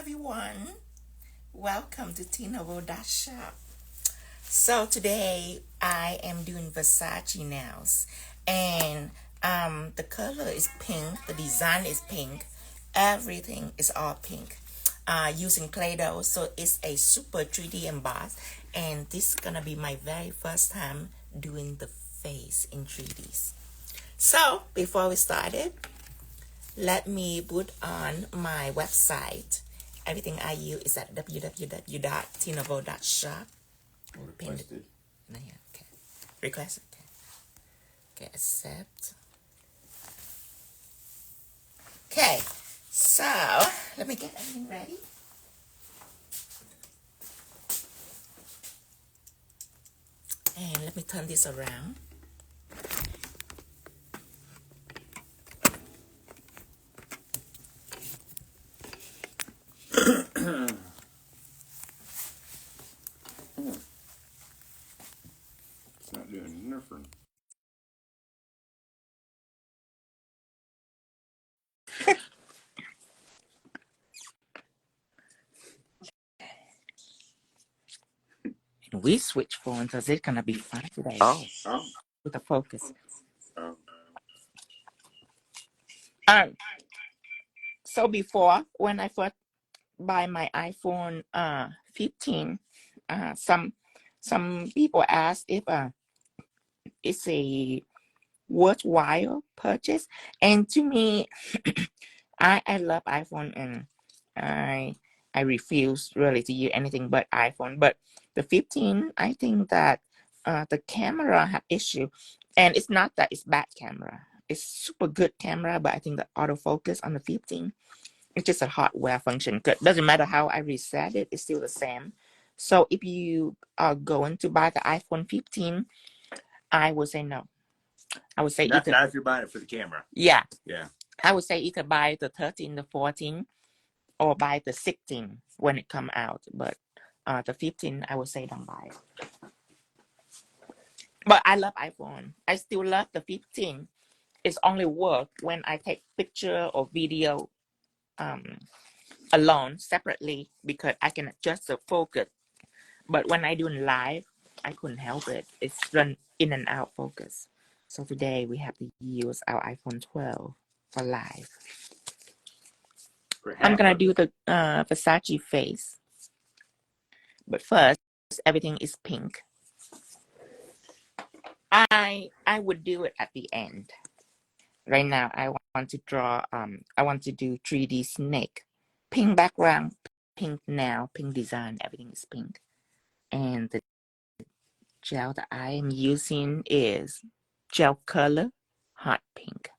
everyone, welcome to 𝙑𝙀𝙍𝙎𝘼𝘾. So today I am doing Versace nails, and the color is pink, the design is pink, everything is all pink. Using Clay Doh, so it's a super 3D emboss, and this is gonna be my very first time doing the face in 3Ds. So before we started, let me put on my website. Everything I use is at www.𝙑𝙀𝙍𝙎𝘼𝘾. Requested. Okay. Request. Okay, accept. Okay, so let me get everything ready. And let me turn this around. It's not doing nothing. We switch phones, so it's gonna be fun today. Oh. With the focus. Oh. So before, when I first buy my iPhone 15, some people ask if it's a worthwhile purchase, and to me, I love iPhone, and I refuse really to use anything but iPhone. But the 15, I think that the camera have issue, and it's not that it's bad camera. It's super good camera, but I think the autofocus on the 15, it's just a hardware function. Doesn't matter how I reset it, it's still the same. So if you are going to buy the iPhone 15, I would say no. I would say Not if you're buying it for the camera. Yeah. Yeah. I would say either buy the 13, the 14, or buy the 16 when it come out. But the 15, I would say don't buy it. But I love iPhone. I still love the 15. It's only work when I take picture or video alone, separately, because I can adjust the focus. But when I do live, I couldn't help it. It's run in and out focus. So today we have to use our iPhone 12 for live. I'm gonna do the Versace face. But first, everything is pink. I would do it at the end. Right now, I want to draw, I want to do 3D snake. Pink background, pink nail, pink design, everything is pink. And the gel that I am using is gel Kolor Hot Pink.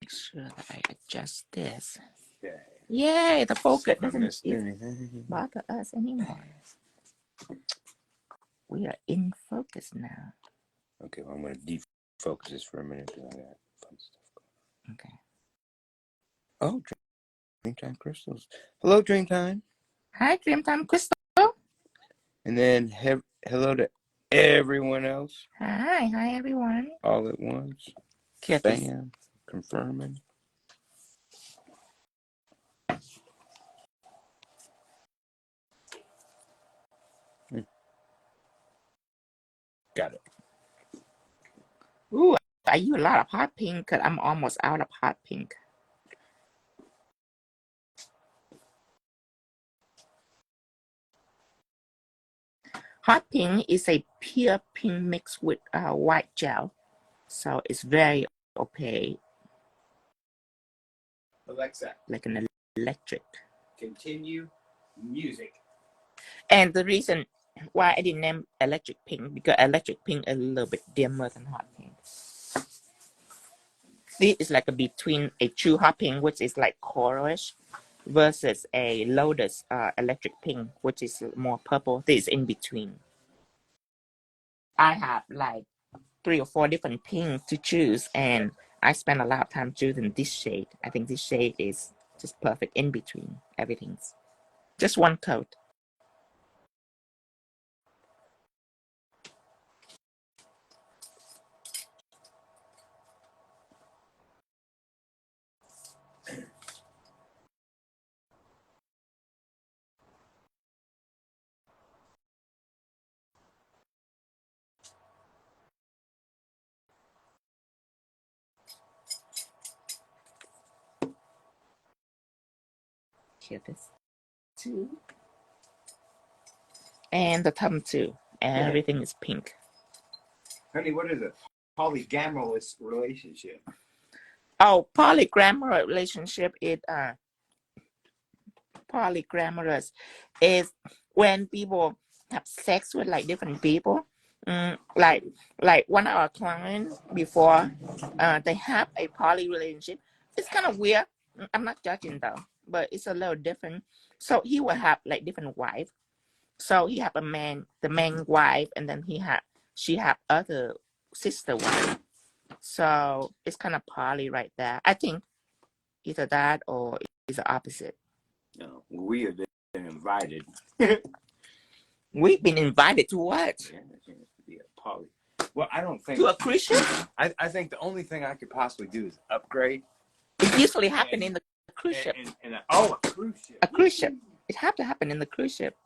Make sure that I adjust this. Okay. Yay, the focus Not doesn't missing anything. bother us anymore. We are in focus now. Okay, well, I'm going to defocus this for a minute because I got fun stuff going. Okay. Oh, Dreamtime Crystals. Hello, Dreamtime. Hi, Dreamtime Crystal. And then hello to everyone else. Hi everyone. All at once. Bam. Confirming. Got it. Ooh, I use a lot of hot pink because I'm almost out of hot pink. Hot pink is a pure pink mixed with white gel, so it's very opaque. Alexa, like an electric. Continue music. And the reason why I didn't name electric pink, because electric pink is a little bit dimmer than hot pink. This is like a between a true hot pink, which is like coralish, versus a Lotus electric pink, which is more purple. This is in between. I have like 3 or 4 different pinks to choose, and I spend a lot of time choosing this shade. I think this shade is just perfect in between everything's. Just one coat. here, this too. And the thumb too. Everything is pink. Honey, what is a polygamous relationship? Oh, polygramous relationship is polygramous is when people have sex with like different people. Like one of our clients before they have a poly relationship. It's kind of weird. I'm not judging though, but it's a little different. So he will have like different wife. So he have the main wife, and then she have other sister wife. So it's kind of poly right there. I think either that or it's the opposite. No, we have been invited. We've been invited to what? Yeah, that seems to be a poly. Well, I don't think To a cruise ship? I think the only thing I could possibly do is upgrade. It usually happen in the cruise ship. A cruise ship. A cruise ship. It have to happen in the cruise ship.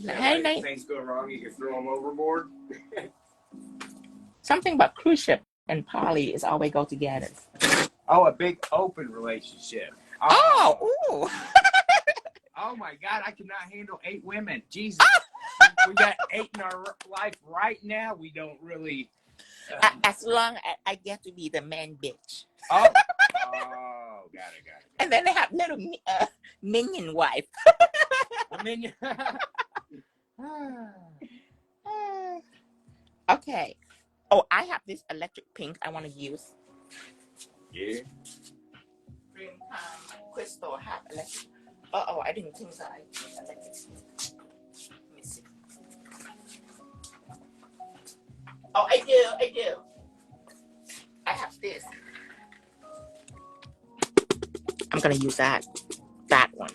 Yeah, Hey, like if things go wrong, you can throw them overboard. Something about cruise ship and poly is always go together. Oh, a big open relationship. Ooh. Oh my God, I cannot handle 8 women. Jesus. We got 8 in our life right now. We don't really. As long as I get to be the man bitch. Oh, got it. And then they have little minion wife. A minion. Okay. Oh, I have this electric pink I want to use. Yeah. Crystal have electric. Oh, I didn't think so. Electric. Let me see. Oh, I do. I have this. I'm gonna use that one.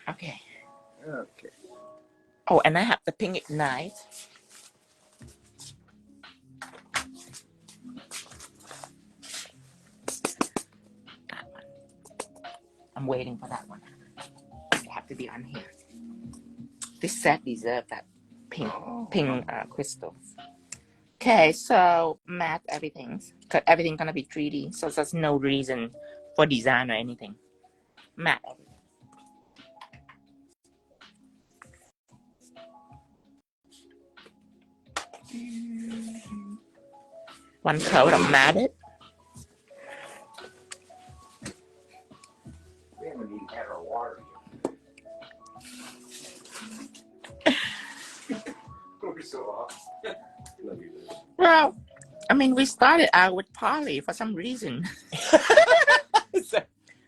Okay. Oh, and I have the pink ignite. That one. I'm waiting for that one. It have to be on here. This set deserves that pink crystals. Okay, so matte everything. Cause everything gonna be 3D, so there's no reason for design or anything. Matte everything. One coat of matted. We haven't even had our water yet. We're so off. Love you. Well, I mean, we started out with poly for some reason.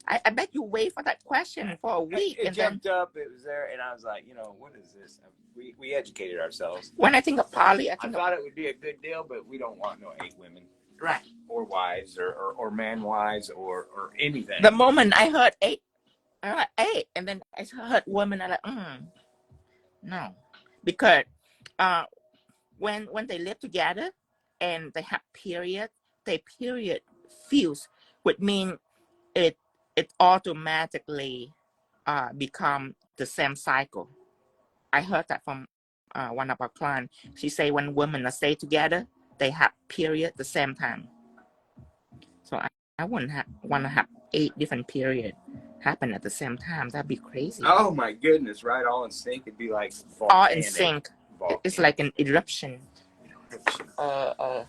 I bet you wait for that question for a week. It jumped up, it was there, and I was like, what is this? We educated ourselves. When I think of poly, I thought it would be a good deal, but we don't want no 8 women. Right. Or wives, or man wives, or anything. The moment I heard 8, I'm like, 8, and then I heard women, I'm like, no. Because when they live together and they have period, their period fuse, which means it automatically become the same cycle. I heard that from one of our clients. She say when women stay together, they have period the same time. So I wouldn't want to have 8 different periods happen at the same time. That'd be crazy. Oh my goodness, right? All in sync. It'd be like volcanic. All in sync. It's like an eruption. A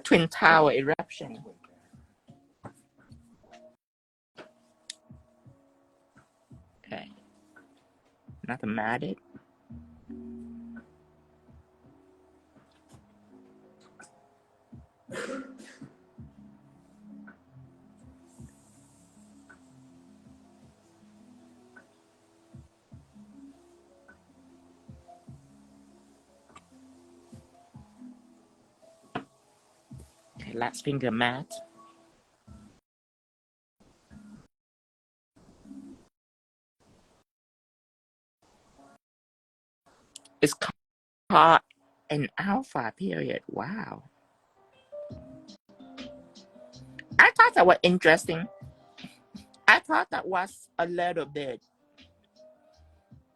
twin tower eruption. Okay. Nothing matted. Okay, last finger matte. It's called an alpha period. Wow. I thought that was interesting. I thought that was a little bit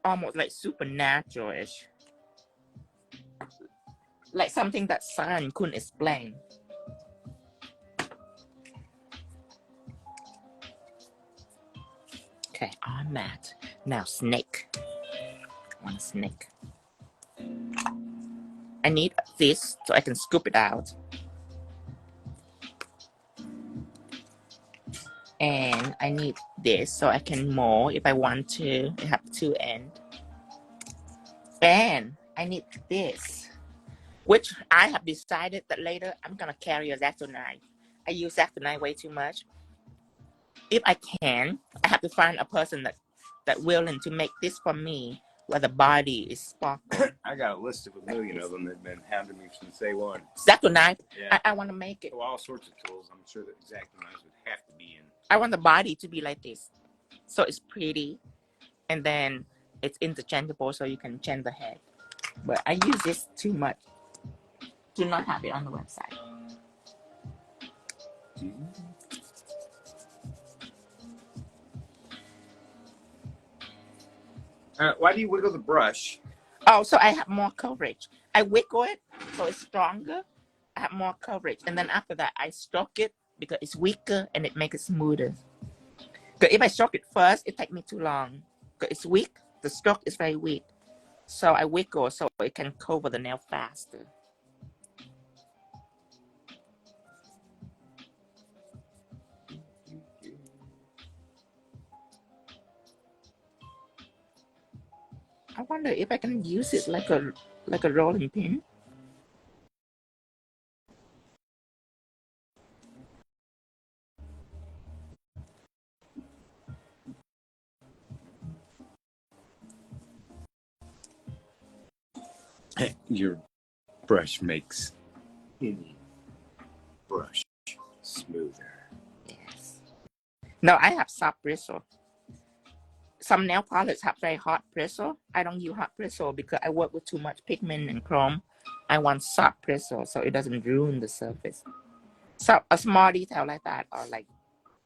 almost like supernatural-ish. Like something that science couldn't explain. Okay, all matte. Now snake. I want a snake. I need this so I can scoop it out. And I need this so I can mold if I want to. I have two ends. And I need this, which I have decided that later I'm gonna carry a X-Acto knife. I use X-Acto knife way too much. If I can, I have to find a person that willing to make this for me, where the body is sparkle. I got a list of a million of them that have been hounding me since day one. X-Acto knife. Yeah. I want to make it. So all sorts of tools. I'm sure that X-Acto knives would have to be in. I want the body to be like this, so it's pretty, and then it's interchangeable, so you can change the head. But I use this too much. Do not have it on the website. Why do you wiggle the brush? Oh, so I have more coverage. I wiggle it so it's stronger. I have more coverage, and then after that, I stroke it because it's weaker and it makes it smoother. Because if I stroke it first, it takes me too long. Because it's weak, the stroke is very weak. So I wiggle so it can cover the nail faster. I wonder if I can use it like a rolling pin. Your brush makes any brush smoother. Yes. No, I have soft bristle. Some nail polish have very hot bristle. I don't use hot bristle because I work with too much pigment and chrome. I want soft bristle so it doesn't ruin the surface. So a small detail like that are like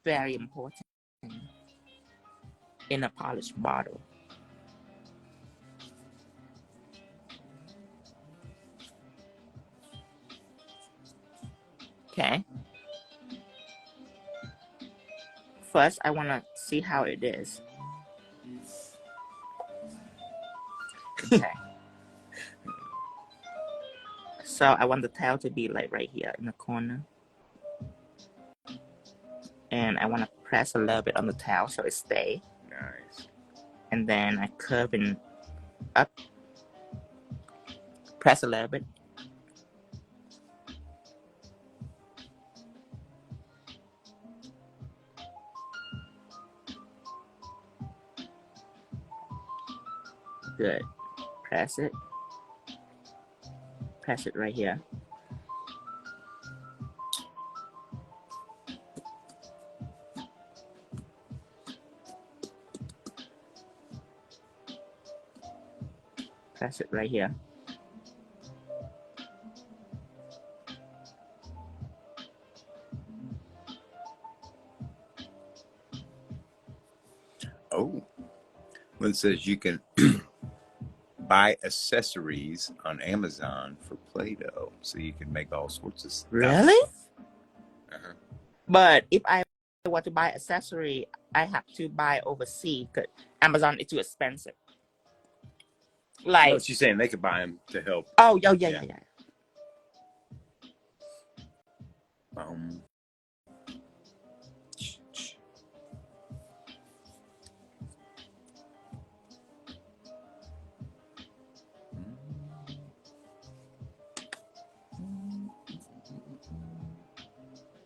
very important in a polished bottle. Okay. First, I want to see how it is. Okay. So I want the tail to be like right here in the corner. And I want to press a little bit on the tail so it stays. Nice. And then I curve it up. Press a little bit. Good. Press it. Press it right here. Press it right here. Oh, well, it says you can buy accessories on Amazon for Play-Doh, so you can make all sorts of stuff. Really? Uh-huh. But if I want to buy accessory, I have to buy overseas because Amazon is too expensive. Like, No, she's saying they could buy them to help. oh, yeah.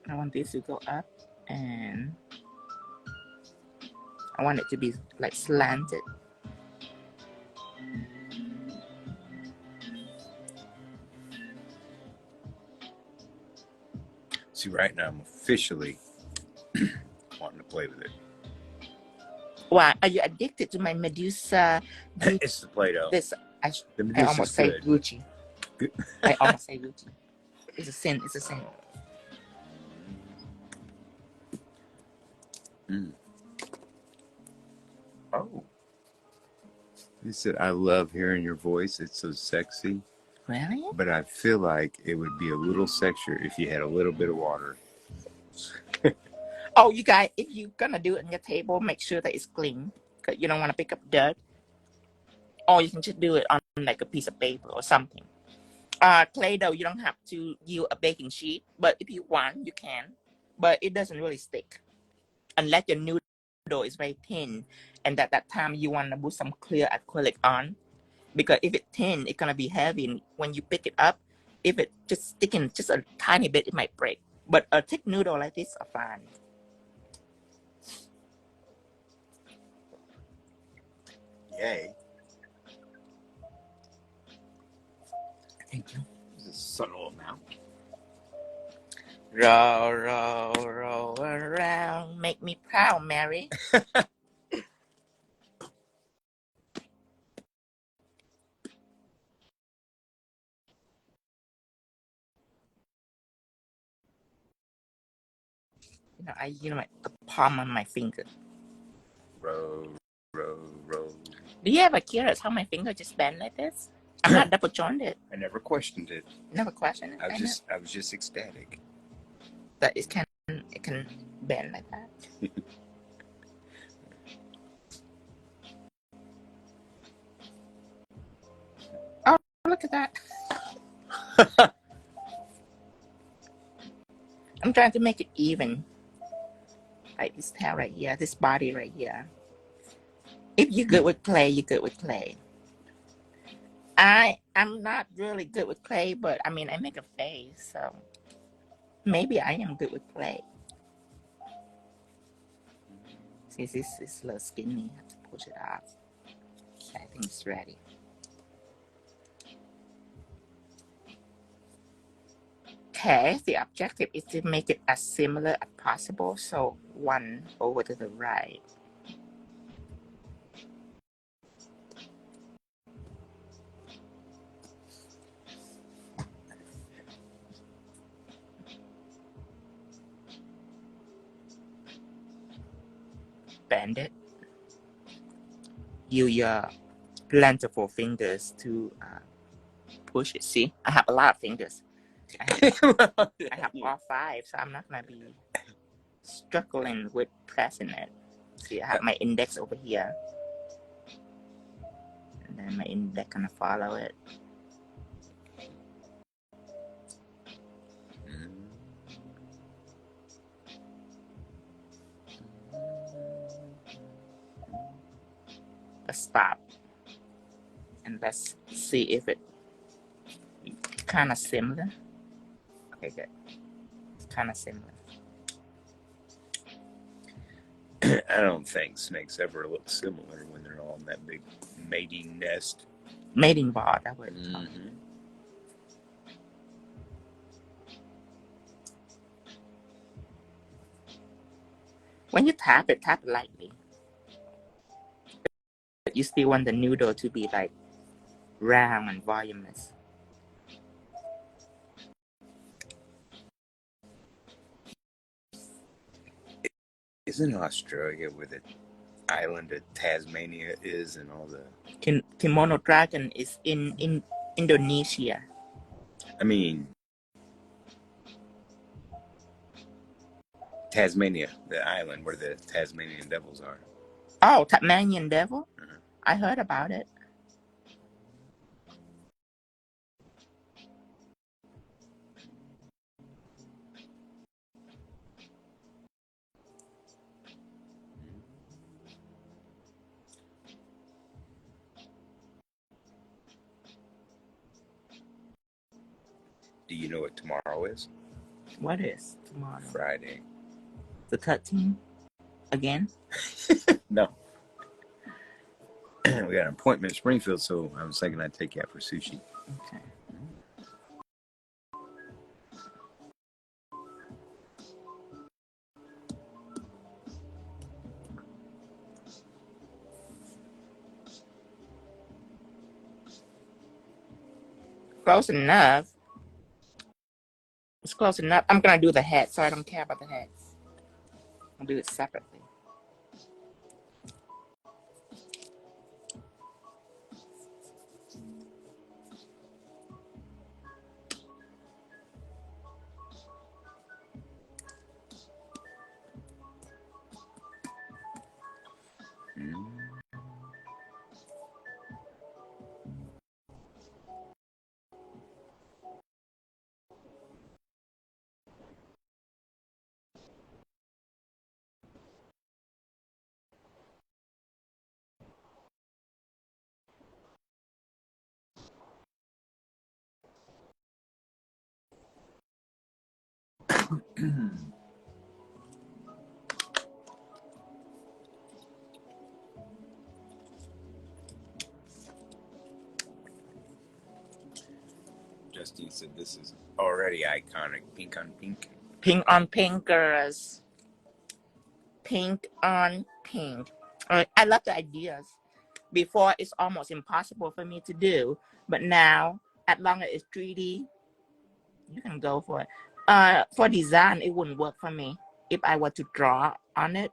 I want this to go up and I want it to be like slanted. See, right now I'm officially wanting to play with it. Why? Are you addicted to my Medusa? It's the Play-Doh. This I Medusa's almost say good. Gucci. I almost say Gucci. It's a sin. It's a sin. Oh. He said, I love hearing your voice. It's so sexy. Really? But I feel like it would be a little sexier if you had a little bit of water. Oh, you guys, if you're gonna do it on your table, make sure that it's clean, because you don't want to pick up dirt. Or you can just do it on like a piece of paper or something. Clay dough, you don't have to use a baking sheet, but if you want, you can. But it doesn't really stick unless your noodle is very thin, and at that time you want to put some clear acrylic on. Because if it's thin, it's gonna be heavy, and when you pick it up, if it just sticking just a tiny bit, it might break. But a thick noodle like this are fine. Yay. Thank you. This is a subtle amount. Roll, roll, roll around, make me proud, Mary. I the palm on my finger. Row, row, row. Do you ever curious how my finger just bend like this? I'm not double jointed. I never questioned it. Never questioned it. I was just ecstatic. That it can bend like that. Oh, look at that. I'm trying to make it even. Like this tail right here, this body right here. If you're good with clay, you're good with clay. I'm not really good with clay, but I mean I make a face, so maybe I am good with clay. See, this is a little skinny. I have to push it off. I think it's ready. Okay, the objective is to make it as similar as possible. So one over to the right. Bend it. Use your plentiful fingers to push it. See, I have a lot of fingers. I have all 5, so I'm not gonna be struggling with pressing it. See, I have my index over here, and then my index gonna follow it. Let's stop, and let's see if it kind of similar. Okay, good. It's kind of similar. I don't think snakes ever look similar when they're all in that big mating nest. Mating ball, that would. When you tap it lightly. But you still want the noodle to be like round and voluminous. Isn't Australia where the island of Tasmania is and all the... Kimono dragon is in Indonesia. I mean, Tasmania, the island where the Tasmanian devils are. Oh, Tasmanian devil? I heard about it. Do you know what tomorrow is? What is tomorrow? Friday. The 13th? Again? No. We got an appointment in Springfield, so I was thinking I'd take you out for sushi. Okay. Close enough. It's close enough. I'm gonna do the head, so I don't care about the head. I'll do it separately. Justine said this is already iconic. Pink on pink. Pink on pink, girls. Pink on pink. I love the ideas. Before, it's almost impossible for me to do, but now, as long as it's 3D, you can go for it. For design, it wouldn't work for me if I were to draw on it,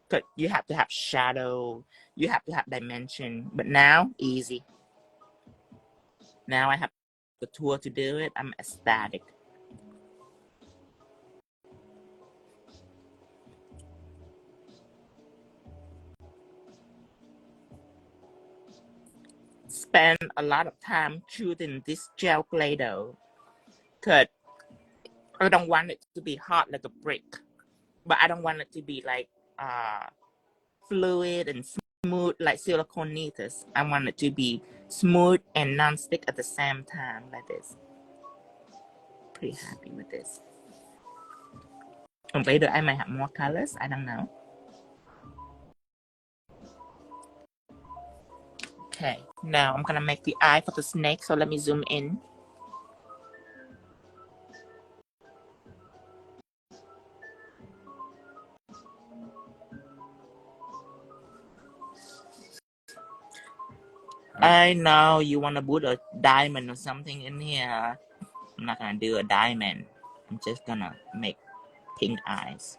because you have to have shadow, you have to have dimension. But now, easy. Now I have the tool to do it. I'm ecstatic. Spend a lot of time choosing this gel Clay Doh, because I don't want it to be hot like a brick, but I don't want it to be like fluid and smooth like silicone needles. I want it to be smooth and non-stick at the same time, like this. Pretty happy with this. And later I might have more colors, I don't know. Okay, now I'm gonna make the eye for the snake, so let me zoom in. I know you want to put a diamond or something in here. I'm not gonna do a diamond. I'm just gonna make pink eyes.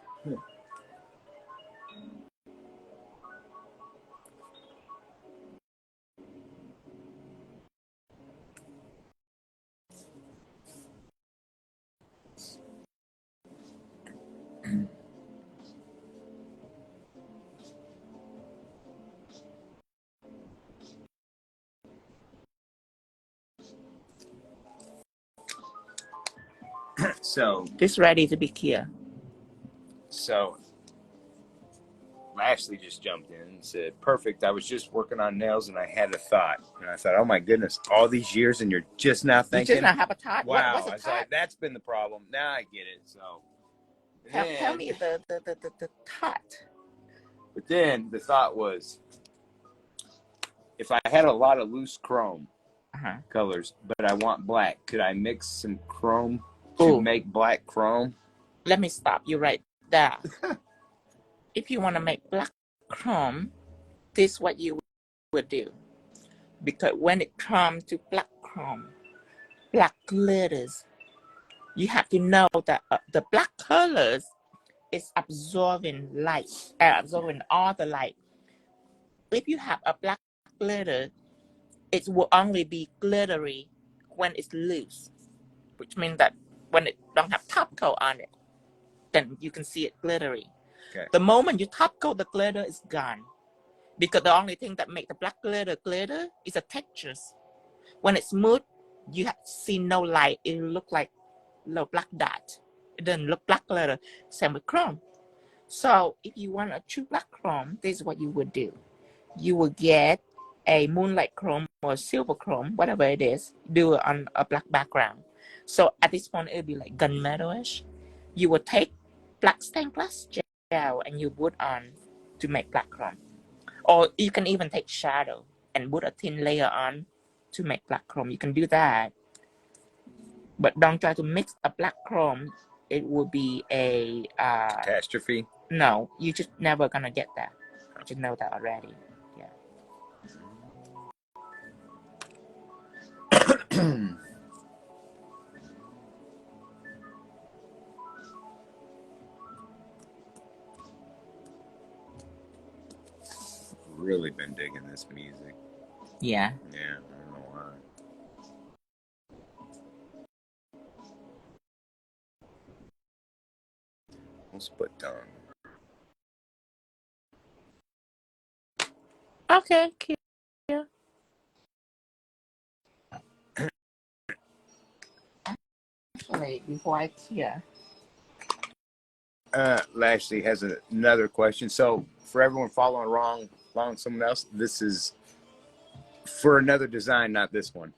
So It's ready to be clear. So Ashley just jumped in and said, perfect. I was just working on nails and I had a thought. And I thought, oh my goodness, all these years and you're just now thinking? You just not have a thought? Wow. What's a I was thought? like, that's been the problem. Now I get it. So Tell me the thought. But then the thought was, if I had a lot of loose chrome colors, but I want black, could I mix some chrome to make black chrome? Let me stop you right there. If you want to make black chrome, this is what you would do. Because when it comes to black chrome, black glitters, you have to know that the black colors is absorbing light, absorbing all the light. If you have a black glitter, it will only be glittery when it's loose, which means that when it don't have top coat on it, then you can see it glittery. Okay. The moment you top coat, the glitter is gone. Because the only thing that makes the black glitter is the textures. When it's smooth, you see no light. It look like no black dot. It doesn't look black glitter. Same with chrome. So if you want a true black chrome, this is what you would do. You will get a moonlight chrome or silver chrome, whatever it is, do it on a black background. So at this point, it'll be like gunmetal-ish. You will take black stained glass gel and you put on to make black chrome. Or you can even take shadow and put a thin layer on to make black chrome. You can do that. But don't try to mix a black chrome. It will be a catastrophe. No, you just never gonna get that. You should know that already. Yeah. Really been digging this music. Yeah. Yeah, I don't know why. We'll split tongue. Okay, Kia. Actually, before I Kia. Lashley has another question. So for everyone following someone else, this is for another design, not this one.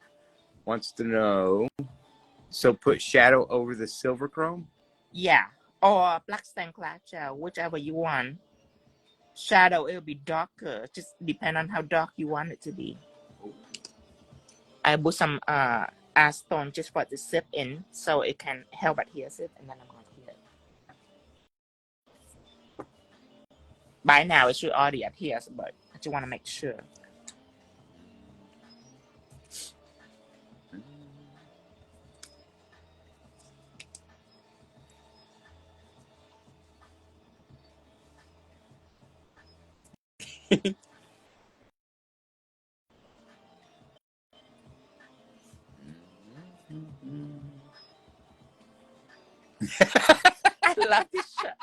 Wants to know, so put shadow over the silver chrome? Yeah, or black stained glass gel, whichever you want. Shadow, it'll be darker. Just depend on how dark you want it to be. I put some acetone just for it to sip in, so it can help adhere it, and then I'm going to clear it. By now, it should already adhere, but I just want to make sure. I love this shirt.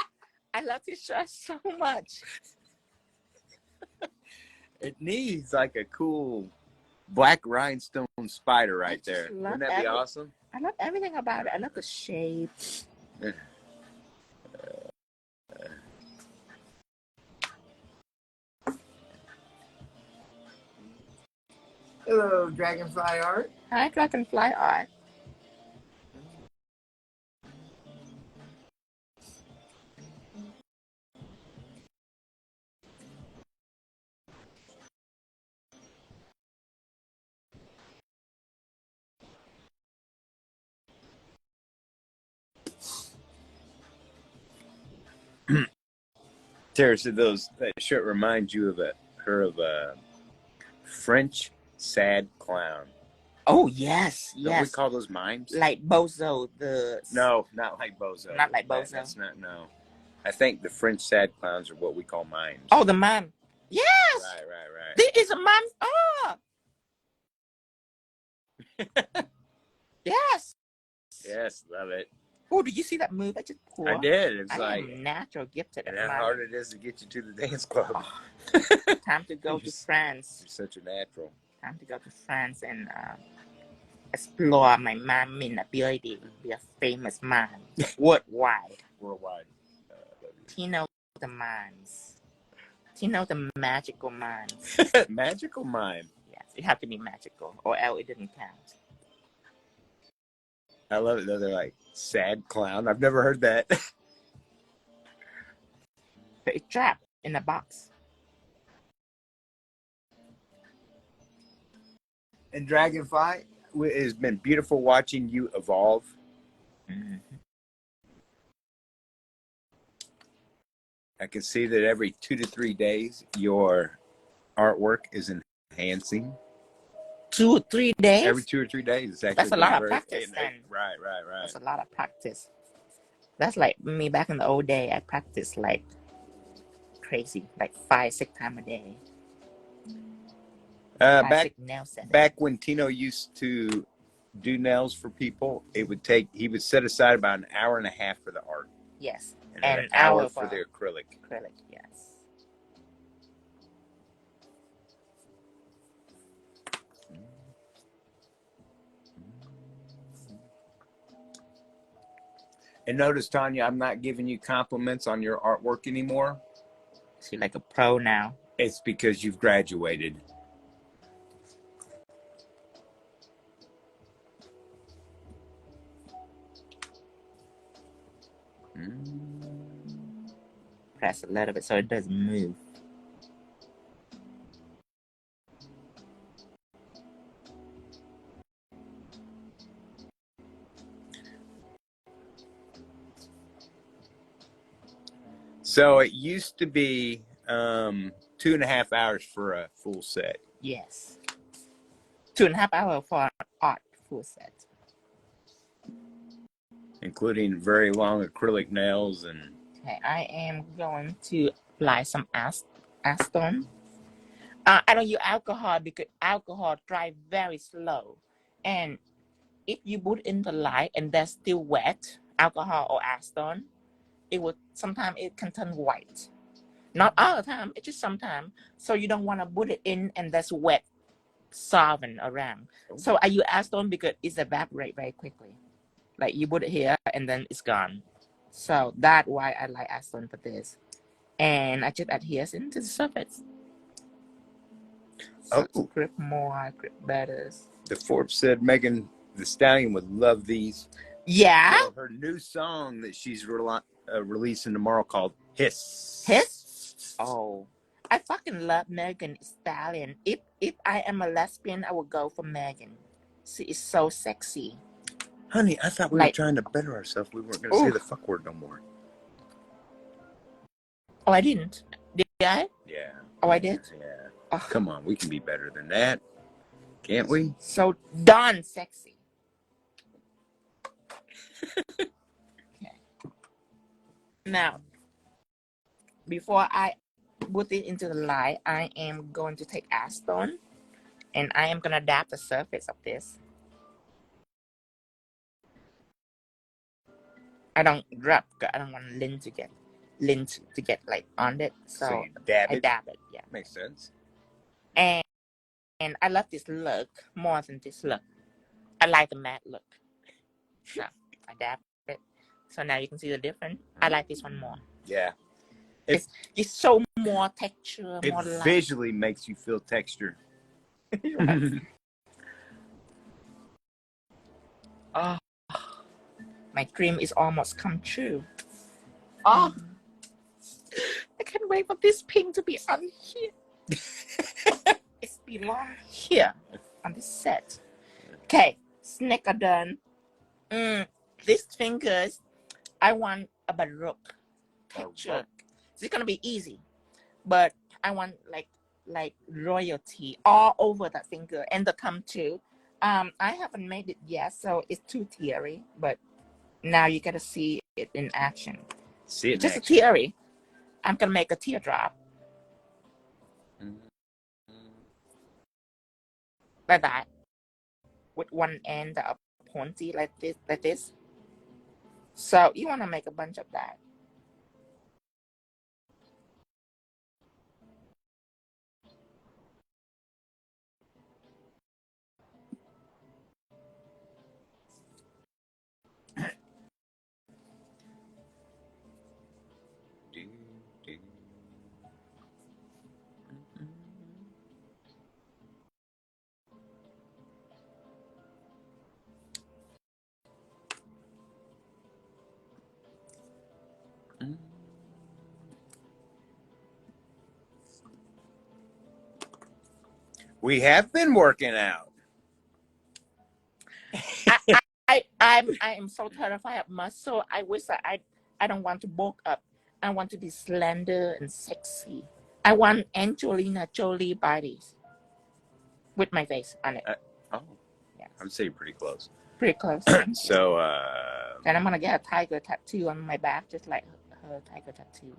I love this shirt so much. It needs like a cool black rhinestone spider right there. Wouldn't that be awesome? I love everything about it. I love the shape. Hello, Dragonfly Art. Hi, Dragonfly Art. Tara said that shirt reminds you of her of a French sad clown. Oh, yes, yes. Don't we call those mimes? Like Bozo, No, not like Bozo. Not like Bozo. That's not, no. I think the French sad clowns are what we call mimes. Oh, the mime. Yes! Right. This is a mime. Oh! Yes! Yes, love it. Oh, did you see that move I just pulled? I did. It's I am natural gifted. And how hard it is to get you to the dance club. Oh. Time to go to France. You're such a natural. Time to go to France and explore my mime ability. Be a famous mime worldwide. Tino the mimes. Tino the magical mimes. Magical mime. Yes, it had to be magical, or else it didn't count. I love it though. They're like sad clown. I've never heard that. But it's trapped in a box. And Dragonfly, it has been beautiful watching you evolve. Mm-hmm. I can see that every 2 to 3 days, your artwork is enhancing. 2 or 3 days? Every 2 or 3 days. It's actually that's a lot of practice then. Right. That's a lot of practice. That's like me back in the old day. I practiced like crazy, like 5-6 times a day. Back when Tino used to do nails for people, he would set aside about an hour and a half for the art. Yes. And an hour for the acrylic. Yes. And notice, Tanya, I'm not giving you compliments on your artwork anymore. She's like a pro now. It's because you've graduated. Press a little bit so it doesn't move. So it used to be 2.5 hours for a full set. Yes. 2.5 hours for an art full set. Including very long acrylic nails and... Okay, I am going to apply some acetone. I don't use alcohol because alcohol dries very slow. And if you put in the light and that's still wet, alcohol or acetone, sometimes it can turn white. Not all the time, it's just sometimes. So you don't want to put it in and that's wet, solvent around. So I use acetone because it evaporates very quickly. Like you put it here and then it's gone. So that's why I like acetone for this. And I just adhere it into the surface. So grip more, grip better. The Forbes said Megan the Stallion would love these. Yeah. So her new song that she's releasing tomorrow called Hiss. Hiss. Oh, I fucking love Megan Thee Stallion. If I am a lesbian, I would go for Megan. She is so sexy. Honey, I thought we were trying to better ourselves. We weren't going to say the fuck word no more. Oh, I didn't. Did I? Yeah. Oh, I did? Yeah. Oh. Come on, we can be better than that. Can't we? So darn sexy. Okay. Now, before I put it into the light, I am going to take acetone and I am going to dab the surface of this. I don't rub, I don't want lint to get like on it. So you dab I it? dab it, yeah. Makes sense. And I love this look more than this look. I like the matte look. So I dab it. So now you can see the difference. I like this one more. Yeah. It's so more texture, it more light. Visually makes you feel texture. Oh, my dream is almost come true. Oh, I can't wait for this pink to be on here. It's belong here on this set. Okay, snake are done. These fingers, I want a baroque texture. It's gonna be easy, but I want like royalty all over the finger and the thumb too. I haven't made it yet, so it's too teary, but now you gotta see it in action. See it in just action. A teary. I'm gonna make a teardrop. Like that. With one end up pointy like this. So you wanna make a bunch of that. We have been working out. I am so terrified of muscle. I wish that I don't want to bulk up. I want to be slender and sexy. I want Angelina Jolie bodies with my face on it. Yes. I'm saying pretty close. Pretty close. So, and I'm gonna get a tiger tattoo on my back, just like her tiger tattoo.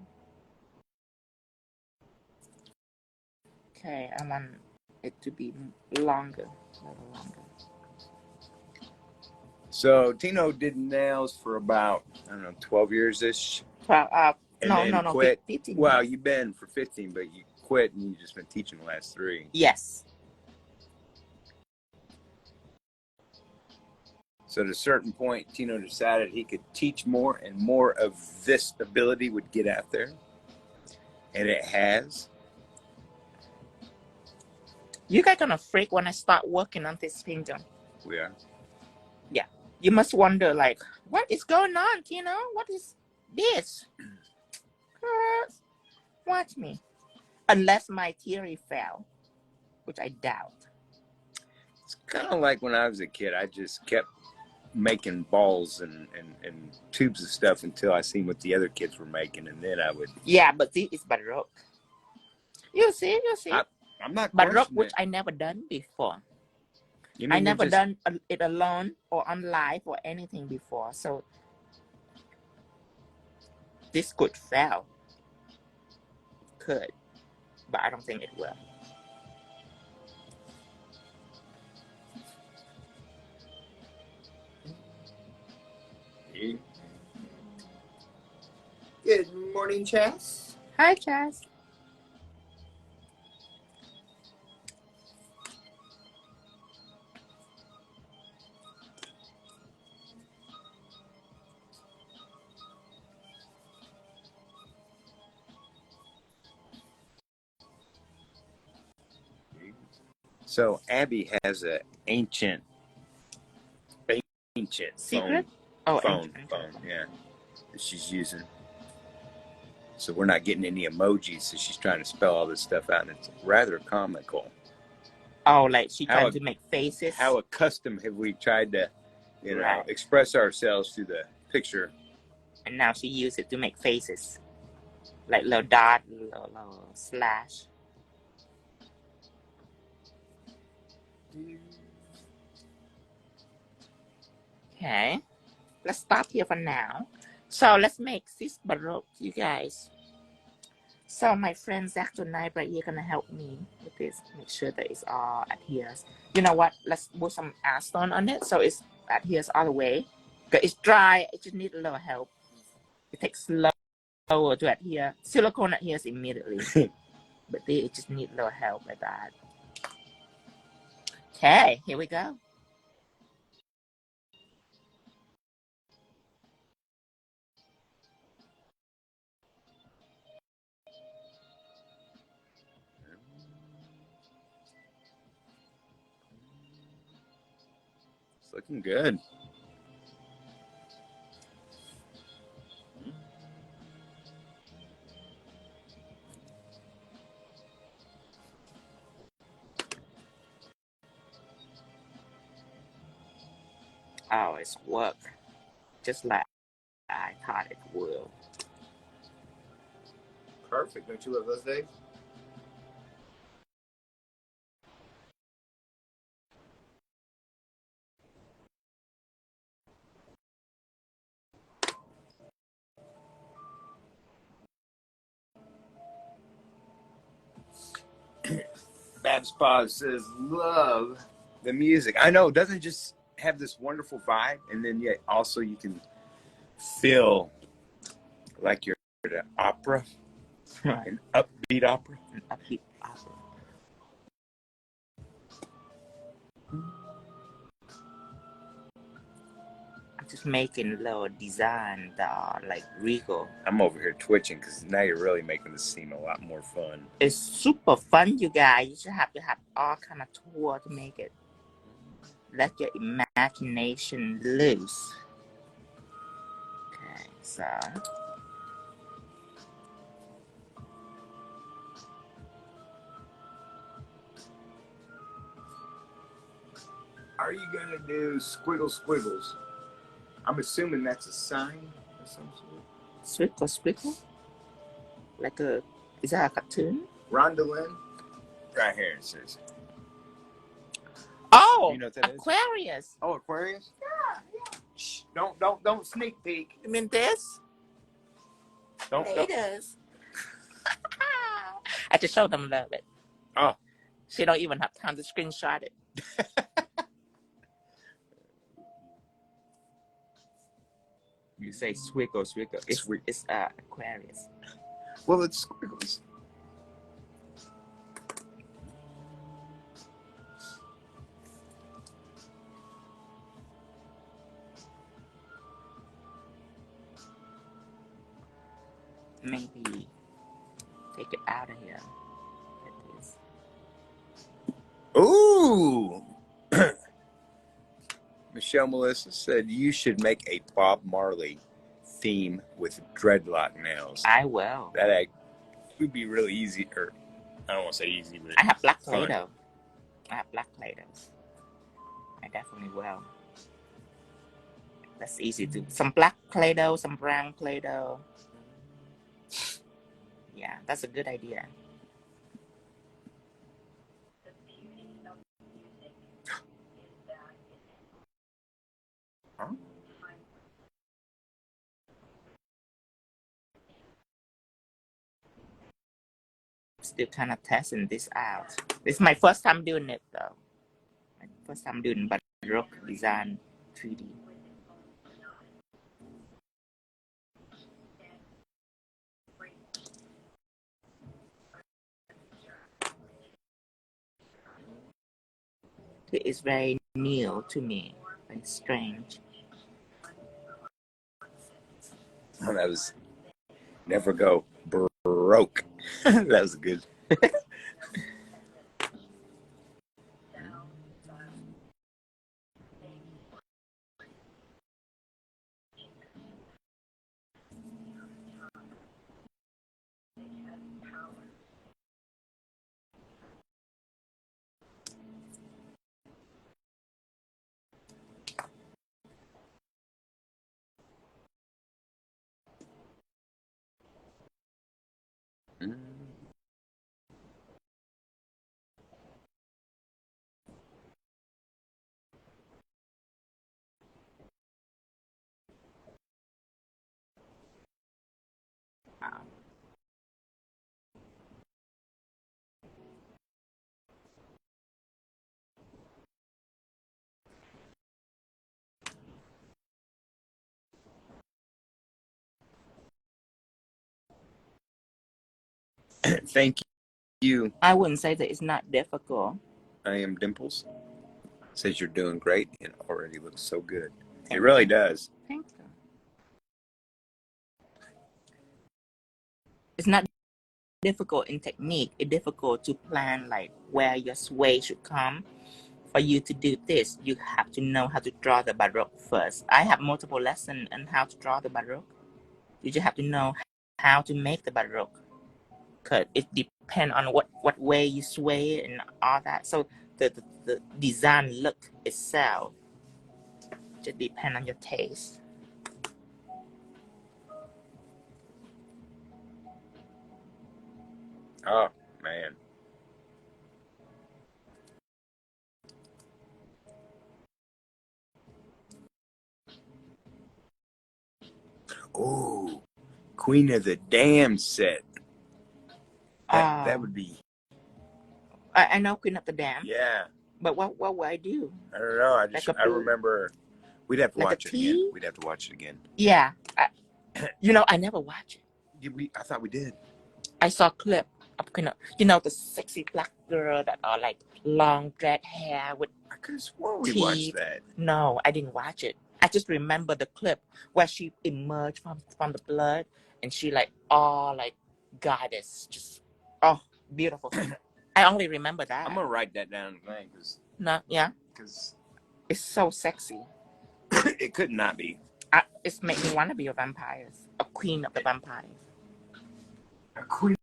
Okay, I want it to be longer, a little longer. So Tino did nails for about 12 years-ish. 12. No, quit. 15. Well, you've been for 15, but you quit and you've just been teaching the last 3. Yes. So at a certain point, Tino decided he could teach more, and more of this ability would get out there, and it has. You guys gonna freak when I start working on this finger. We are. Yeah. You must wonder, like, what is going on, Tino? What is this? Watch me. Unless my theory fell, which I doubt. It's kind of like when I was a kid. I just kept making balls and tubes of stuff until I seen what the other kids were making, and then I would. Yeah, but this is baroque. You see. I'm not baroque, which I never done before. I never done it alone or on live or anything before, so this could fail. Could, but I don't think it will. Good morning, Chas. Hi, Chas. So Abby has an ancient secret. Oh, phone, yeah, that she's using. So we're not getting any emojis, so she's trying to spell all this stuff out, and it's rather comical. Oh, like she trying to make faces? How accustomed have we tried to, express ourselves through the picture? And now she used it to make faces. Like little dot, little slash. Okay. Let's stop here for now. So let's make this baroque, you guys. So my friend Zach tonight right here gonna help me with this. Make sure that it's all adheres. You know what? Let's put some acetone on it so it adheres all the way. Because it's dry, it just needs a little help. It takes slower to adhere. Silicone adheres immediately. But it just needs a little help like that. Okay, here we go. It's looking good. Oh, it's work. Just like I thought it would. Perfect. Don't you love those days? Babs Pause says, love the music. I know, it doesn't just have this wonderful vibe, and then yet also you can feel like you're at an opera, an upbeat opera. An upbeat opera. I'm just making a little design that like regal. I'm over here twitching because now you're really making this seem a lot more fun. It's super fun, you guys. You should have to have all kind of tools to make it. Let your imagination loose. Okay, so Are you gonna do squiggles? I'm assuming that's a sign of some sort. Sprinkle? Like is that a cartoon? Rondolin? Right here it says. Oh, you know what that Aquarius. Is? Oh, Aquarius? Yeah. Shh, don't sneak peek. You mean this? Don't. It is. I just showed them a little bit. Oh. She don't even have time to screenshot it. You say swiggle. It's Aquarius. Well, it's squiggles. Maybe take it out of here. Like this. Ooh. Michelle Melissa said you should make a Bob Marley theme with dreadlock nails. I will. That would be really easy, or I don't want to say easy, but I have black Play Doh. I definitely will. That's easy to. Some black Play Doh, some brown Play Doh. Yeah, that's a good idea. Huh? Still kind of testing this out. This is my first time doing it though. My first time doing baroque design 3D. It is very new to me. Very strange. that was never go broke. That was good. Thank you. I wouldn't say that it's not difficult. I am Dimples. Says you're doing great and already looks so good. It really does. Thank you. It's not difficult in technique. It's difficult to plan like where your sway should come. For you to do this, you have to know how to draw the baroque first. I have multiple lessons on how to draw the baroque. You just have to know how to make the baroque. Because it depends on what way you sway and all that. So the design look itself just depends on your taste. Oh, man. Oh, Queen of the Dam set. That would be. I know Queen of the Dam. Yeah. But what would I do? I don't know. I remember. We'd have to watch it again. We'd have to watch it again. Yeah. I never watched it. I thought we did. I saw a clip of the sexy black girl that are like long dread hair with. I could have sworn we watched that. No, I didn't watch it. I just remember the clip where she emerged from the blood and she like all like goddess, just beautiful. I only remember that. I'm gonna write that down again because it's so sexy. It could not be. It's making me want to be a vampire, a queen of the vampires. A queen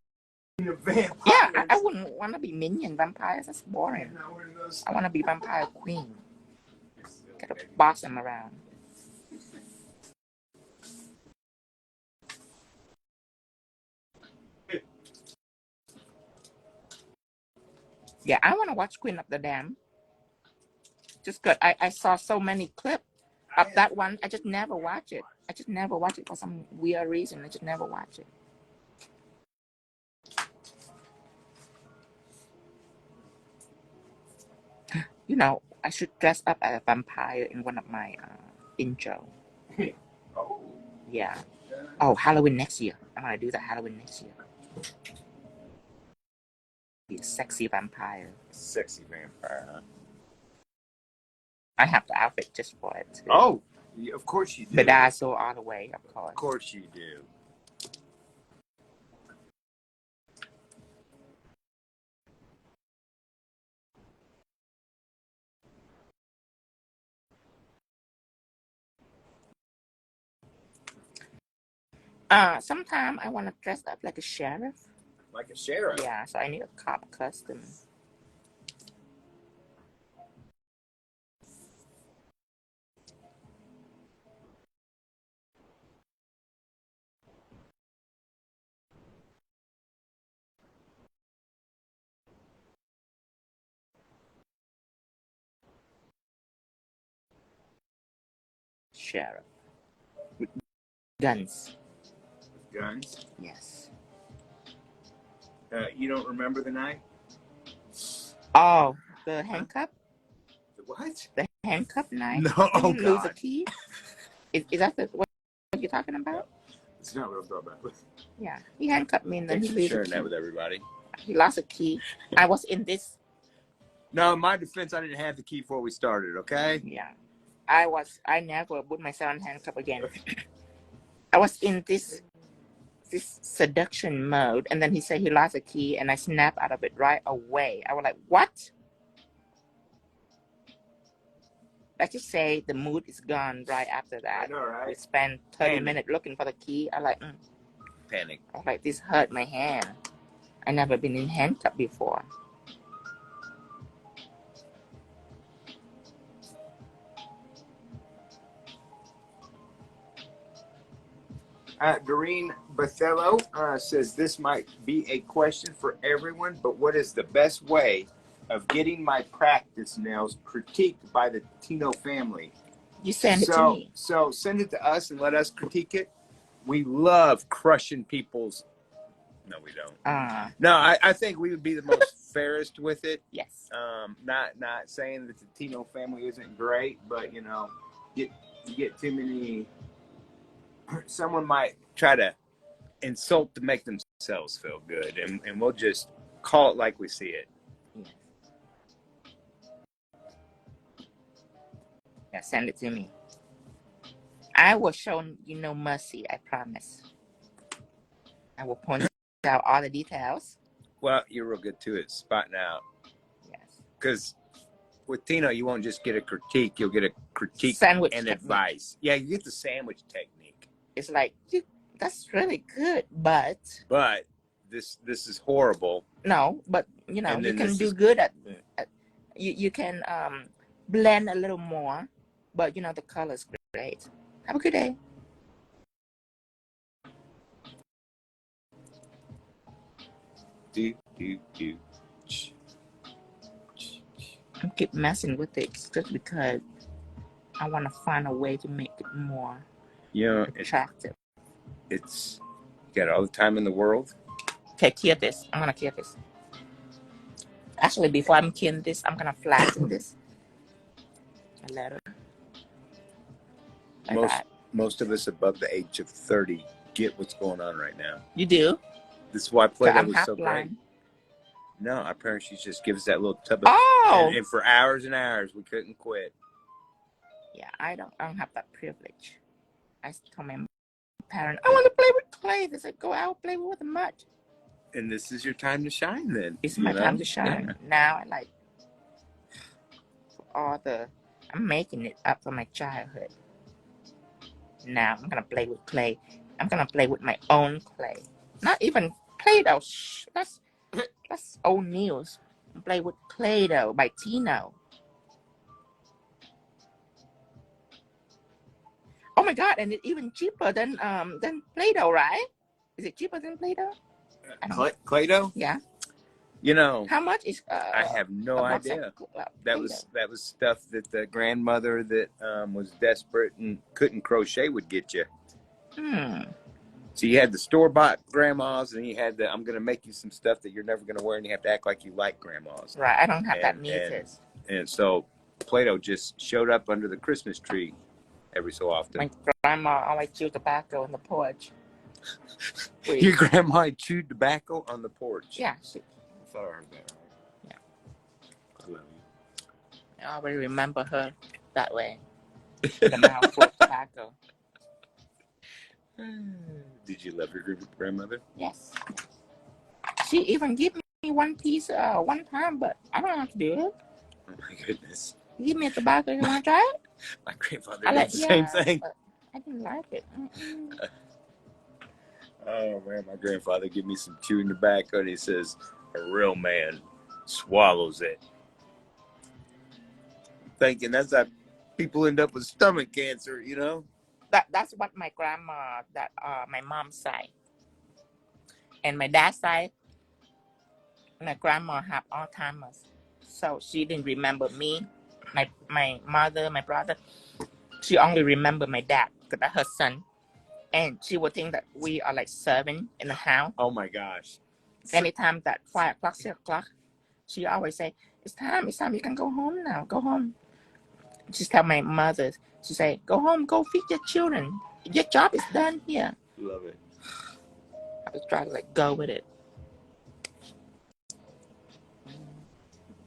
of vampires? Yeah, I wouldn't want to be minion vampires. That's boring. I want to be vampire queen. Gotta boss them around. Yeah, I want to watch Queen of the Dam. Just good. I saw so many clips of that one. I just never watch it. For some weird reason. I just never watch it. I should dress up as a vampire in one of my intro. Oh. Yeah. Oh, Halloween next year. I'm gonna do that Halloween next year. Be a sexy vampire. Sexy vampire, huh? I have the outfit just for it too. Oh, of course you do. Bedazzle all the way, of course. Of course you do. Sometimes I want to dress up like a sheriff. Like a sheriff? Yeah, so I need a cop costume. Sheriff. With guns. Guns? Yes. You don't remember the night? Oh, the handcuff? The what? The handcuff night? No, Did you lose a key? Is that what you're talking about? It's not what I'm talking about. Yeah, he handcuffed me and then he lost a key. Sharing that with everybody. He lost a key. I was in this. No, in my defense, I didn't have the key before we started, okay? Yeah. I never put myself in handcuff again. I was in this seduction mode, and then he said he lost a key, and I snapped out of it right away. I was like, what? Let's just say the mood is gone right after that. I know, right? We spent 30 minutes looking for the key. I was like, Panic. I was like, this hurt my hand. I never been in handcuff before. Doreen Bathello says this might be a question for everyone, but what is the best way of getting my practice nails critiqued by the Tino family? You send it to me. So send it to us and let us critique it. we love crushing people's. No, we don't. No, I think we would be the most fairest with it. Yes. Not saying that the Tino family isn't great, but you know, you get too many. Someone might try to insult to make themselves feel good, and we'll just call it like we see it. Yes. Yeah, send it to me. I will show you no mercy, I promise. I will point out all the details. Well, you're real good too at spotting out. Yes. Because with Tino, you won't just get a critique, you'll get a critique sandwich and technique. Advice. Yeah, you get the sandwich technique. It's like, that's really good, but this is horrible. No, but you know, you can do good at you can blend a little more, but you know, the color's great. Have a good day. I keep messing with it just because I want to find a way to make it more attractive. It's you got all the time in the world. Okay, cure this. I'm gonna cure this. Actually, before I'm curing this, I'm gonna flatten this a little. Most of us above the age of 30 get what's going on right now. You do? This is why Play-Doh was so great. No, our parents used to just give us that little tub of and for hours and hours we couldn't quit. Yeah, I don't have that privilege. I told my parents, I want to play with clay. They said, go out, play with the mud. And this is your time to shine then. It's my time to shine. Yeah. Now I like I'm making it up for my childhood. Now I'm gonna play with clay. I'm gonna play with my own clay. Not even Play-Doh. That's old news. Play with Clay Doh by Tino. Oh my God! And it's even cheaper than Play-Doh, right? Is it cheaper than Play-Doh? Clay Doh? Yeah. You know, how much is? I have no idea. That was stuff that the grandmother that was desperate and couldn't crochet would get you. So you had the store-bought grandmas, and you had the I'm going to make you some stuff that you're never going to wear, and you have to act like you like grandmas. Right. I don't have that meters. And so Play-Doh just showed up under the Christmas tree every so often. My grandma always chewed tobacco on the porch. Your grandma chewed tobacco on the porch? Yeah. I thought I heard that right. Yeah. I love you. I always remember her that way. The mouth full of tobacco. Did you love your grandmother? Yes. She even gave me one piece one time, but I don't have to do it. Oh my goodness. Give me a tobacco. You want to try it? My grandfather did the same thing. I didn't like it. Oh man, my grandfather gave me some chewing tobacco, and he says, a real man swallows it. I'm thinking that's how people end up with stomach cancer, you know? That's what my grandma, my mom's side. And my dad's side, my grandma had Alzheimer's. So she didn't remember me, my mother, my brother. She only remembered my dad, because that's her son. And she would think that we are like serving in the house. Oh my gosh. Anytime that 5 o'clock, 6 o'clock, she always say, it's time, you can go home now, go home. She tell my mother, she say, go home, go feed your children. Your job is done here. Love it. I was trying to like go with it.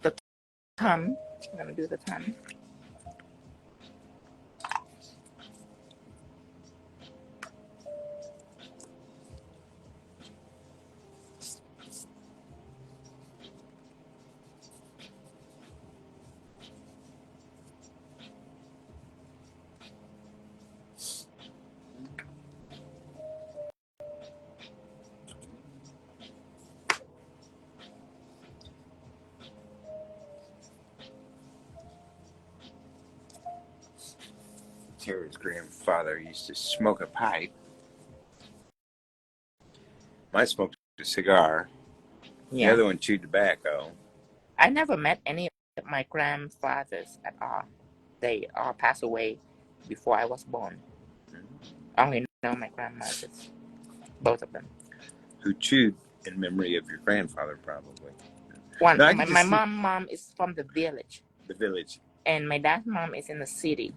The thumb, I'm gonna do the thumb. Tara's grandfather used to smoke a pipe. Mine smoked a cigar. Yeah. The other one chewed tobacco. I never met any of my grandfathers at all. They all passed away before I was born. I only know from my grandmothers, both of them. Who chewed in memory of your grandfather, probably. One, No, my mom is from the village. The village. And my dad's mom is in the city.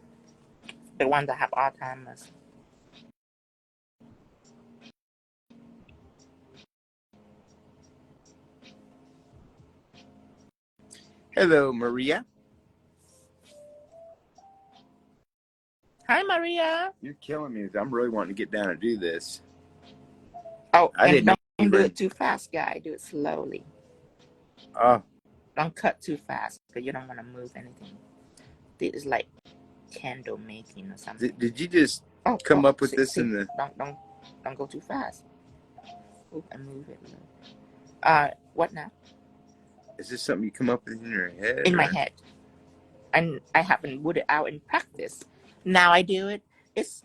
The one that have Alzheimer's. Hello, Maria. Hi, Maria. You're killing me. I'm really wanting to get down and do this. Oh, don't do it too fast, guy. Do it slowly. Oh. Don't cut too fast because you don't want to move anything. This is like candle making or something. Did you just come up with this in the? Don't go too fast. Oop, I move it. What now? Is this something you come up with in your head? In my head, and I haven't put it out in practice. Now I do it. It's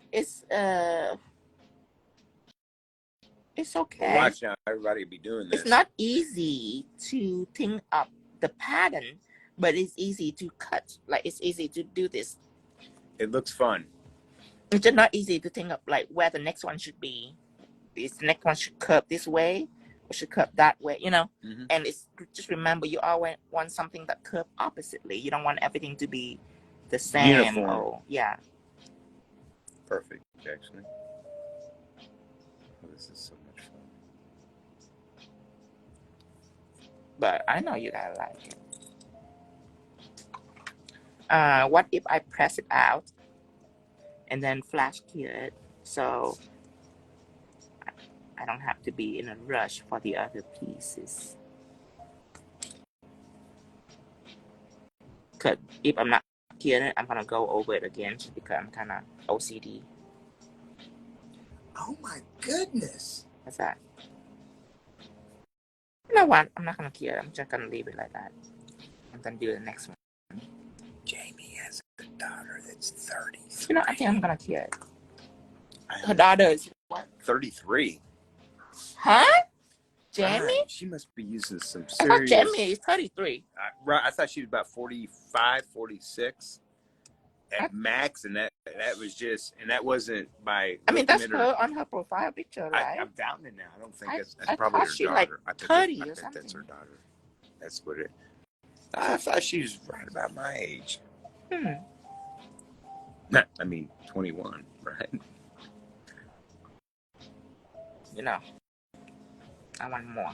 okay. Well, watch now, everybody be doing this. It's not easy to think up the pattern, but it's easy to cut. Like it's easy to do this. It looks fun. It's just not easy to think up like where the next one should be. This next one should curve this way or should curve that way, you know. Mm-hmm. And it's just remember you always want something that curve oppositely. You don't want everything to be the same. Uniform. Oh, yeah. Perfect, actually. Oh, this is so much fun. But I know you gotta like it. What if I press it out and then flash cure it so I don't have to be in a rush for the other pieces? Because if I'm not curing it, I'm gonna go over it again just because I'm kind of OCD. Oh my goodness! What's that? You know what? I'm not gonna cure it. I'm just gonna leave it like that. I'm gonna do the next one. Jamie has a daughter that's 30. You know, I think I'm gonna cure it. Her daughter is what? 33. Huh? Jamie? Right. She must be using some serious... I thought Jamie is 33. I thought she was about 45, 46 at max, and that was just, and that wasn't by... I mean, that's her on her profile picture, right? I'm doubting it now. I don't think that's I probably her she daughter. Like 30 I or think something. that's her daughter. That's what it... I thought she was right about my age. I mean, 21, right? You know, I want more.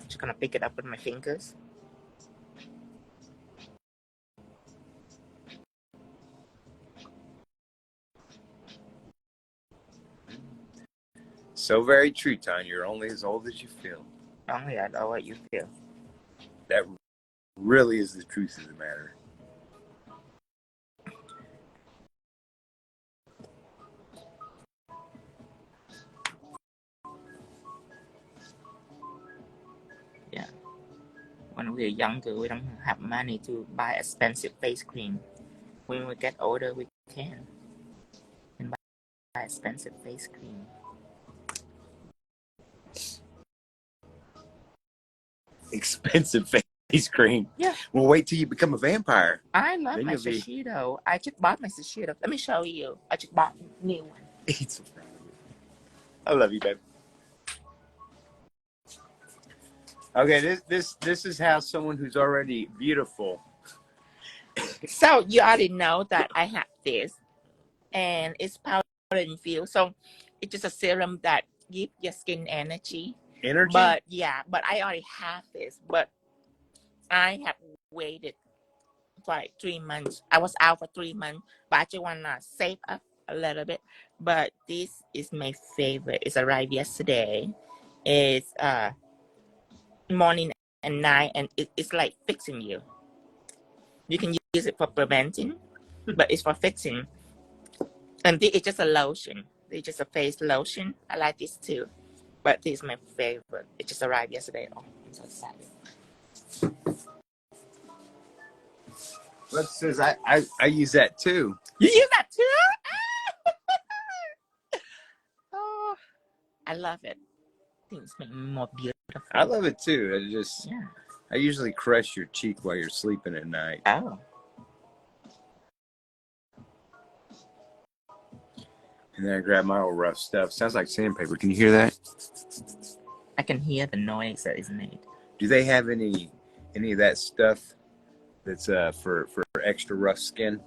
I'm just gonna pick it up with my fingers. So very true, Tanya. You're only as old as you feel. Only I know what you feel. That really is the truth of the matter. Yeah. When we're younger, we don't have money to buy expensive face cream. When we get older, we can buy expensive face cream. Expensive face cream. Yeah. Well, wait till you become a vampire. I love my Shiseido. I just bought my Shiseido. Let me show you. I just bought a new one. He's so proud of you. I love you, babe. Okay, this is how someone who's already beautiful. So you already know that I have this, and it's powder infused. So it's just a serum that gives your skin energy. Energy? But yeah, but I already have this. But I have waited for like 3 months. I was out for 3 months, but I just wanna save up a little bit. But this is my favorite. It's arrived yesterday. It's morning and night, and it's like fixing you. You can use it for preventing, but it's for fixing. And this is just a lotion. It's just a face lotion. I like this too, but this is my favorite. It just arrived yesterday. Oh, I'm so excited. Lex says I use that too. You use that too? Oh, I love it. think it's making me more beautiful. I love it too. I usually caress your cheek while you're sleeping at night. Oh. And then I grab my old rough stuff. Sounds like sandpaper. Can you hear that? I can hear the noise that is made. Do they have any of that stuff that's for extra rough skin?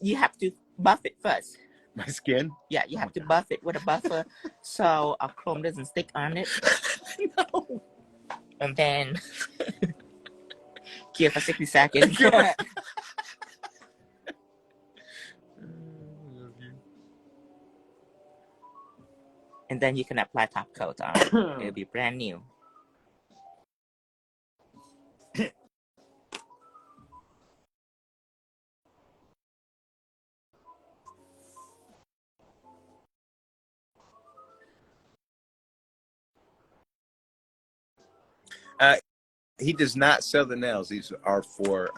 You have to buff it first. My skin? Yeah, you have to buff it with a buffer so a chrome doesn't stick on it. No. And then cure for 60 seconds. And then you can apply top coat on. It'll be brand new. He does not sell the nails. These are for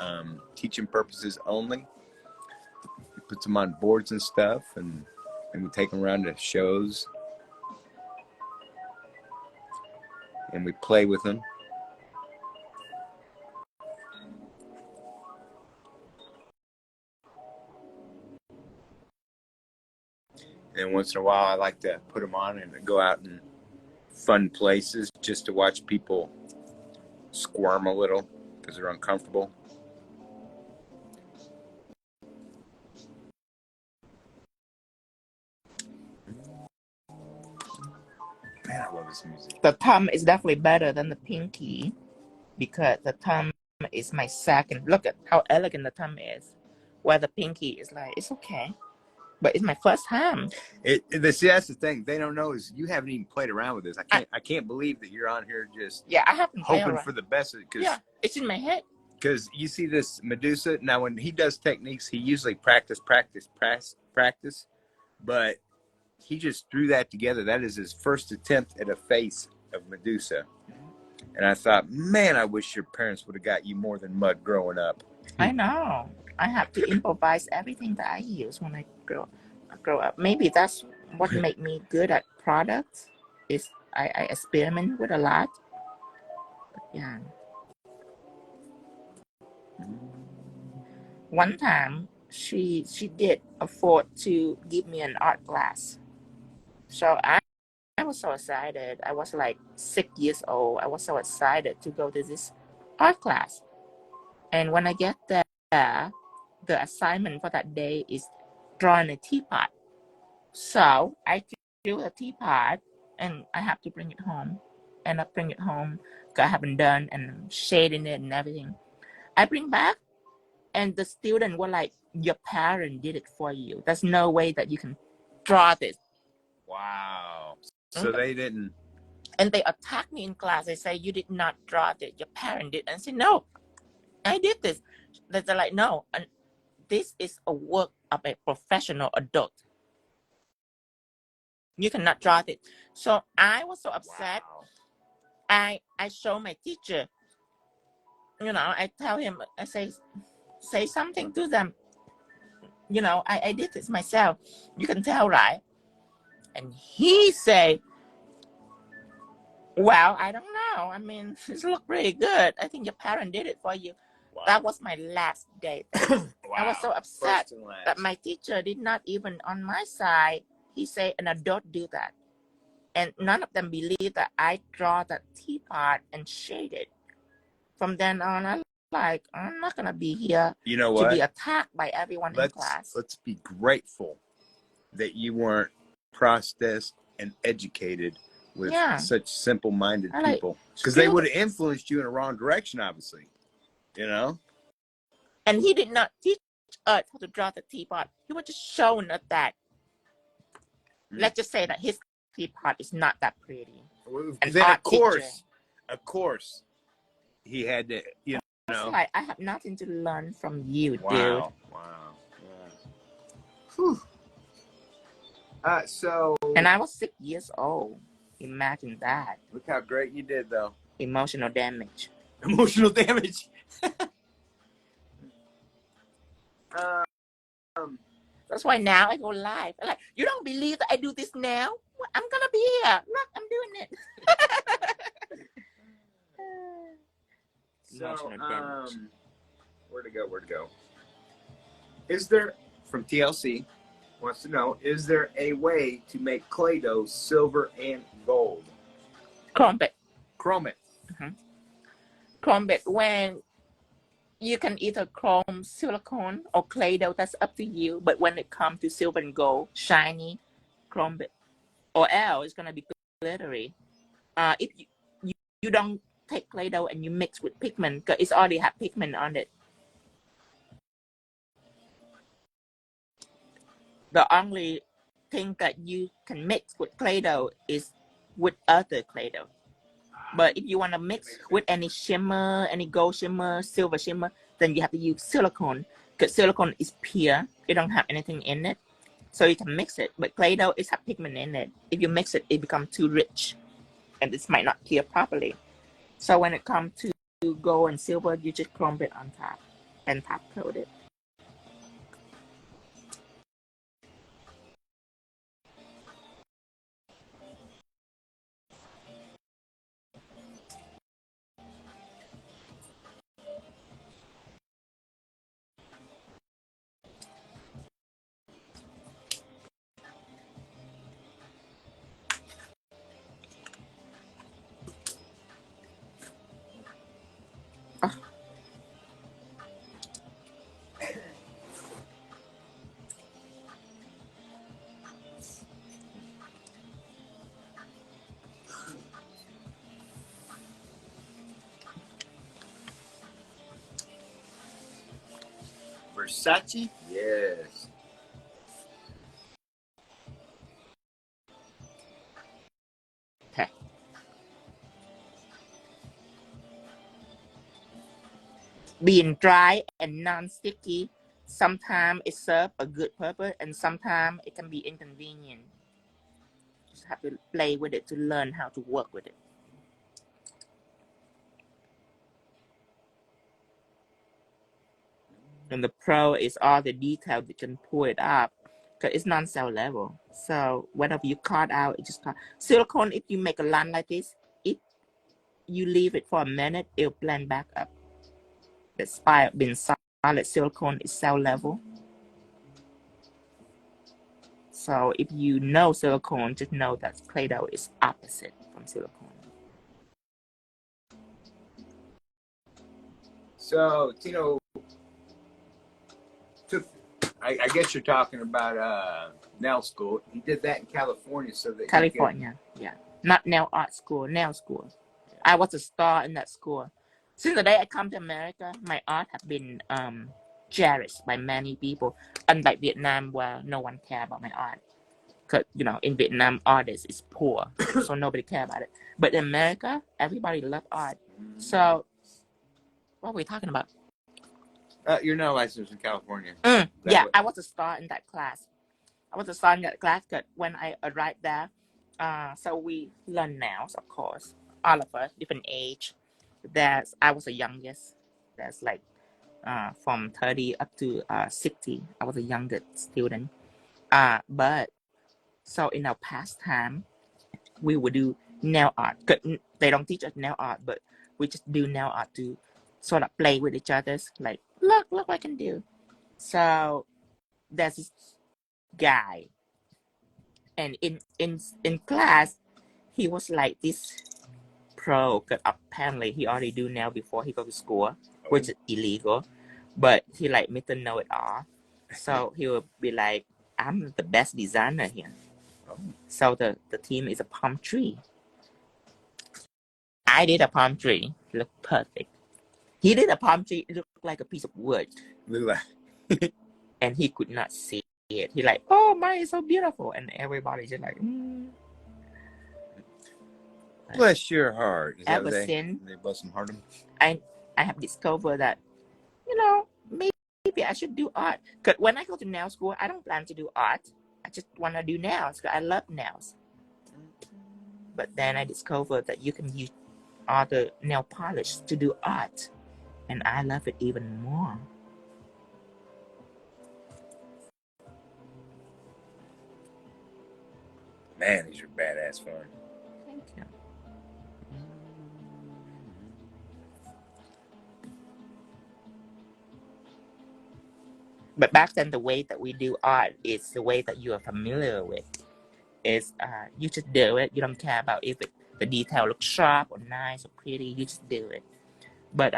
teaching purposes only. He puts them on boards and stuff, and we take them around to shows. And we play with them. And once in a while, I like to put them on and go out in fun places just to watch people squirm a little because they're uncomfortable. Man, I love this music. The thumb is definitely better than the pinky because the thumb is my second. Look at how elegant the thumb is. Where the pinky is like, it's okay. But it's my first time. See, that's the thing. They don't know is you haven't even played around with this. I can't believe that you're on here just I haven't hoping for the best. Yeah, it's in my head. Because you see this Medusa. Now, when he does techniques, he usually practice. But he just threw that together. That is his first attempt at a face of Medusa. And I thought, man, I wish your parents would have got you more than mud growing up. I know. I have to improvise everything that I use when I grow up. Maybe that's what made me good at products. Is I experiment with a lot. But yeah. One time, she did afford to give me an art class. So I was so excited. I was like 6 years old. I was so excited to go to this art class. And when I get there, the assignment for that day is drawing a teapot. So I drew a teapot and I have to bring it home. And I bring it home because I haven't done and shading it and everything. I bring back and the student were like, your parent did it for you. There's no way that you can draw this. Wow. So they didn't. And they attack me in class. They say, you did not draw this. Your parent did. And I say, no, I did this. They're like, no, and this is a work of a professional adult. You cannot draw it. So I was so upset. Wow. I show my teacher. You know, I tell him, I say something to them. You know, I did this myself. You can tell, right? And he say, well, I don't know. I mean, it looked pretty good. I think your parent did it for you. Wow. That was my last day. Wow. I was so upset that my teacher did not even on my side. He said, an adult do that. And none of them believe that I draw that teapot and shade it. From then on, I'm not going to be here to be attacked by everyone in class. Let's be grateful that you weren't processed and educated with such simple-minded people. Because they would have influenced you in the wrong direction, obviously. You know? And he did not teach us how to draw the teapot. He was just showing us that. Let's just say that his teapot is not that pretty. And then of course, he had to, you know. Like, I have nothing to learn from you, dude. Wow. Whew. And I was 6 years old. Imagine that. Look how great you did, though. Emotional damage. Emotional damage. That's why now I go live. I'm like, you don't believe that I do this now? I'm gonna be here. Look, I'm doing it. So, where to go? Is there, from TLC, wants to know, is there a way to make clay dough silver and gold? Chrome it. Chrome it. Chrome it when you can either chrome silicone or clay dough, that's up to you. But when it comes to silver and gold, shiny, chrome it. Or else it's gonna be glittery. If you don't take clay dough and you mix with pigment, because it's already have pigment on it. The only thing that you can mix with clay dough is with other clay dough. But if you want to mix with any shimmer, any gold shimmer, silver shimmer, then you have to use silicone, because silicone is pure. It don't have anything in it. So you can mix it. But clay dough is have pigment in it. If you mix it, it becomes too rich. And this might not cure properly. So when it comes to gold and silver, you just chrome it on top and top coat it. Versace? Yes. Okay. Being dry and non-sticky, sometimes it serves a good purpose and sometimes it can be inconvenient. Just have to play with it to learn how to work with it. And the pro is all the detail that can pull it up, because it's non-cell level. So whatever you cut out, it just cut. Silicone, if you make a line like this, if you leave it for a minute, it'll blend back up. Despite being solid, silicone is cell level. So if you know silicone, just know that clay dough is opposite from silicone. So, Tino, I guess you're talking about nail school. He did that in California so that California, yeah. Not nail art school, nail school. Yeah. I was a star in that school. Since the day I come to America, my art have been cherished by many people, unlike Vietnam where no one care about my art. Because, in Vietnam, artists is poor, so nobody care about it. But in America, everybody love art. So, what are we talking about? You're not licensed in California. Yeah, I was a star in that class. Because when I arrived there, so we learn nails, of course. All of us, different age. I was the youngest. That's like from 30 up to 60. I was the youngest student. But so in our pastime, we would do nail art. They don't teach us nail art, but we just do nail art to sort of play with each other's. Like, look what I can do. So there's this guy, and in class, he was like this pro. Cause apparently he already do nail before he go to school, which is illegal. But he like Mr. Know It All, so he will be like, "I'm the best designer here." So the team is a palm tree. I did a palm tree. It looked perfect. He did a palm tree. It looked like a piece of wood. And he could not see it. He like, oh, mine is so beautiful. And everybody just like, Bless your heart. Ever since, they bless some heart. I have discovered that, maybe I should do art. Because when I go to nail school, I don't plan to do art. I just want to do nails because I love nails. But then I discovered that you can use all the nail polish to do art. And I love it even more. Man, these are badass fun. Thank you. But back then, the way that we do art is the way that you are familiar with. Is you just do it. You don't care about if the detail looks sharp or nice or pretty. You just do it. But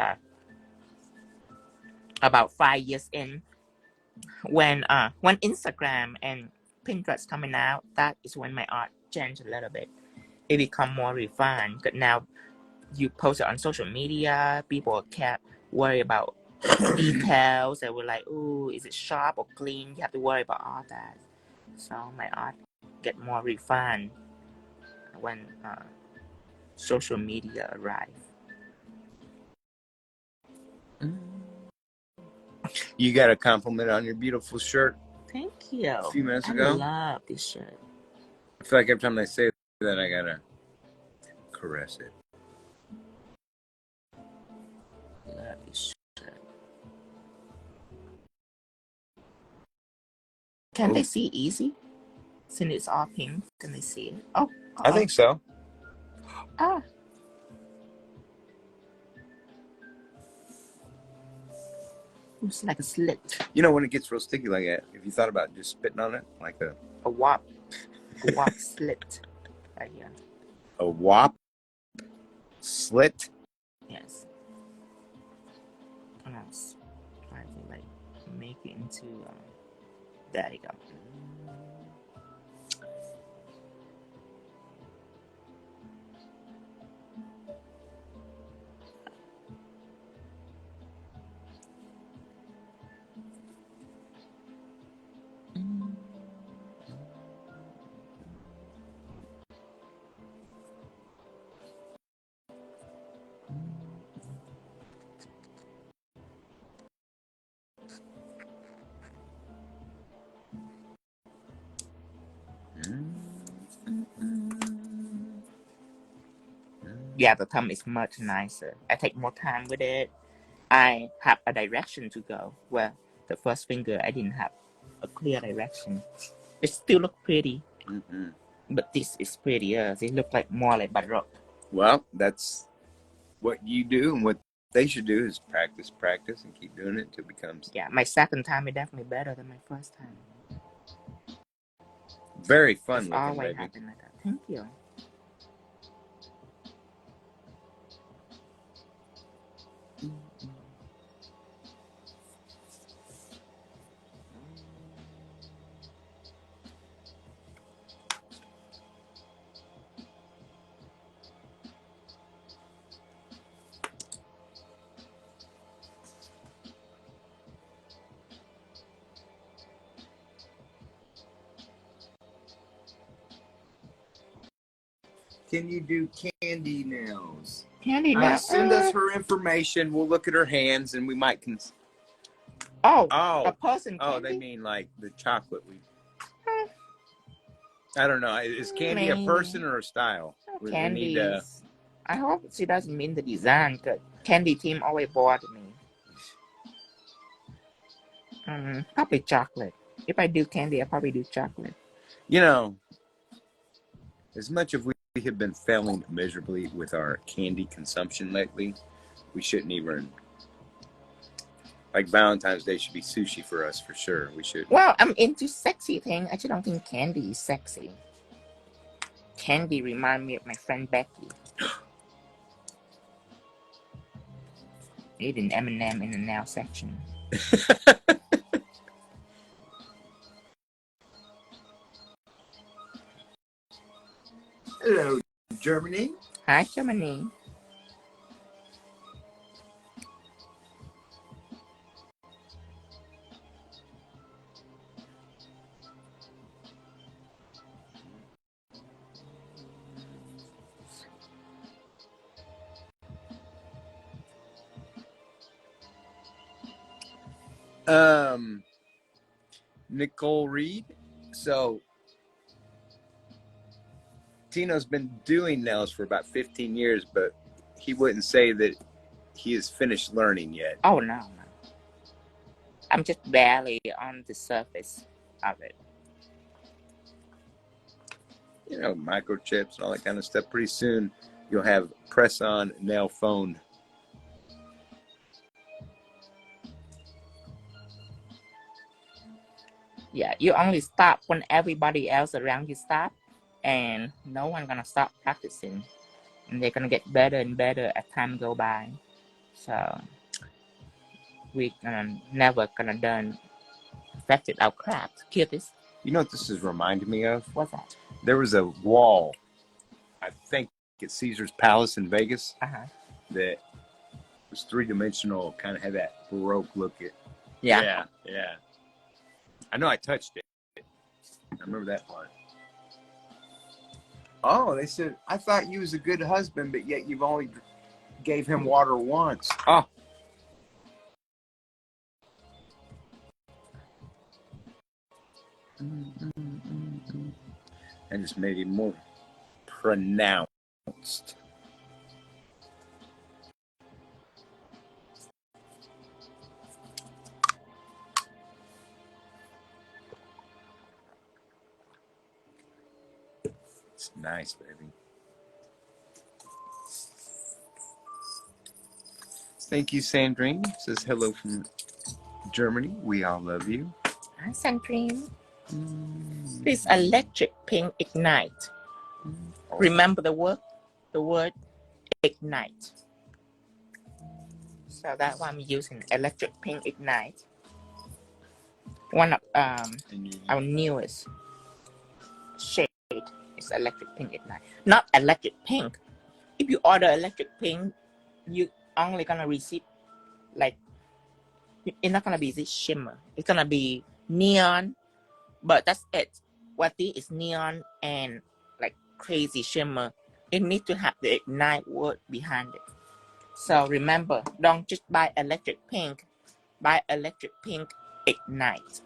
about 5 years in, when Instagram and Pinterest coming out, that is when my art changed a little bit. It become more refined. But now you post it on social media, people can't worry about details. They were like, "Ooh, is it sharp or clean?" You have to worry about all that. So my art get more refined when social media arrive. You got a compliment on your beautiful shirt. Thank you. A few minutes ago. I love this shirt. I feel like every time they say that, I gotta caress it. Love this shirt. Can they see easy? Since it's all pink, can they see it? Oh, I think so. Ah. It's like a slit. You know when it gets real sticky like that, if you thought about just spitting on it, like a wop slit right here. A wop slit? Yes. And I was trying to like make it into there you go. Yeah, the thumb is much nicer. I take more time with it. I have a direction to go. Well, the first finger, I didn't have a clear direction. It still look pretty, but this is prettier. It look like more like baroque. Well, that's what you do, and what they should do is practice, and keep doing it until it becomes. Yeah, my second time is definitely better than my first time. Very fun it's looking, always baby. Happen like that. Thank you. Can you do candy nails? Candy nails. Send us her information. We'll look at her hands, and we might. A person. Oh, they mean like the chocolate. I don't know. Is candy a person or a style? Candy. I hope she doesn't mean the design, because candy team always bothered me. Probably chocolate. If I do candy, I probably do chocolate. You know, as much as we have been failing miserably with our candy consumption lately, we shouldn't even. Like Valentine's Day should be sushi for us for sure. We should. Well, I'm into sexy thing. I just don't think candy is sexy. Candy remind me of my friend Becky. Eating M&M in the nail section. Hello, Germany. Hi, Germany. Nicole Reed. So Tino's been doing nails for about 15 years, but he wouldn't say that he has finished learning yet. Oh, no. I'm just barely on the surface of it. you know, microchips and all that kind of stuff. Pretty soon, you'll have press-on nail phone. Yeah, you only stop when everybody else around you stop, and no one gonna stop practicing. And they're gonna get better and better as time go by. So we never gonna done perfected our craft. Cuties. You know what this is reminding me of? What's that? There was a wall, I think at Caesar's Palace in Vegas, that was three-dimensional, kind of had that baroque look. Yeah. I know I touched it. I remember that part. Oh, they said, I thought you was a good husband, but yet you've only gave him water once. Oh. And just made it more pronounced. It's nice, baby. Thank you, Sandrine. Says hello from Germany. We all love you. Hi, Sandrine. This electric pink ignite. Remember the word ignite. So that's why I'm using electric pink ignite. One of our newest shade is electric pink ignite. Not electric pink. If you order electric pink, you only gonna receive like, it's not gonna be this shimmer. It's gonna be neon, but that's it. What this is neon and like crazy shimmer. It needs to have the ignite word behind it. So remember, don't just buy electric pink. Buy electric pink ignite.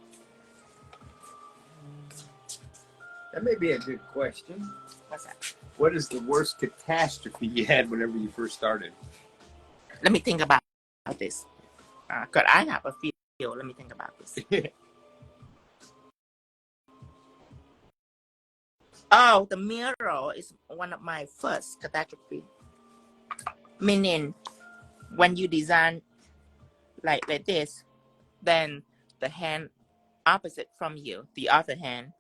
That may be a good question. What's that? What is the worst catastrophe you had whenever you first started? Let me think about this. Cause I have a feel. Let me think about this. Oh, the mirror is one of my first catastrophe. Meaning, when you design like this, then the hand opposite from you, the other hand,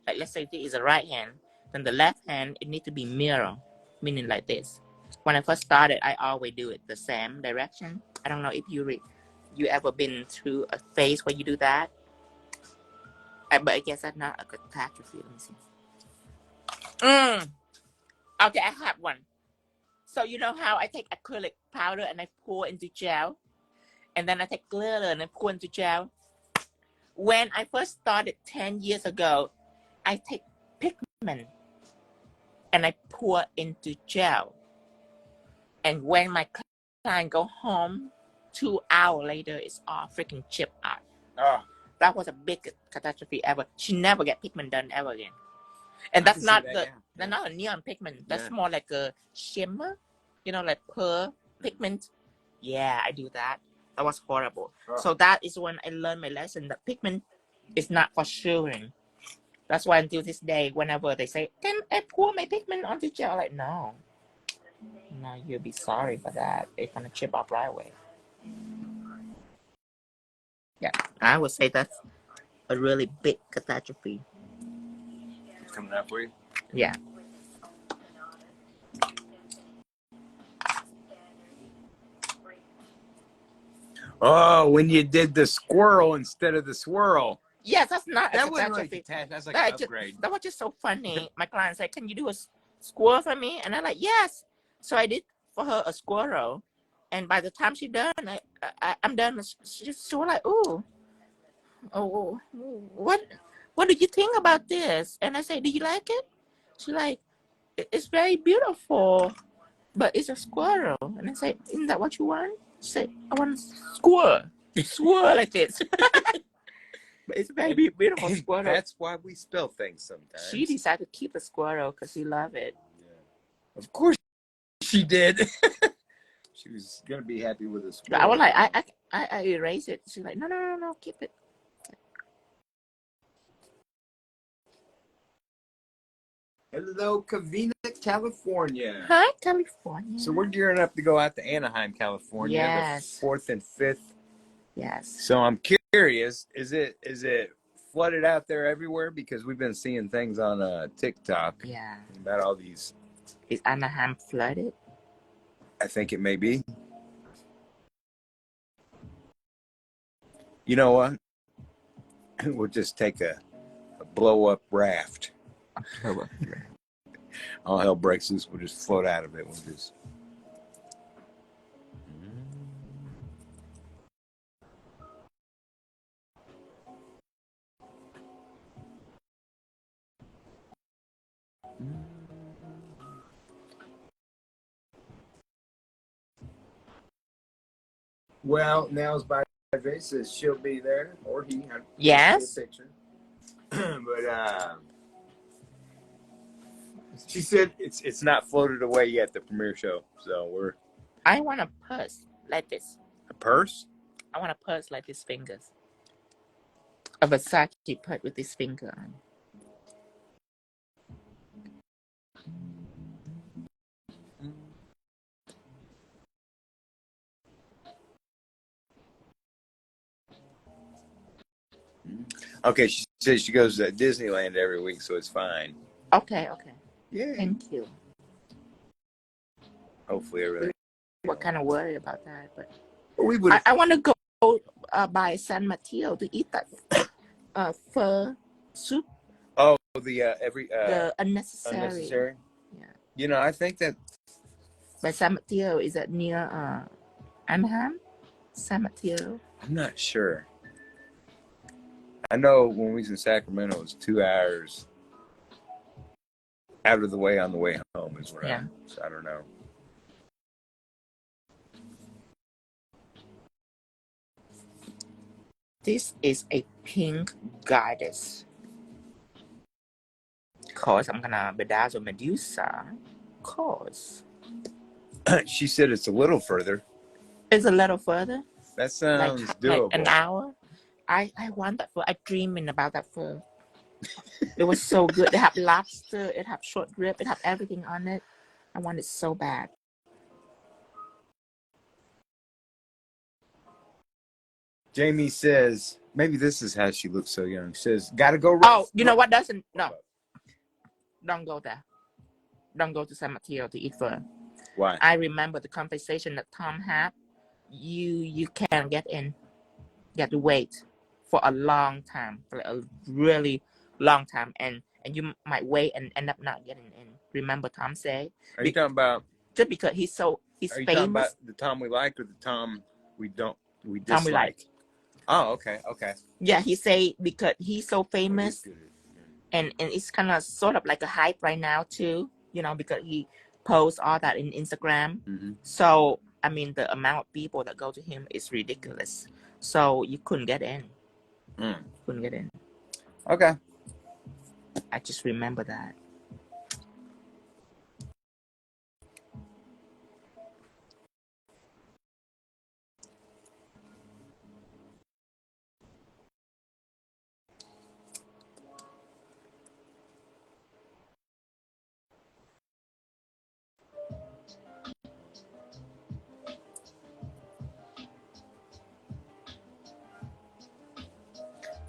like let's say this is the right hand, then the left hand, it needs to be mirror, meaning like this. When I first started, I always do it the same direction. I don't know if you ever been through a phase where you do that. But I guess that's not a catastrophe. Let me see. Okay, I have one. So you know how I take acrylic powder and I pour into gel? And then I take glitter and I pour into gel? When I first started 10 years ago, I take pigment and I pour into gel. And when my client go home, 2 hours later, it's all freaking chipped out. Oh. That was a big catastrophe ever. She never get pigment done ever again. And that's not that's not a neon pigment. That's more like a shimmer, you know, like pearl pigment. Yeah, I do that. That was horrible. Oh. So that is when I learned my lesson that pigment is not for showing. That's why until this day, whenever they say, "Can I pour my pigment onto gel?" I'm like, no, you'll be sorry for that. It's gonna chip off right away. Yeah, I would say that's a really big catastrophe. Coming up for you? Yeah. Oh, when you did the squirrel instead of the swirl. Yes, that's not that wasn't really that's like an upgrade. That was just so funny. My client said, "Can you do a squirrel for me?" And I'm like, "Yes." So I did for her a squirrel, and by the time she's done, I'm done. She's so like, "Ooh, oh, what do you think about this?" And I say, "Do you like it?" She's like, "It's very beautiful, but it's a squirrel." And I say, "Isn't that what you want?" She said, "I want a squirrel like this." But it's a very beautiful squirrel. That's why we spell things sometimes. She decided to keep the squirrel because she loved it. Yeah. Of course she did. She was going to be happy with the squirrel. I was like, I erase it. She's like, no, keep it. Hello, Covina, California. Hi, California. So we're gearing up to go out to Anaheim, California, yes. the 4th and 5th. Yes. So I'm curious, is it flooded out there everywhere? Because we've been seeing things on TikTok. Yeah. About all these. Is Anaheim flooded? I think it may be. You know what? We'll just take a blow-up raft. All hell breaks loose. We'll just float out of it. We'll just. Well, Nels by says she'll be there, or he. Yes. See a picture. But she said it's not floated away yet. The premiere show, so we're. I want a purse like this. A purse? I want a purse like these fingers. A Versace purse with this finger on. Okay, she says she goes to Disneyland every week, so it's fine. Okay, okay. Yeah. Thank you. Hopefully everything. What kind of worry about that? But we would. I want to go by San Mateo to eat that pho soup. Oh, the unnecessary. Unnecessary. Yeah. You know, I think that. By San Mateo, is that near Anaheim? San Mateo. I'm not sure. I know when we was in Sacramento, it was 2 hours out of the way on the way home is where so I don't know. This is a pink goddess. Cause I'm gonna bedazzle Medusa. Cause She said it's a little further. It's a little further. That sounds doable. Like an hour. I want that fur. I dreaming about that fur. It was so good. They have lobster. It have short rib. It have everything on it. I want it so bad. Jamie says, maybe this is how she looks so young. She says, gotta go. Oh, you know what doesn't? No. Don't go there. Don't go to San Mateo to eat fur. Why? I remember the conversation that Tom had. You can't get in. You have to wait for a long time, for a really long time, and you might wait and end up not getting in. Remember Tom said? Are you talking about just because he's famous? Are you talking about the Tom we like or the Tom we dislike? Tom we like. Oh, okay. Yeah, he say because he's so famous, and it's kind of sort of like a hype right now too. You know, because he posts all that in Instagram. Mm-hmm. So I mean, the amount of people that go to him is ridiculous. So you couldn't get in. Couldn't get in. Okay. I just remember that.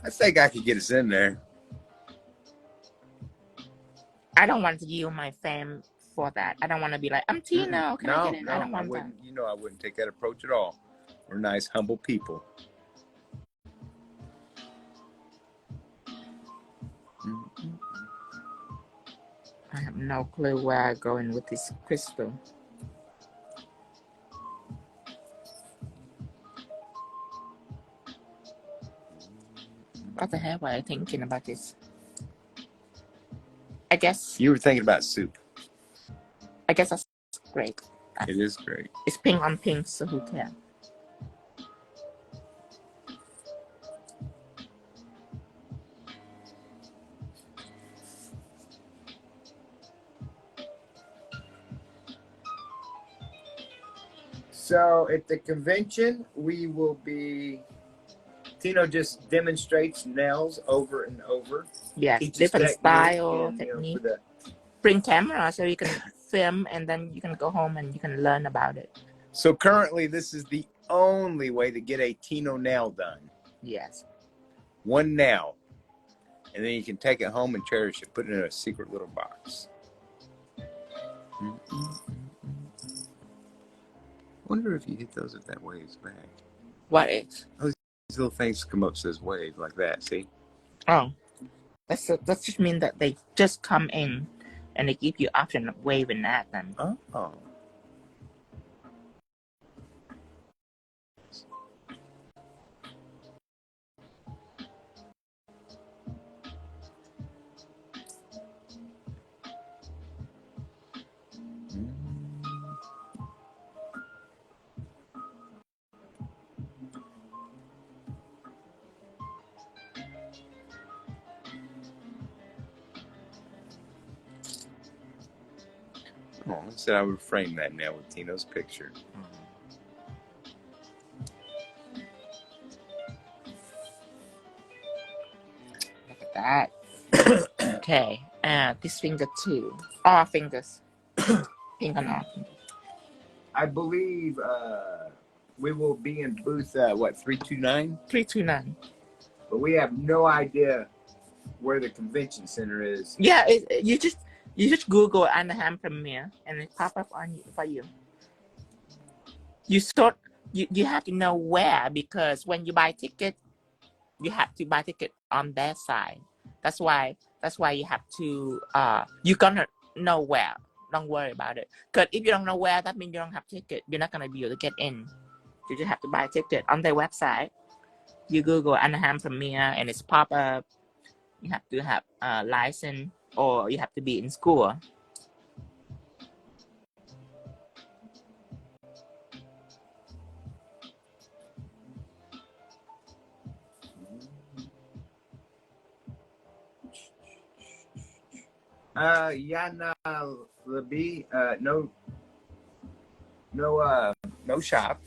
I think I could get us in there. I don't want to yield my fame for that. I don't want to be like, I'm Tina. Can I get in? I don't want that. You know, I wouldn't take that approach at all. We're nice, humble people. I have no clue where I'm going with this crystal. What the hell were I thinking about this? I guess you were thinking about soup. I guess that's great. It is great. It's pink on pink, so who cares? So at the convention, we will be. Tino just demonstrates nails over and over. Yes, different style, technique. bring camera so you can film, and then you can go home and you can learn about it. So currently, this is the only way to get a Tino nail done. Yes. One nail. And then you can take it home and cherish it. Put it in a secret little box. Wonder if you hit those if that waves back. What is? Those little things come up says wave like that. See? Oh, that's just mean that they just come in, and they give you option of waving at them. Oh. Oh, I said I would frame that nail with Tino's picture. Look at that. Okay, this finger too. All fingers. Pink on all fingers. I believe we will be in booth, 329? 329. But we have no idea where the convention center is. Yeah, you just Google Anaheim Premiere and it pop up on you for you. You have to know where, because when you buy ticket, you have to buy ticket on their side. That's why you have to you're gonna know where. Don't worry about it. Because if you don't know where, that means you don't have ticket. You're not gonna be able to get in. You just have to buy a ticket on their website. You Google Anaheim Premiere and it's pop up. You have to have a license, or you have to be in school. Yana Labi, no shop.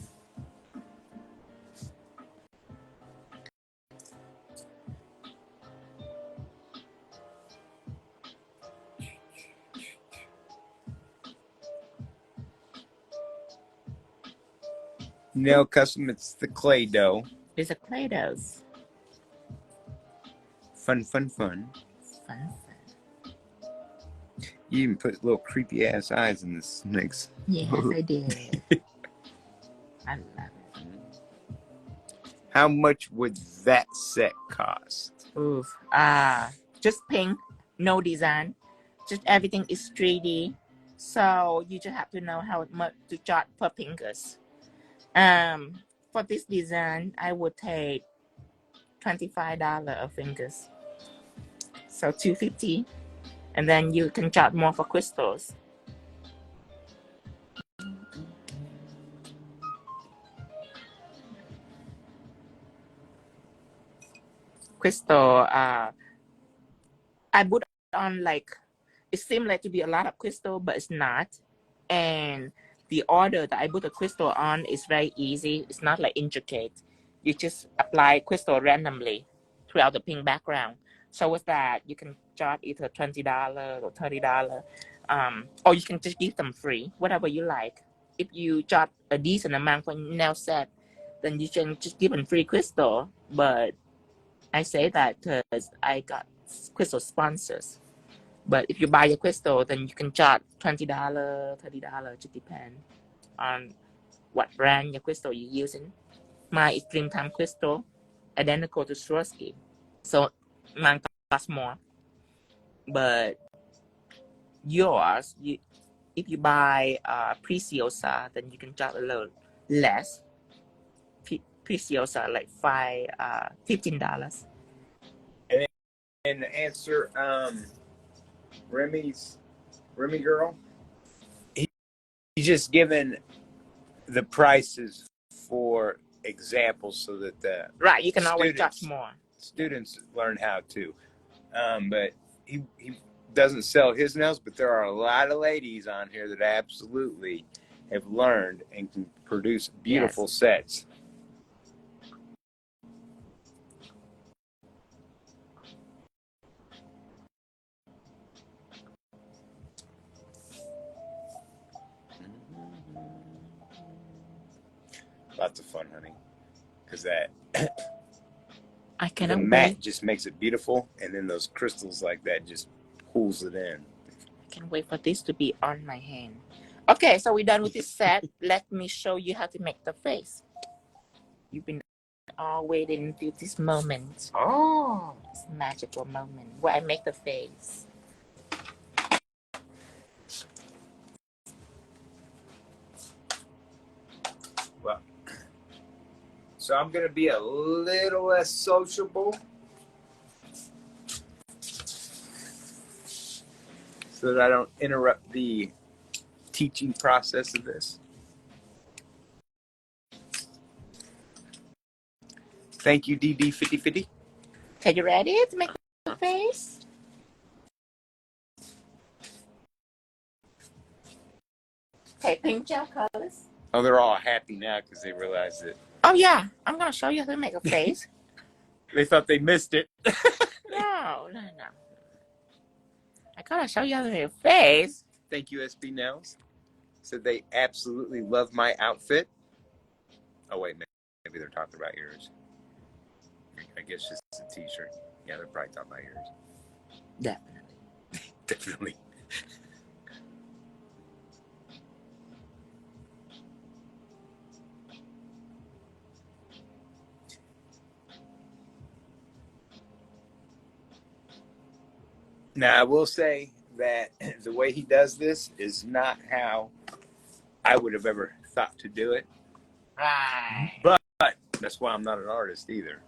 Nail custom, it's the clay dough. It's a clay dough. Fun. You even put little creepy ass eyes in the snakes. Yes, I did. I love it. How much would that set cost? Oof. Just pink, no design. Just everything is 3D. So you just have to know how much to charge per fingers. For this design, I would take $25 a fingers. So $250. And then you can charge more for crystals. Crystal, I put on like, it seemed like to be a lot of crystal, but it's not. And the order that I put the crystal on is very easy. It's not like intricate. You just apply crystal randomly throughout the pink background. So with that, you can charge either $20 or $30. Or you can just give them free, whatever you like. If you charge a decent amount for nail set, then you can just give them free crystal. But I say that because I got crystal sponsors. But if you buy a crystal, then you can charge $20, $30, just depend on what brand your crystal you're using. Mine is Dreamtime Crystal, identical to Swarovski. So mine costs more. But yours, if you buy Preciosa, then you can charge a little less. Preciosa like $15. And answer, Remy girl, he's just given the prices for examples so that the right, you can always charge more. Students learn how to. But he doesn't sell his nails, but there are a lot of ladies on here that absolutely have learned and can produce beautiful sets. Lots of fun, honey. Because that I cannot the wait. matte just makes it beautiful, and then those crystals like that just pulls it in. I can't wait for this to be on my hand. Okay, so we're done with this set. Let me show you how to make the face. You've been all waiting until this moment. Oh, this magical moment where I make the face. Well, so I'm gonna be a little less sociable so that I don't interrupt the teaching process of this. Thank you, DD5050. Okay, you ready to make the face? Okay, pink gel colors. Oh, they're all happy now because they realized it. Oh yeah, I'm gonna show you how to make a face. They thought they missed it. No. I gotta show you how to make a face. Thank you, SB Nails. Said they absolutely love my outfit. Oh wait, maybe they're talking about yours. I guess just a t-shirt. Yeah, they're probably talking about yours. Definitely. Definitely. Now, I will say that the way he does this is not how I would have ever thought to do it. Right. But that's why I'm not an artist either.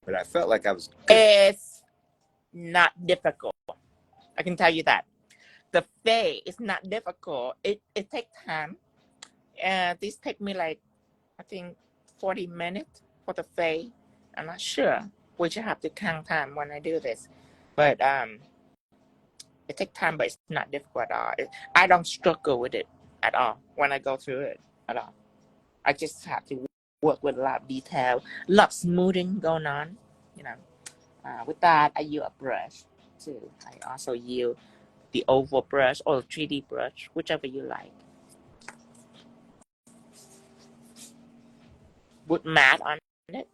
But I felt like I was good. It's not difficult. I can tell you that. The face is not difficult. It takes time. This take me like, I think 40 minutes for the face. I'm not sure. We should have to count time when I do this. But it takes time, but it's not difficult at all. I don't struggle with it at all when I go through it at all. I just have to work with a lot of detail, a lot of smoothing going on, you know. With that, I use a brush too. I also use the oval brush or 3D brush, whichever you like. Put matte on it.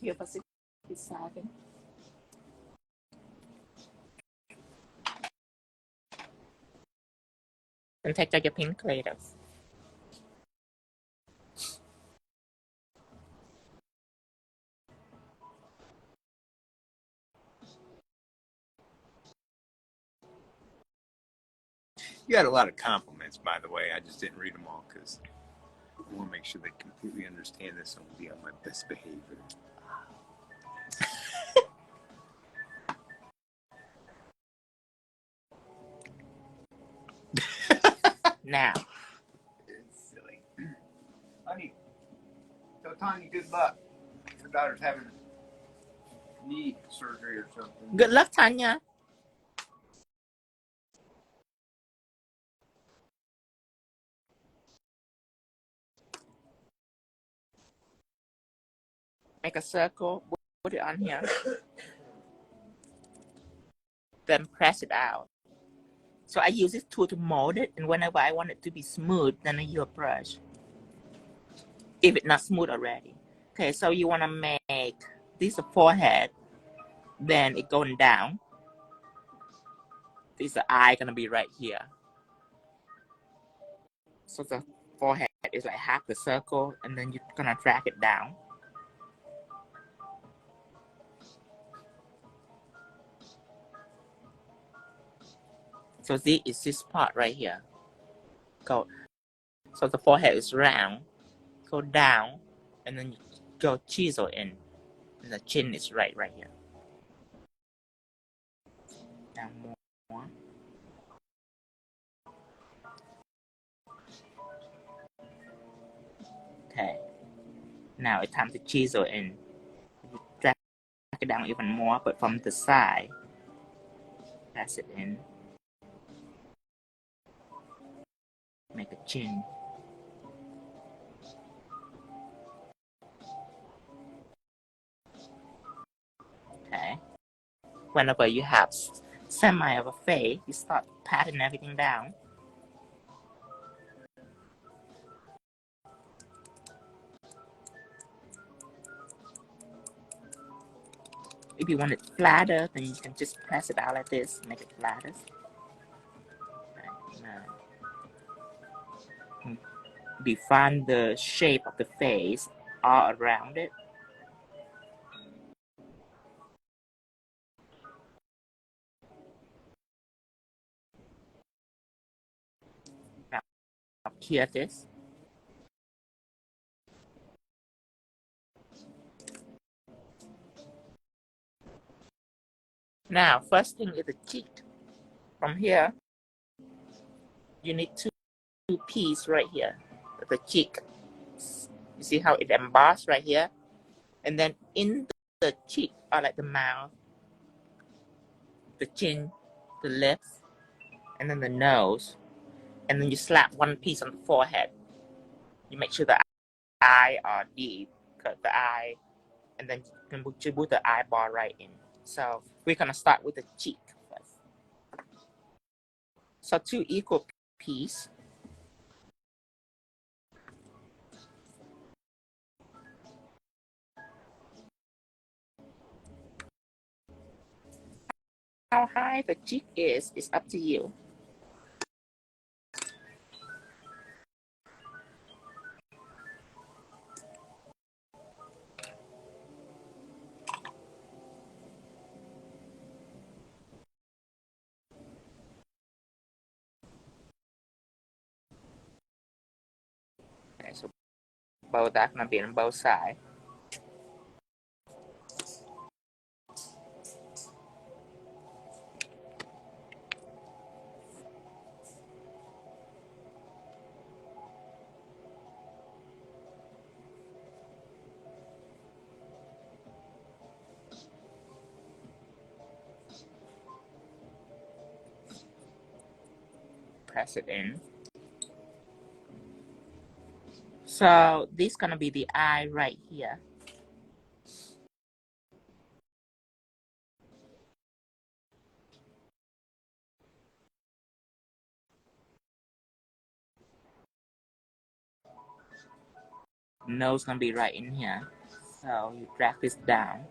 Here for 60 seconds. And take your pink clay doh. You had a lot of compliments, by the way. I just didn't read them all because I want to make sure they completely understand this and be on my best behavior. Now. It's silly. Honey, tell Tanya good luck. Her daughter's having knee surgery or something. Good luck, Tanya. Make a circle, put it on here. Then press it out. So I use this tool to mold it, and whenever I want it to be smooth, then I use a brush. If it's not smooth already. Okay, so you want to make this a forehead, then it going down. This eye gonna be right here. So the forehead is like half the circle, and then you're gonna drag it down. So this is this part right here. Go. So the forehead is round. Go down, and then you go chisel in, and the chin is right here. Now more. Okay. Now it's time to chisel and drag it down even more, but from the side. Press it in. Make a chin. Okay. Whenever you have semi of a face, you start patting everything down. If you want it flatter, then you can just press it out like this, make it flatter. Okay. Now, define the shape of the face all around it. Now, clear this. Now, first thing is the cheek. From here, you need two pieces right here, the cheek. You see how it embossed right here? And then in the cheek are like the mouth, the chin, the lips, and then the nose. And then you slap one piece on the forehead. You make sure the eye are deep, cut the eye, and then you can put the eyeball right in. So we're gonna start with the cheek first. So 2 equal pieces. How high the cheek is up to you. Okay, so both that's gonna be on both sides. Press it in. So this is gonna be the eye right here. Nose gonna be right in here. So you drag this down.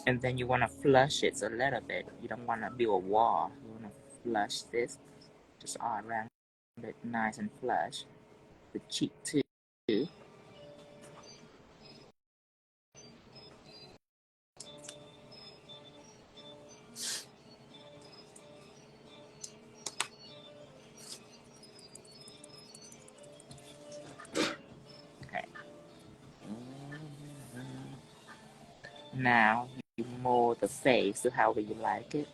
And then you want to flush it a little bit. You don't want to build a wall. You want to flush this just all around it, nice and flush. The cheek too. Okay. Now you mold the face to however you like it.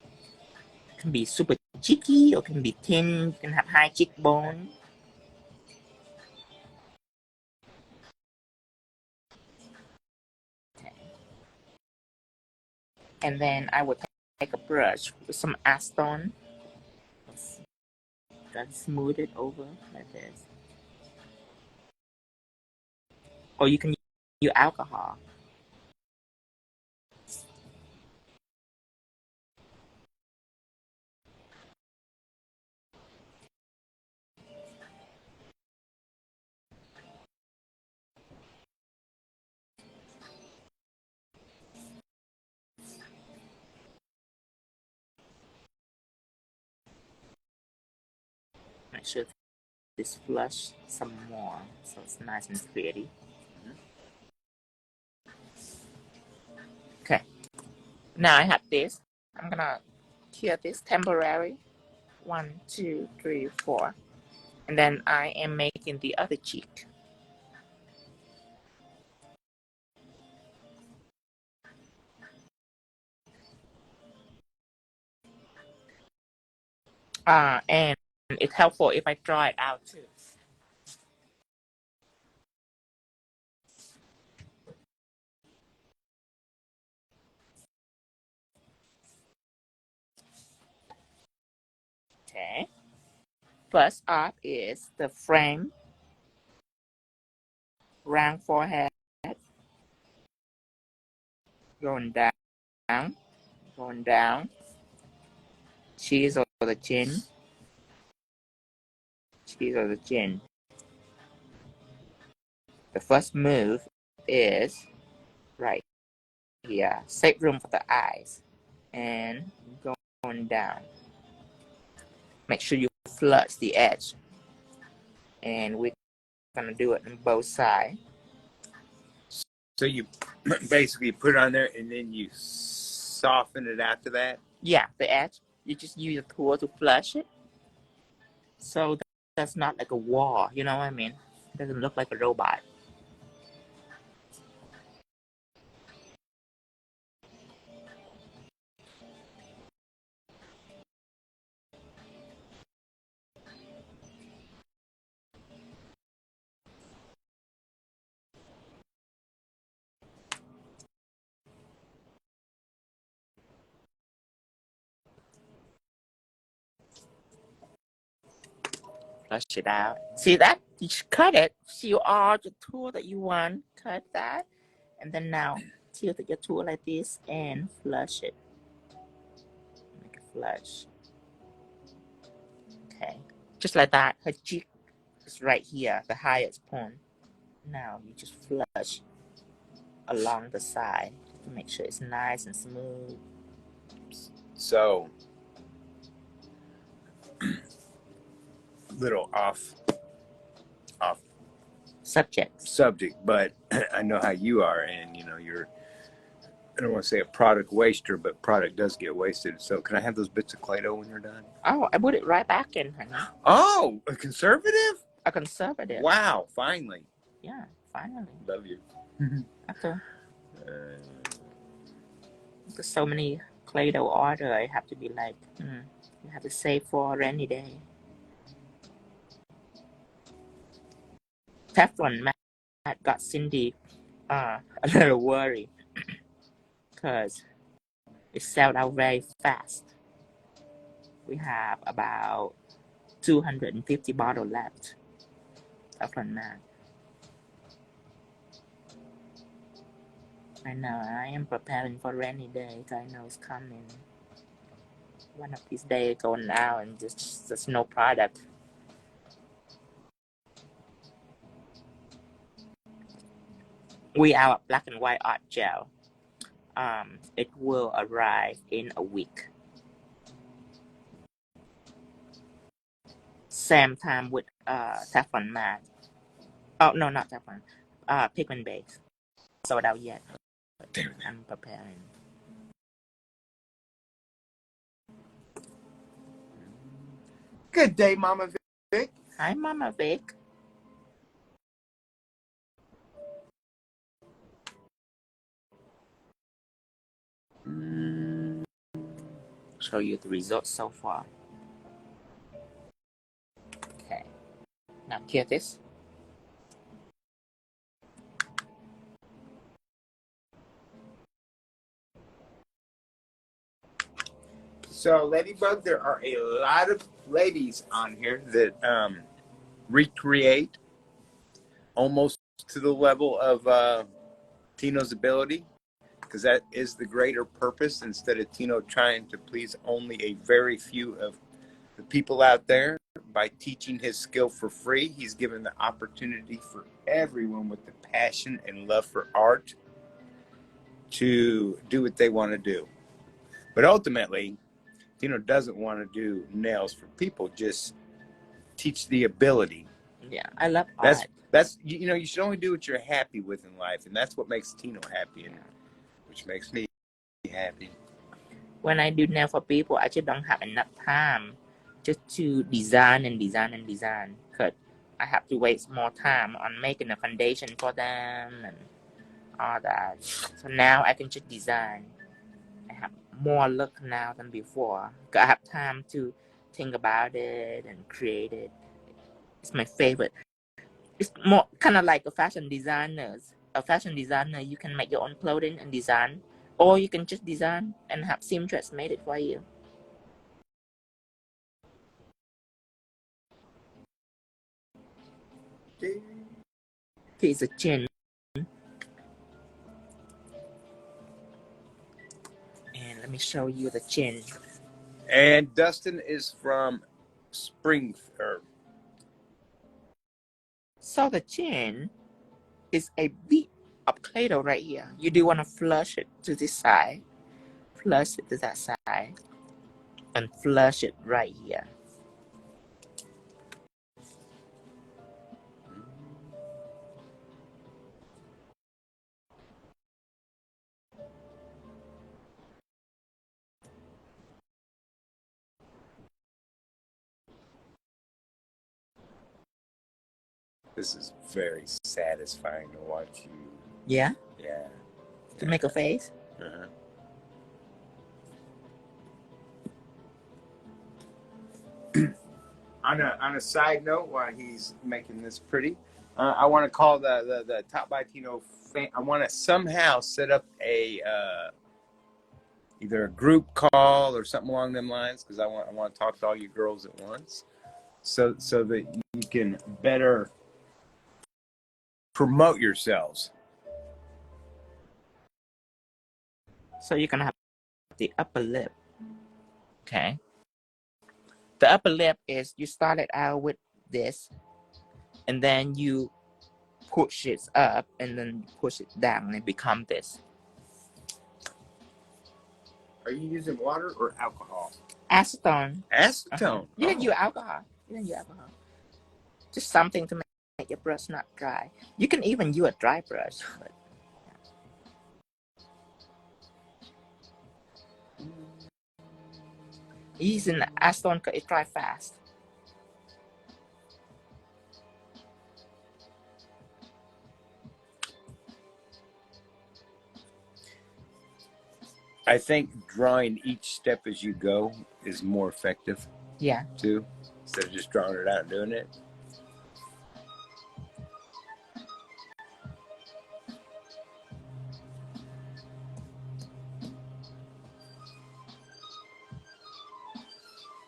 It can be super cheeky or can be thin. You can have high cheekbone. Okay. And then I would take a brush with some acetone. Just smooth it over like this. Or you can use alcohol. Make sure this flush some more so it's nice and pretty. Now I have this. I'm gonna cure this temporary. 1, 2, 3, 4. And then I am making the other cheek. And it's helpful if I draw it out too. Okay. First up is the frame, round forehead, going down, going down, cheese over the chin, cheese over the chin. The first move is right here, save room for the eyes, and going down. Make sure you flush the edge, and we're gonna do it on both sides. So you basically put it on there and then you soften it after that? Yeah, the edge. You just use a tool to flush it. So that's not like a wall, you know what I mean? It doesn't look like a robot. Flush it out. See that? You just cut it. See all the tool that you want. Cut that. And then now tilt your tool like this and flush it. Make a flush. Okay. Just like that. Her cheek is right here, the highest point. Now you just flush along the side to make sure it's nice and smooth. So, little off subject, but I know how you are, and you know you're, I don't want to say a product waster, but product does get wasted. So can I have those bits of Clay Doh when you're done? Oh, I put it right back in, honey. Oh, a conservative? A conservative. Wow, finally. Yeah, finally. Love you. After so many Clay Doh order, I have to be like, you have to save for a rainy day. Teflon mat got Cindy a little worried because it sold out very fast. We have about 250 bottles left. Teflon mat. I know, I am preparing for rainy day. I know it's coming. One of these days going out and just no product. We have a black and white art gel. It will arrive in a week. Same time with Teflon mat. Oh no, not Teflon. Pigment base. Sold out yet. I'm preparing. Good day, Mama Vic. Hi, Mama Vic. Show you the results so far. Okay. Now cure this. So, Ladybug, there are a lot of ladies on here that recreate almost to the level of Tino's ability, because that is the greater purpose. Instead of Tino trying to please only a very few of the people out there, by teaching his skill for free, he's given the opportunity for everyone with the passion and love for art to do what they want to do. But ultimately, Tino doesn't want to do nails for people, just teach the ability. Yeah, I love art. That's you know, you should only do what you're happy with in life, and that's what makes Tino happy, and which makes me happy. when I do nail for people, I just don't have enough time just to design and design and design, because I have to waste more time on making a foundation for them and all that. So now I can just design. I have more look now than before, because I have time to think about it and create it. It's my favorite. It's more kind of like a fashion designer. A fashion designer, you can make your own clothing and design, or you can just design and have seamstress made it for you. Here's a chin, and let me show you the chin. And Dustin is from So the chin is a bit of Clay Doh right here. You do want to flush it to this side, flush it to that side, and flush it right here. This is very satisfying to watch you. Yeah? Yeah. To make a face? Uh-huh. On a side note, while he's making this pretty, I want to call the Top by Tino fan. I want to somehow set up a either a group call or something along them lines, because I want to talk to all you girls at once, so that you can better promote yourselves. So you're gonna have the upper lip. Okay. The upper lip is, you start it out with this, and then you push it up, and then push it down, and it becomes this. Are you using water or alcohol? Acetone. Acetone. You can use alcohol. You can use alcohol. Just something to make your brush not dry. You can even use a dry brush. But using acetone because it dry fast. I think drawing each step as you go is more effective. Yeah. Too, instead of just drawing it out and doing it.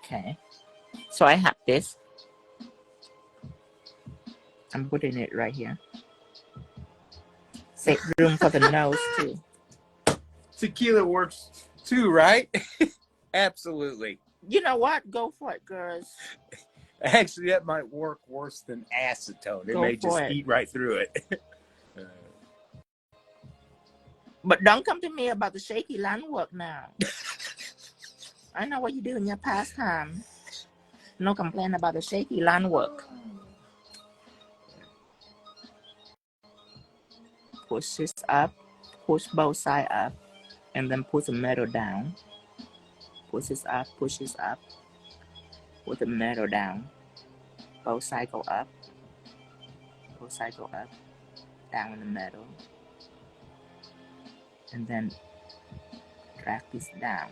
Okay. So I have this. I'm putting it right here. Save room for the nose too. Tequila works too, right? Absolutely. You know what? Go for it, girls. Actually, that might work worse than acetone. It may just eat right through it. But don't come to me about the shaky line work now. I know what you do in your pastime. No complaint about the shaky line work. Push this up, push both sides up, and then push the metal down. Push this up, push this up, put the metal down. Both sides go up, both sides go up, down in the middle. And then drag this down.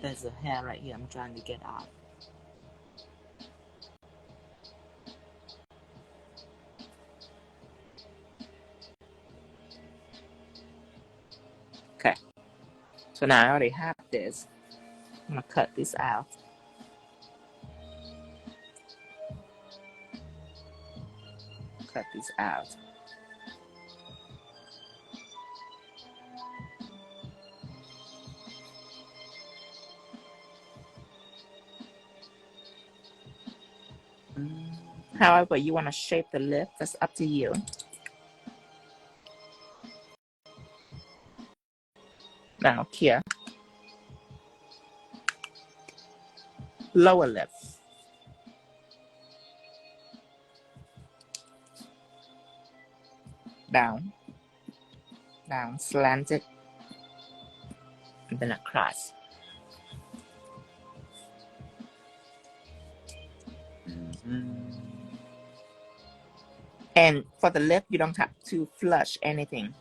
There's a hair right here I'm trying to get out. Okay. So now I already have this. I'm gonna cut this out. Cut this out. However you want to shape the lip, that's up to you. Now here, lower lip. down, slanted, and then across. And for the lip, you don't have to flush anything.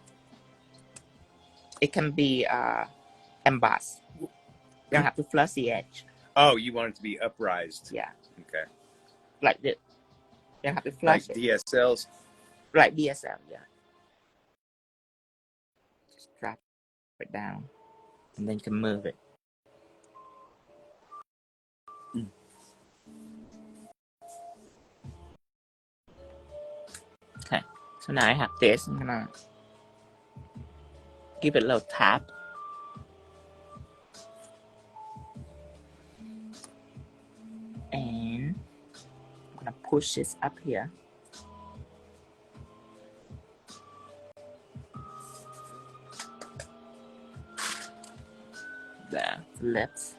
It can be embossed. You don't have to flush the edge. Oh, you want it to be uprised? Yeah. Okay. Like this. You don't have to flush like it. DSLs? Like DSL, yeah. Just drop it down, and then you can move it. Okay, so now I have this. I'm gonna give it a little tap. And I'm gonna push this up here. The lips.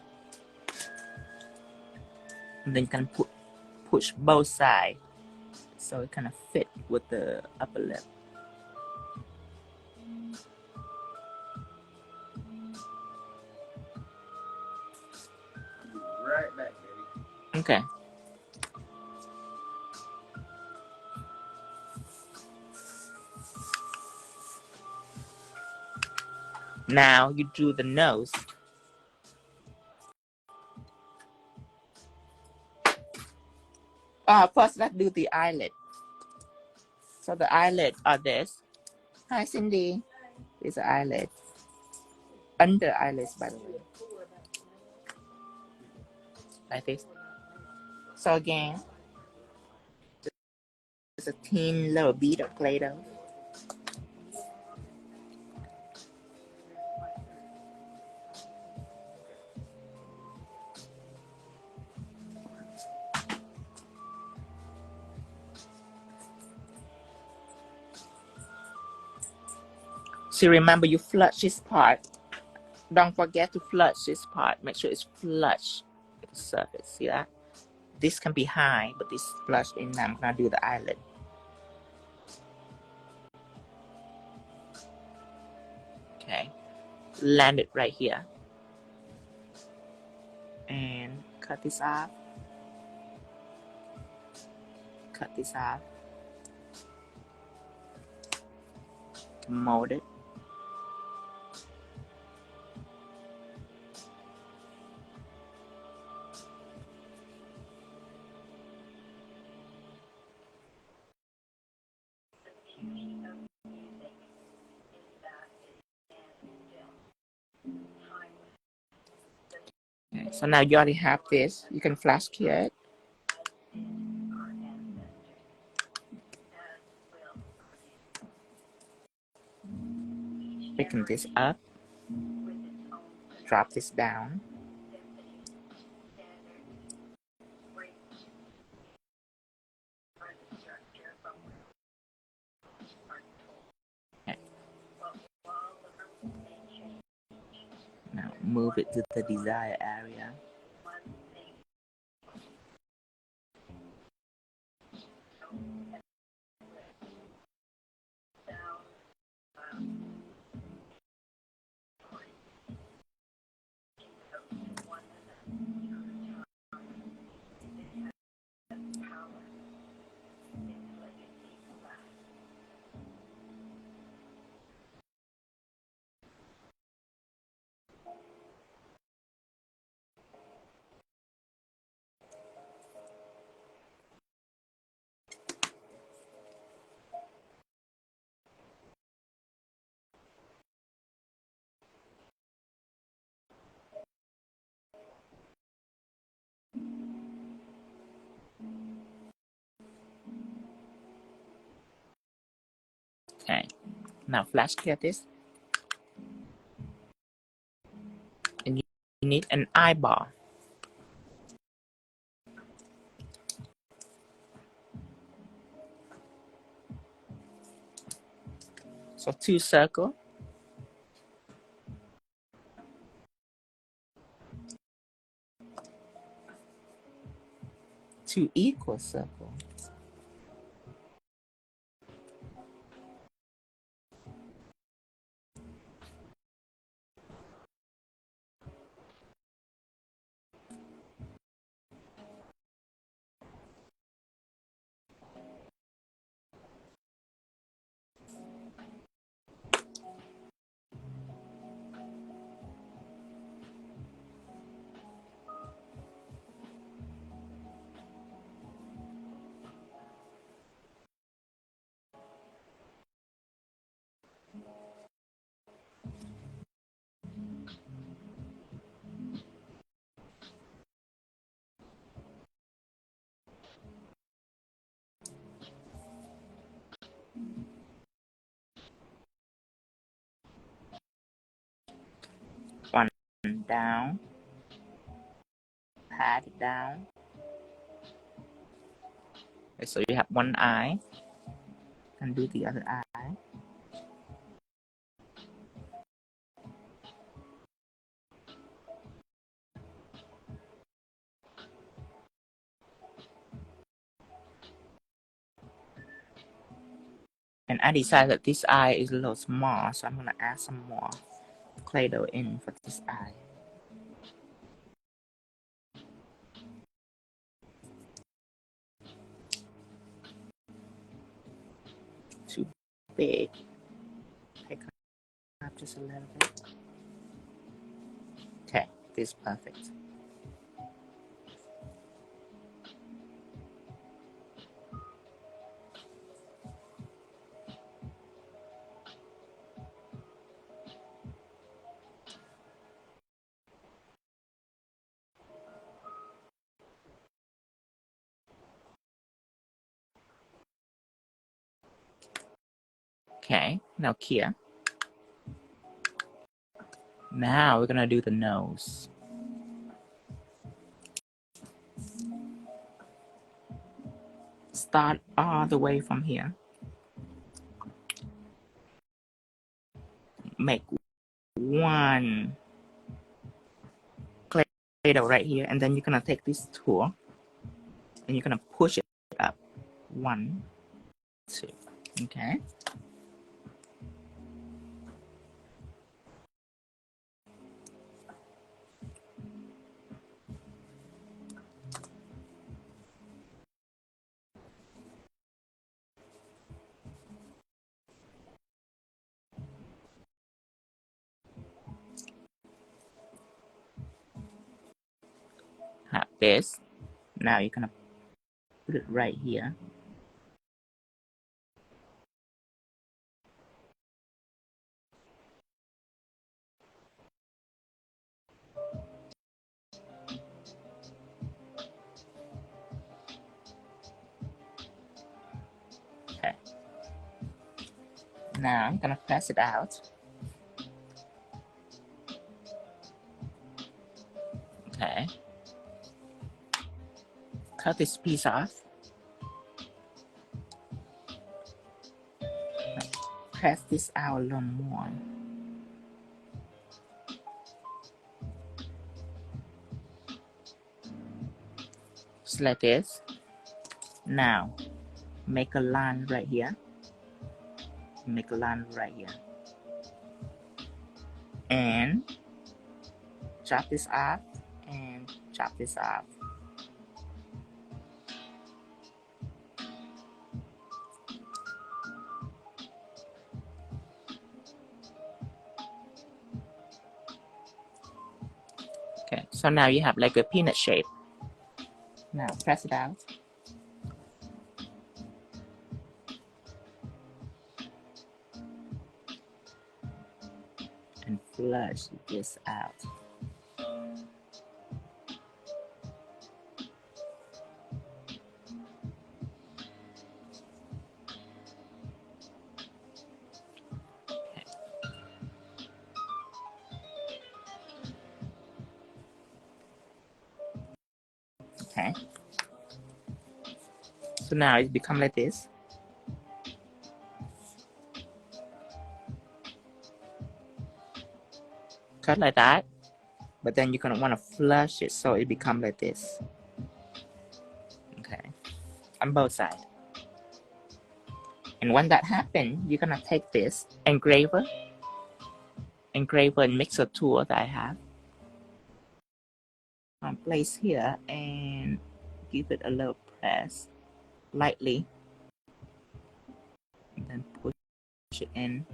And then you can push both sides so it kind of fit with the upper lip. Right back, baby. Okay. Now you do the nose. First let's do the eyelid. So the eyelid are this. Hi Cindy. These are eyelid. Under eyelids, by the way. Like this. So again, it's a thin little bead of Clay Doh. So remember, you flush this part. Don't forget to flush this part. Make sure it's flush with the surface. See that? This can be high, but this flush in. Now I'm gonna do the eyelid. Okay, land it right here, and cut this off. Cut this off. Mold it. Okay, so now you already have this. You can flash cure it. Picking this up. Drop this down. Okay. Now move it to the desired area. Okay. Now flash clear this. And you need an eyeball. So 2 circles. 2 equal circles. down, pat it down. Okay, so you have one eye, and do the other eye. And I decided that this eye is a little small, so I'm gonna add some more clay doh in for this eye. Too big. Pick up just a little bit. Okay, this is perfect. Okay, now here. Now we're gonna do the nose. Start all the way from here. Make one clay doh right here, and then you're gonna take this tool and you're gonna push it up. 1, 2. Okay. Have this. Now you're gonna put it right here. Okay. Now I'm gonna press it out. Okay. Cut this piece off. Press this out a little more. Just like this. Now, make a line right here. Make a line right here. And chop this off and chop this off. Okay, so now you have like a peanut shape. Now press it out. And flush this out. Okay. So now it's become like this. Cut like that. But then you're gonna want to flush it so it become like this. Okay. On both sides. And when that happens, you're gonna take this engraver and mixer tool that I have. Place here and give it a little press lightly. And then push it in.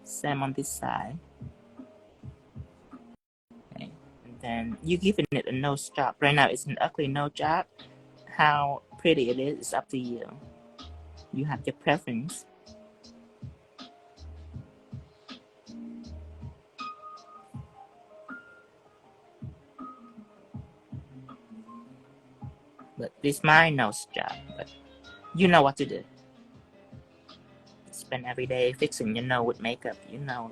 Same on this side. Okay. And then you giving it a nose job. Right now it's an ugly nose job. How pretty it is up to you. You have your preference. But this is my nose job, but you know what to do. Spend every day fixing your nose with makeup, you know.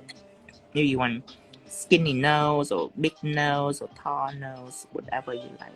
If you want skinny nose or big nose or tall nose, whatever you like.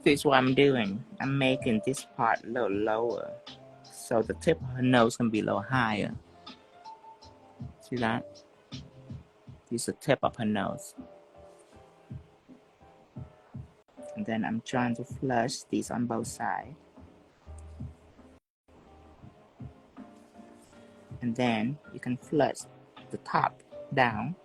This is what I'm doing. I'm making this part a little lower, so the tip of her nose can be a little higher. See that? This is the tip of her nose. And then I'm trying to flush these on both sides. And then you can flush the top down.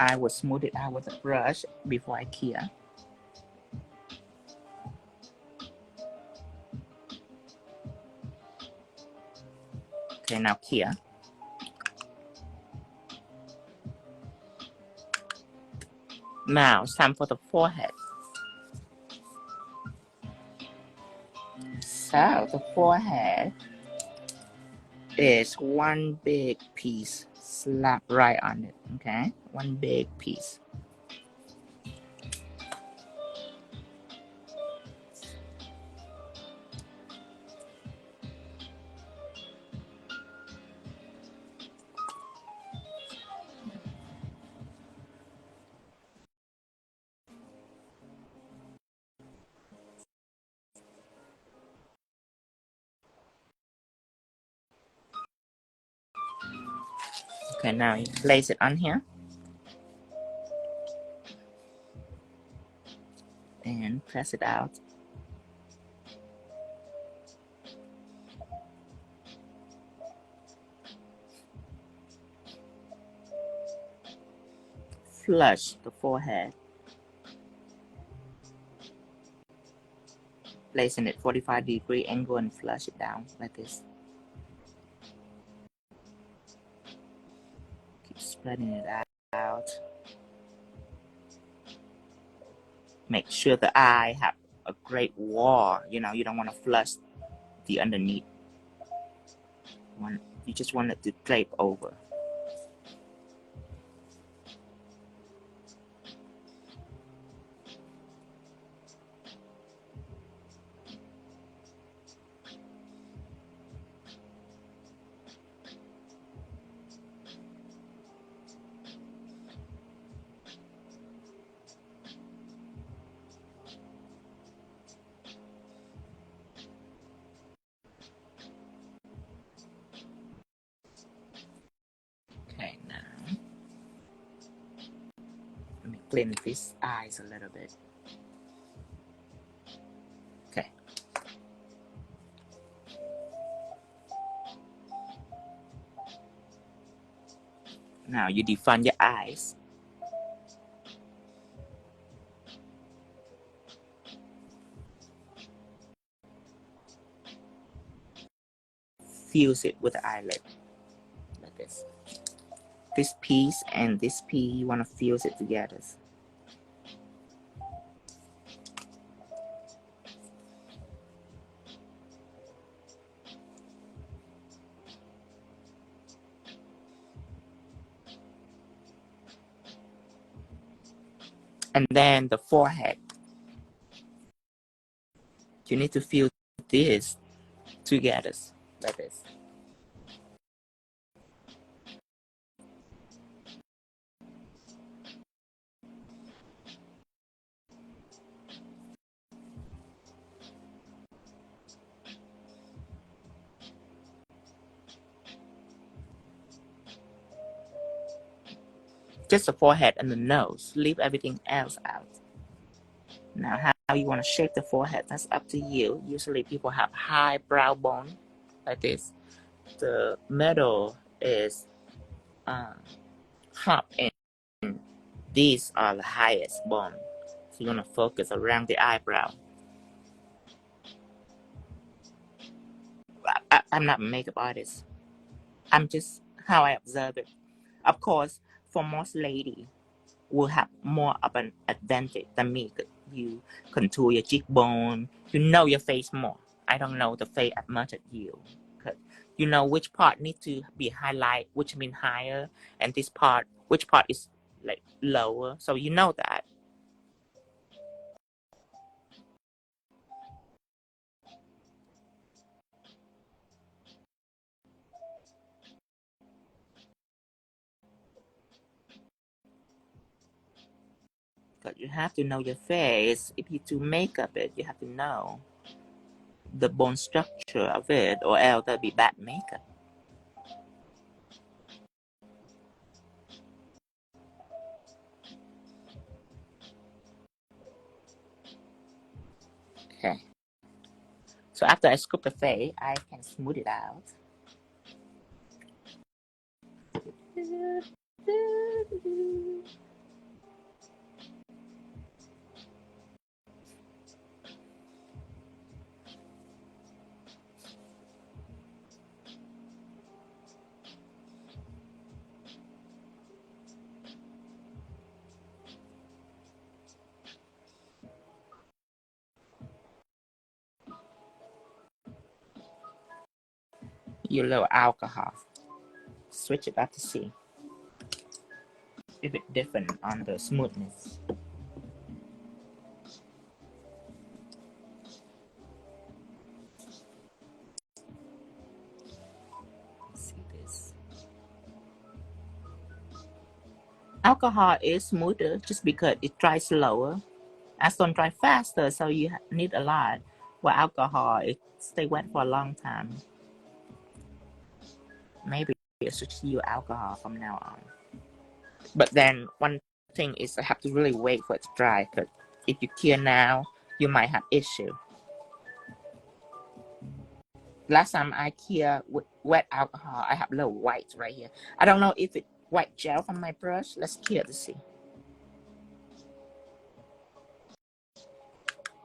I will smooth it out with a brush before I cure. Okay, now cure. Now it's time for the forehead. So the forehead is one big piece slap right on it. Okay, one big piece. Okay, now you place it on here and press it out. Flush the forehead, placing it 45-degree angle and flush it down like this. Keep spreading it out. Make sure the eye have a great wall. You know, you don't want to flush the underneath. You just want it to drape over. Okay, now let me clean these eyes a little bit. Okay. Now you define your eyes. Fuse it with the eyelid like this. This piece and this piece, you want to fuse it together. And then the forehead, you need to fuse this together like this. just the forehead and the nose. Leave everything else out. Now, how you want to shape the forehead, that's up to you. Usually people have high brow bone like this. The middle is hump, and these are the highest bone. So you want to focus around the eyebrow. I'm not a makeup artist. I'm just how I observe it. Of course, for most ladies, will have more of an advantage than me. You contour your cheekbone. You know your face more. I don't know the face as much as you. Cause you know which part needs to be highlight, which mean higher, and this part, which part is like lower. So you know that. But you have to know your face. If you do makeup it, you have to know the bone structure of it, or else that'll be bad makeup. Okay. So after I scoop the face, I can smooth it out. Your little alcohol. Switch it up to see if it's different on the smoothness. See this. Alcohol is smoother just because it dries slower. Acetone dry faster, so you need a lot. While alcohol, it stay wet for a long time. Maybe I should use alcohol from now on. But then one thing is I have to really wait for it to dry, because if you cure now, you might have issue. Last time I cure with wet alcohol, I have little whites right here. I don't know if it's white gel from my brush. Let's cure to see.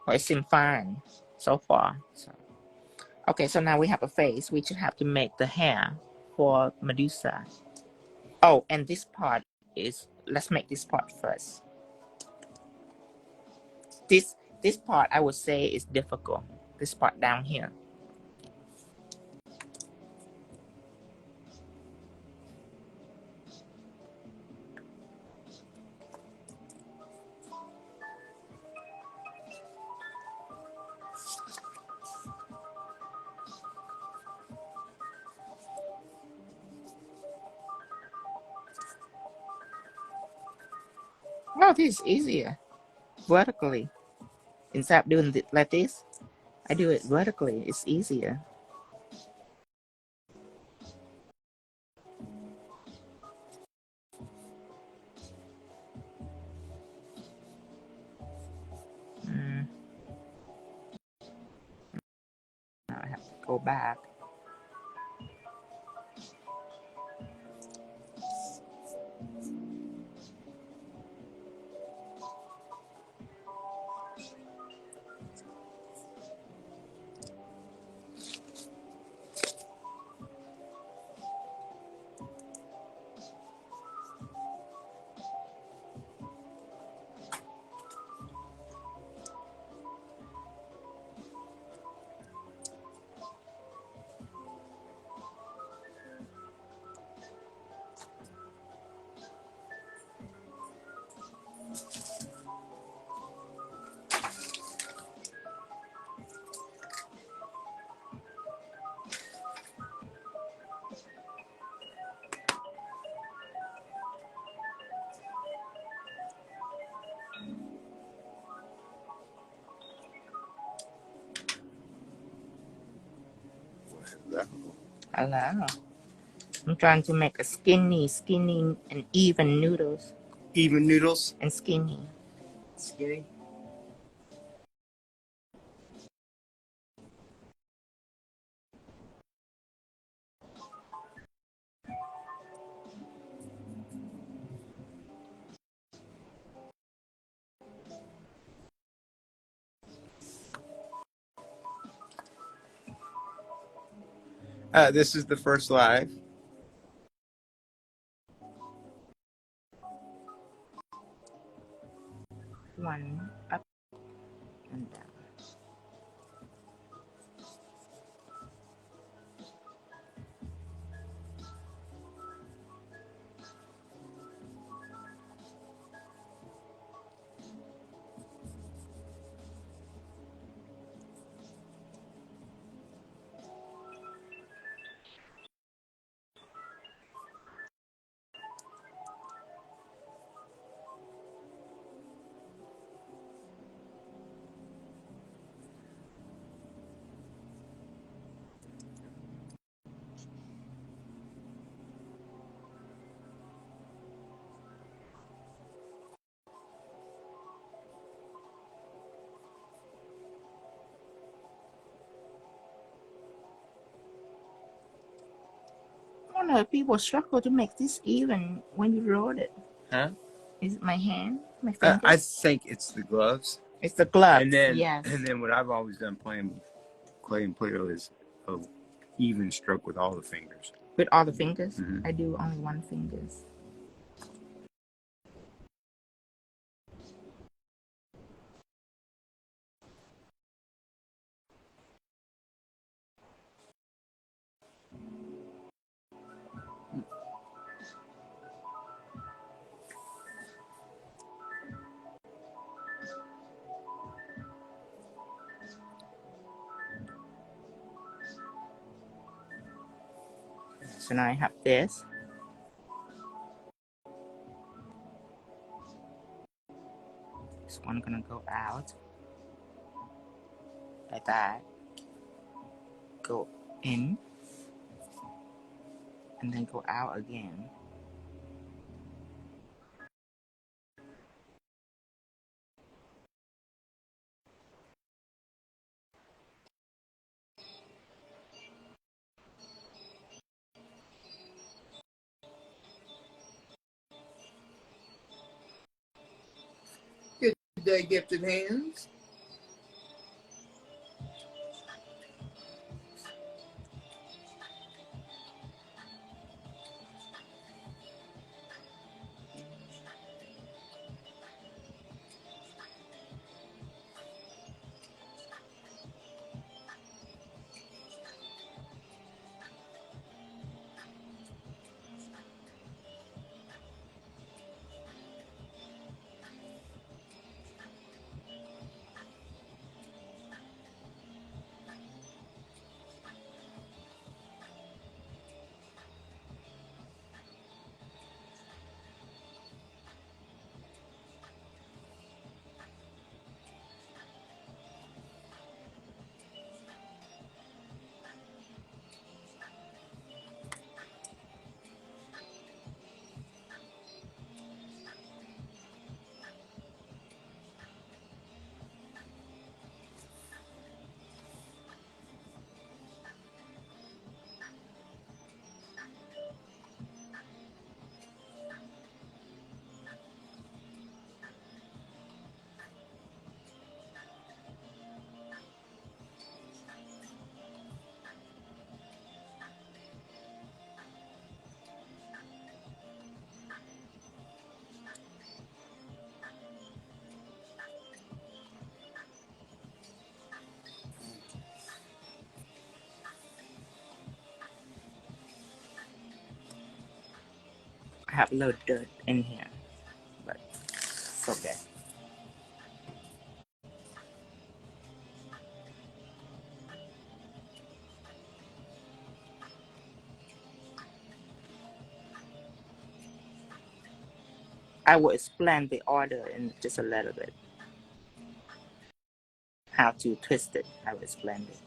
Well, it seems fine so far. So. Okay, so now we have a face. We just have to make the hair for Medusa. Oh, and this part is, let's make this part first. This part I would say is difficult. This part down here. No, this is easier. Vertically. Instead of doing it like this, I do it vertically. It's easier. Now I have to go back. Hello. I'm trying to make a skinny and even noodles. Even noodles? And skinny. Skinny? This is the first live. One up and down. I don't know if people struggle to make this even when you roll it. Huh? Is it my hand? My fingers? I think it's the gloves. It's the gloves. And then, yes. and then what I've always done playing with clay and Play-Doh is a even stroke with all the fingers. With all the fingers? Mm-hmm. I do only one fingers. So now I have this. This one gonna go out like that. Go in and then go out again. Good day, gifted hands. I have a little dirt in here, but it's okay. I will explain the order in just a little bit. How to twist it, I will explain it.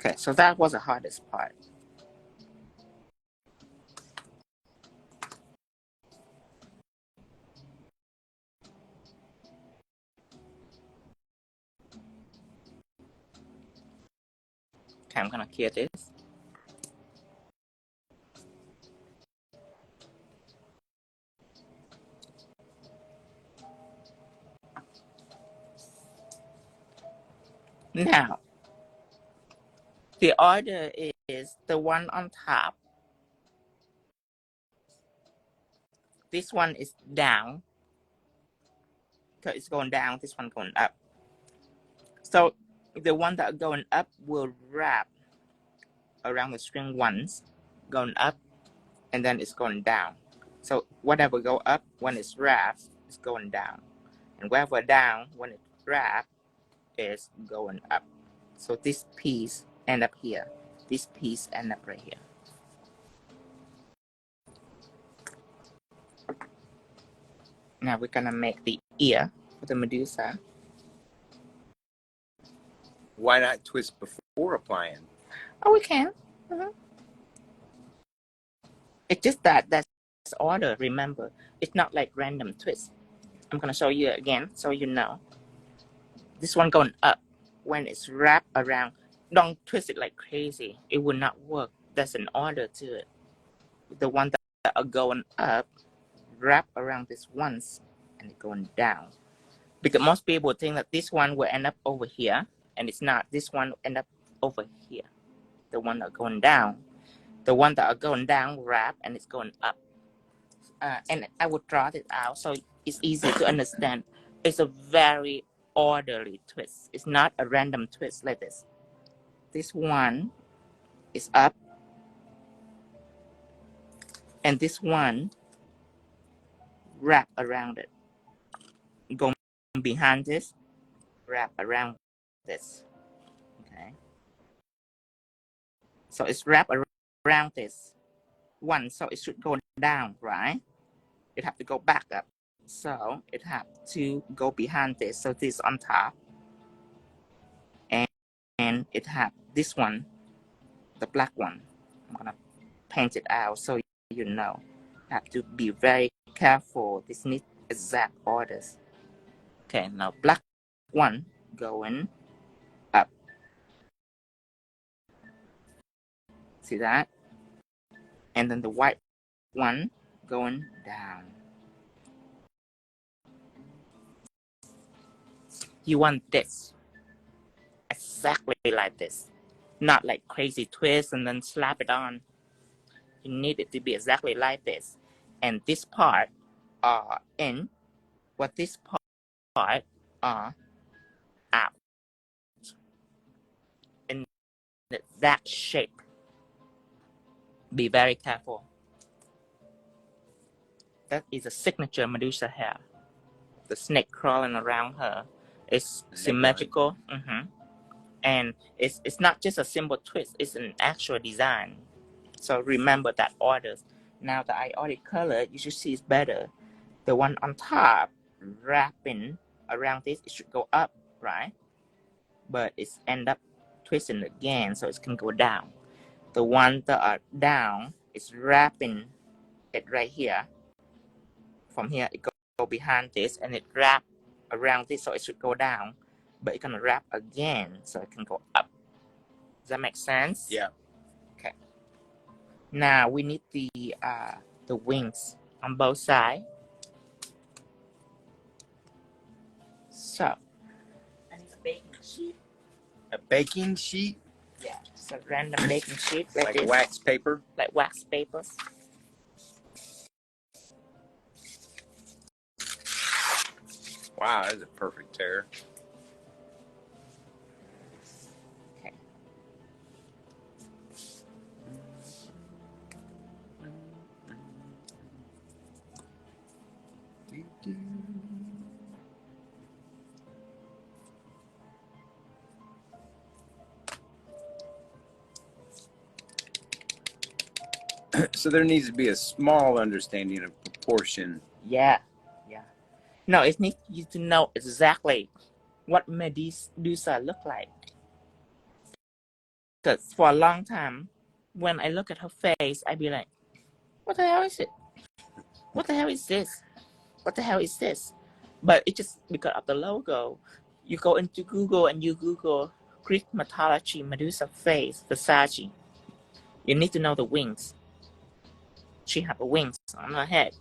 Okay, so that was the hardest part. Okay, I'm gonna clear this. Now, the order is the one on top. This one is down. So it's going down, this one going up. So the one that are going up will wrap around the string once, going up, and then it's going down. So whatever go up, when it's wrapped, it's going down. And whatever down, when it's wrapped, is going up. So this piece end up here. This piece end up right here. Now we're gonna make the ear for the Medusa. Why not twist before applying? Oh, we can. It's just that's order, remember. It's not like random twist. I'm gonna show you again so you know. This one going up. When it's wrapped around, don't twist it like crazy. It will not work. There's an order to it. The one that are going up, wrap around this once, and it going down. Because most people think that this one will end up over here, and it's not. This one will end up over here. The one that are going down. The one that are going down, wrap, and it's going up. And I would draw it out so it's easy to understand. It's a very orderly twist. It's not a random twist like this. This one is up, and this one wrap around it. Go behind this, wrap around this. Okay. So it's wrapped around this one, so it should go down, right? It have to go back up. So it have to go behind this. So this on top. And it have this one, the black one. I'm gonna paint it out so you know. Have to be very careful. This needs exact orders. Okay, now black one going up. See that? And then the white one going down. You want this exactly like this, not like crazy twist and then slap it on. You need it to be exactly like this. And this part are in, what this part are out. In that shape. Be very careful. That is a signature Medusa hair. The snake crawling around her is symmetrical. And it's not just a simple twist, it's an actual design. So remember that orders. Now that I already colored, you should see it's better. The one on top, wrapping around this, it should go up, right? But it's end up twisting again, so it can go down. The one that are down is wrapping it right here. From here, it go behind this, and it wrap around this, so it should go down. But it's gonna wrap again, so it can go up. Does that make sense? Yeah. Okay. Now we need the wings on both sides. So I need a baking sheet. A baking sheet? Yeah, just a random baking sheet like this. Wax paper? Like wax papers. Wow, that's a perfect tear. Okay. So there needs to be a small understanding of proportion. Yeah. No, it needs you to know exactly what Medusa look like. Because for a long time, when I look at her face, I'd be like, what the hell is it? What the hell is this? What the hell is this? But it's just because of the logo. You go into Google and you Google Greek mythology, Medusa face, Versace. You need to know the wings. She has wings on her head.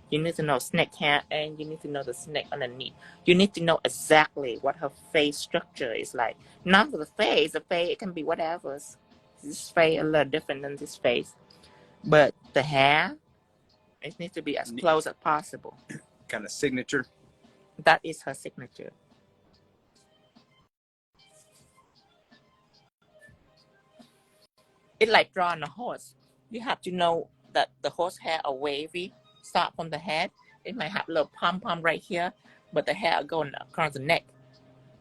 You need to know snake hair, and you need to know the snake underneath. You need to know exactly what her face structure is like. Not for the face. The face, it can be whatever. This face a little different than this face. But the hair, it needs to be as close as possible. Kind of signature. That is her signature. It's like drawing a horse. You have to know that the horse hair are wavy, start from the head. It might have a little pom-pom right here, but the hair going across the neck.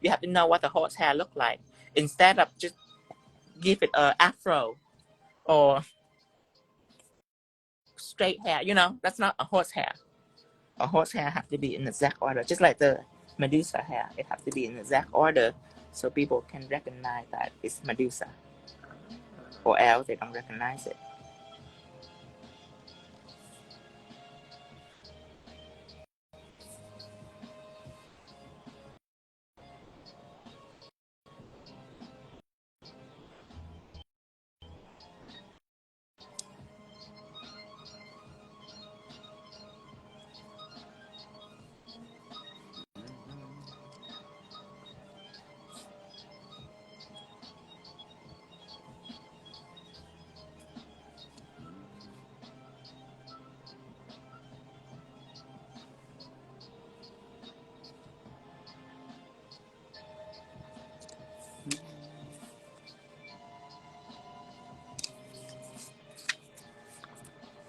You have to know what the horse hair look like. Instead of just give it a afro or straight hair, that's not a horse hair. A horse hair have to be in the exact order, just like the Medusa hair. It have to be in the exact order so people can recognize that it's Medusa, or else they don't recognize it.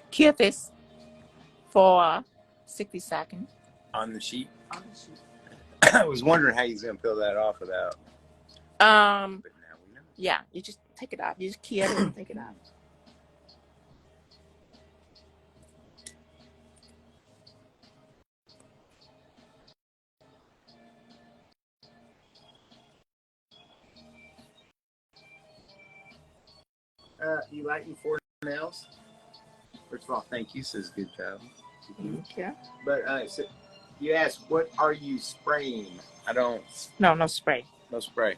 Cure this for 60 seconds. On the sheet? On the sheet. I was wondering how he's going to peel that off without. But now we know. Yeah, you just take it off. You just cure it and take it off. You like your 4 nails? First of all, thank you. Says good job. Okay. But so you asked, what are you spraying? I don't. No spray. No spray.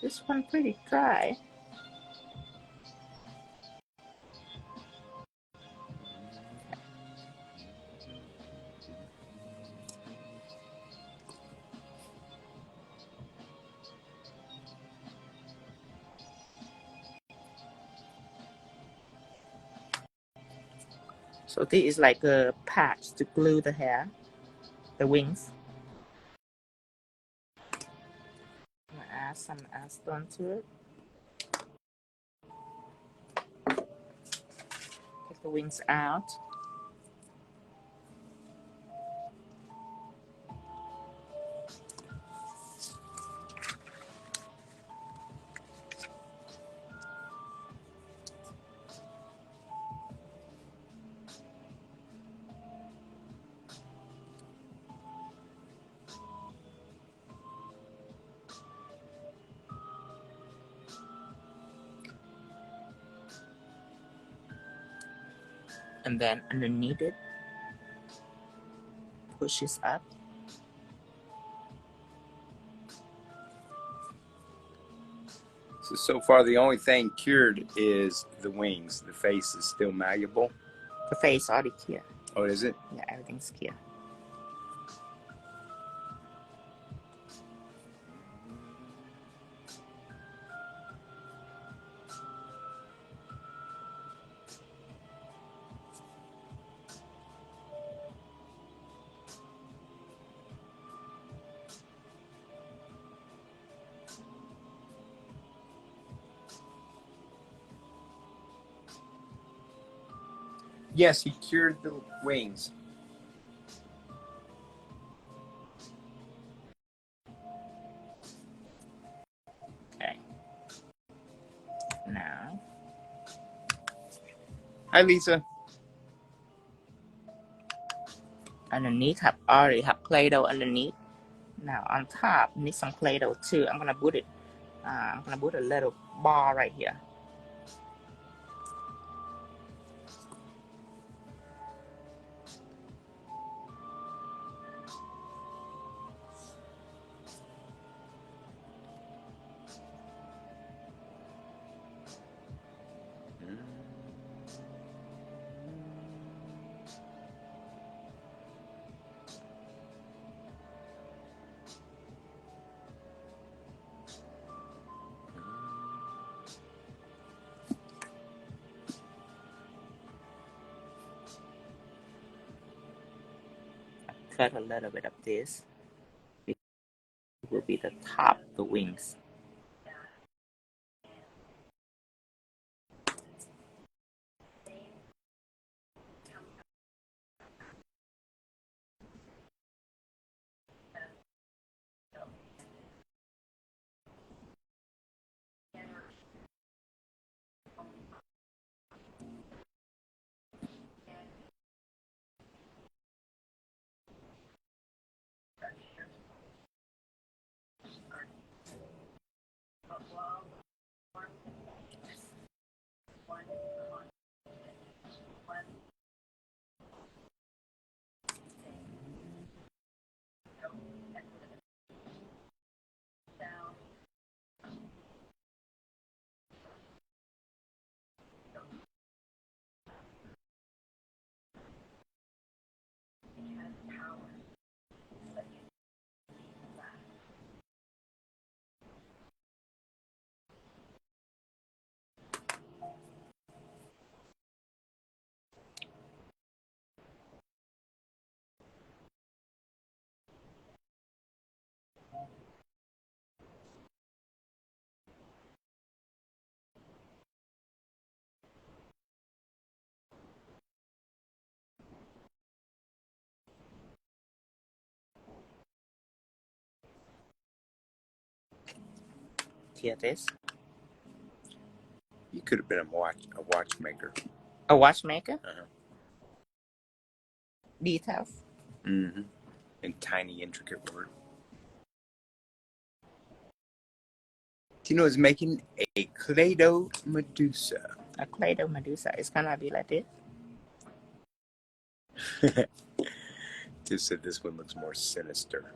This one pretty dry. So this is like a patch to glue the hair, the wings. I'm gonna add some acetone to it. Take the wings out. And then underneath it, pushes up. So far, the only thing cured is the wings. The face is still malleable. The face already cured. Oh, is it? Yeah, everything's cured. Yes, he cured the wings. Hi, Lisa. Underneath, already have Play Doh underneath. Now on top, need some Play Doh too. I'm gonna put it. I'm gonna put a little bar right here. Cut a little bit of this. It will be the top, the wings. Here this. You could have been a watchmaker. A watchmaker? Uh-huh. Details. Mm-hmm. And tiny, intricate work. Tino is making a Clay Doh Medusa. A Clay Doh Medusa. It's gonna be like this. Just said this one looks more sinister.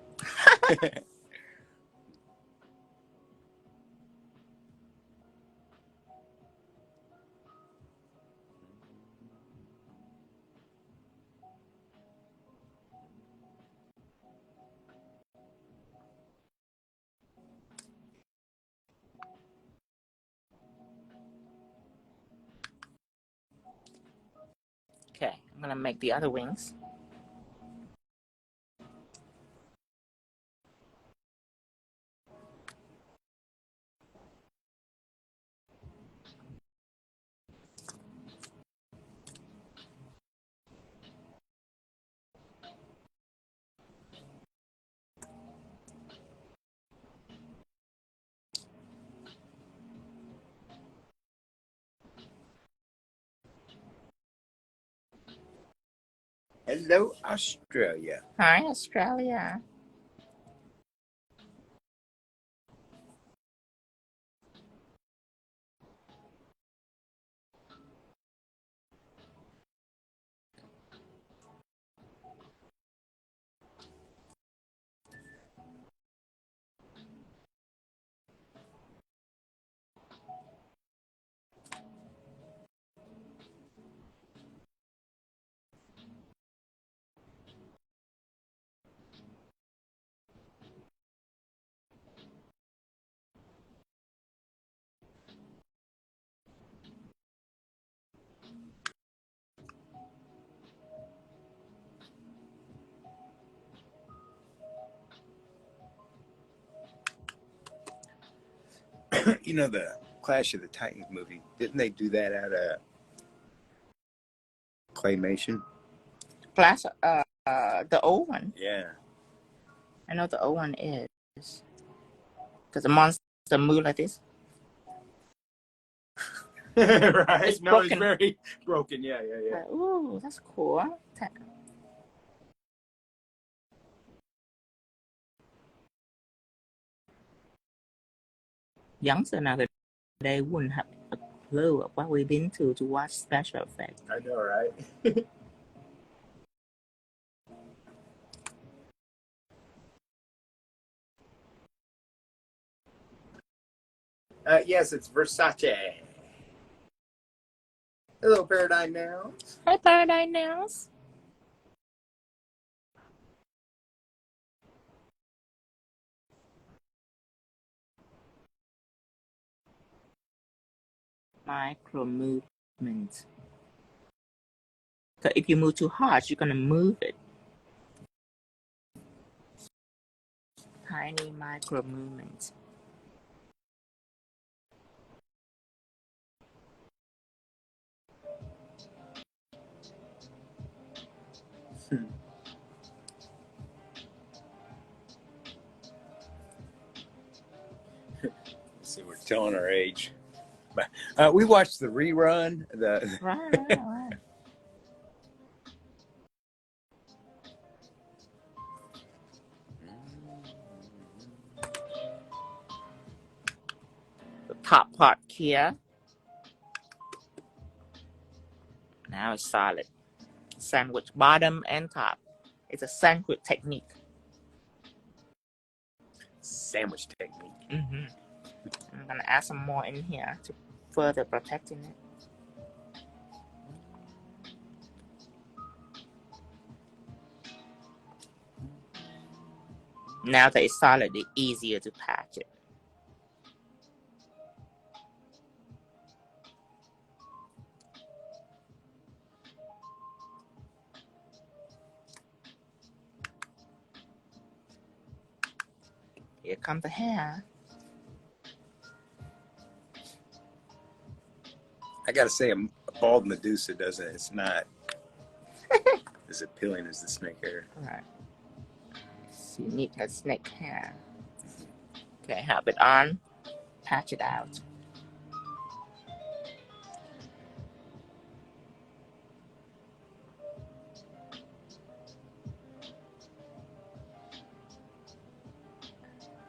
Okay, I'm gonna make the other wings. Hello, Australia. Hi, Australia. You know the Clash of the Titans movie? Didn't they do that out of claymation? Class, the old one. Yeah. I know the old one is. Because the monster move like this. Right? It's No, it's broken. very broken. Yeah. Ooh, that's cool. Youngster now, they wouldn't have a clue of what we've been to watch special effects. I know, right? Yes, it's Versace. Hello, Paradigm Nails. Hi, Paradigm Nails. Micro movement. So if you move too hard, you're gonna move it. Tiny micro movements. See, we're telling our age. We watched the rerun. Right. The top part here. Now it's solid. Sandwich bottom and top. It's a sandwich technique. Sandwich technique. I'm gonna add some more in here to further protecting it. Now that it's solid, it's easier to patch it. Here comes the hair. I gotta say, a bald Medusa doesn't. It's not as appealing as the snake hair. Right. So you need a snake hair. Okay, have it on. Patch it out.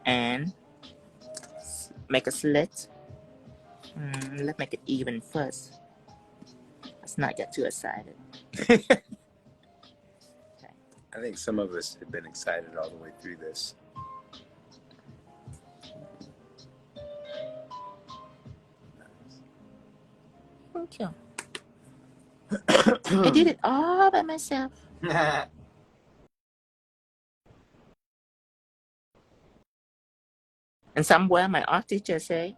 And make a slit. Let's make it even first. Let's not get too excited. I think some of us have been excited all the way through this. Thank you. I did it all by myself. And somewhere my art teacher say,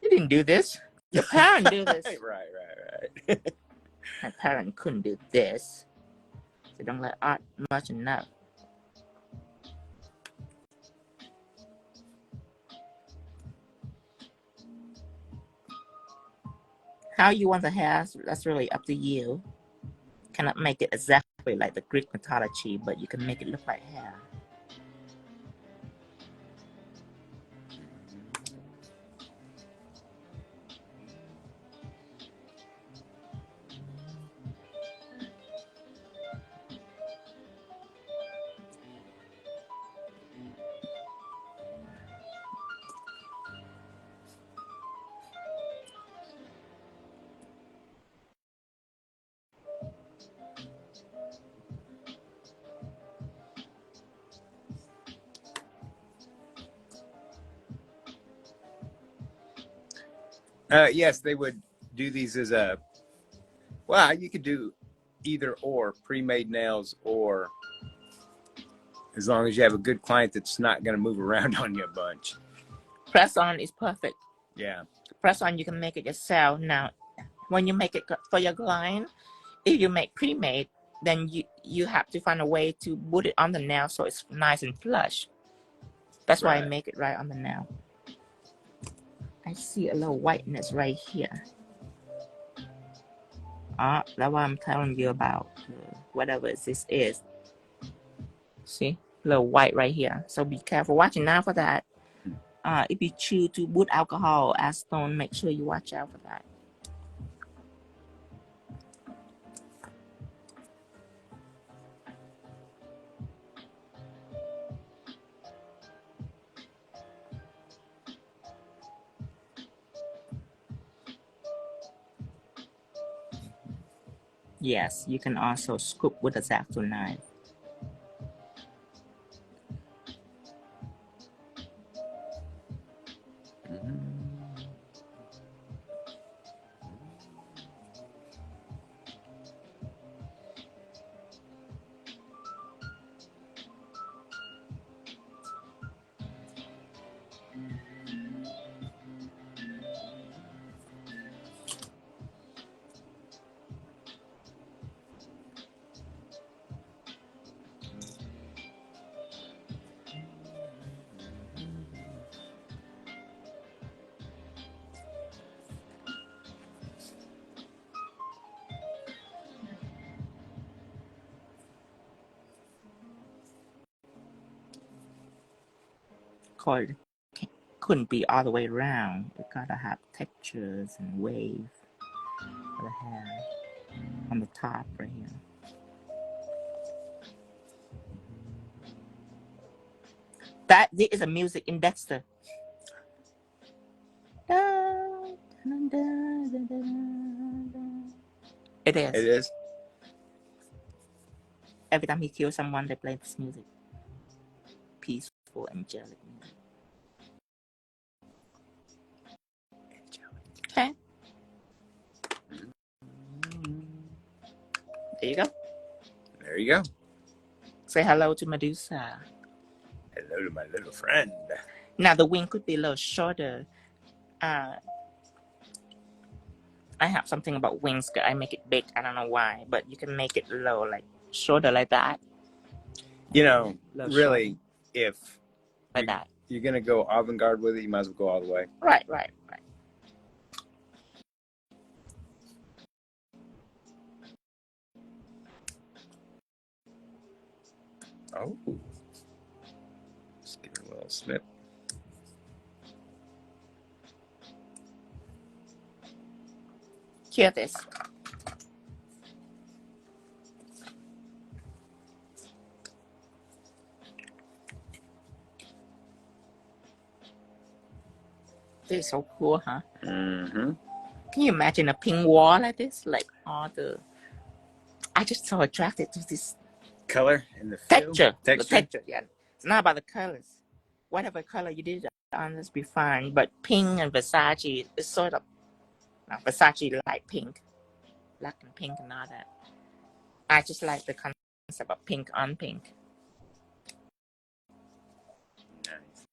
"You didn't do this. Your parent do this." Right. My parent couldn't do this. They don't let art much enough. How you want the hair, that's really up to you. Cannot make it exactly like the Greek mythology, but you can make it look like hair. Yes, they would do these as a, well, you could do either or, pre-made nails, or as long as you have a good client that's not going to move around on you a bunch. Press on is perfect. Yeah. Press on, you can make it yourself. Now, when you make it for your client, if you make pre-made, then you have to find a way to put it on the nail so it's nice and flush. That's why I make it right on the nail. I see a little whiteness right here. That's what I'm telling you about. Whatever this is. See? A little white right here. So be careful. Watching out for that. If you choose to put alcohol, acetone, make sure you watch out for that. Yes, you can also scoop with a X-Acto knife. Coil couldn't be all the way around. It gotta have textures and wave for the hair on the top right here. This is a music indexer. It is. It is. Every time he kills someone, they play this music. Peaceful, angelic music. Okay. There you go. There you go. Say hello to Medusa. Hello to my little friend. Now the wing could be a little shorter. I have something about wings. I make it big. I don't know why, but you can make it low, like shorter like that. You know, really, if like that, you're gonna go avant-garde with it, you might as well go all the way. Right. Oh, just give it a little snip. Hear this. This is so cool, huh? Mm-hmm. Can you imagine a pink wall like this? Like all the... I just so attracted to this color and the texture. Texture. The texture, yeah. It's not about the colors. Whatever color you did on this be fine. But pink and Versace is sort of... No, Versace light pink. Black and pink and all that. I just like the concept of pink on pink. Nice.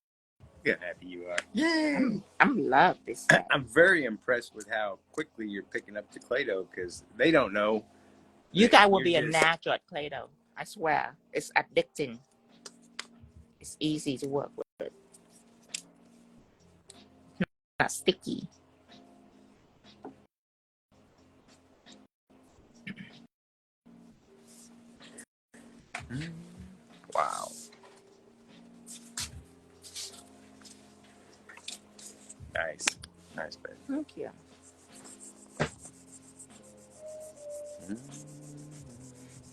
Look how happy you are. Yay! I'm love this. I'm very impressed with how quickly you're picking up the Clay Doh because they don't know. You guys will be a natural at Clay Doh. I swear. It's addicting. It's easy to work with. Not sticky. Wow. Nice. Nice, babe. Thank you.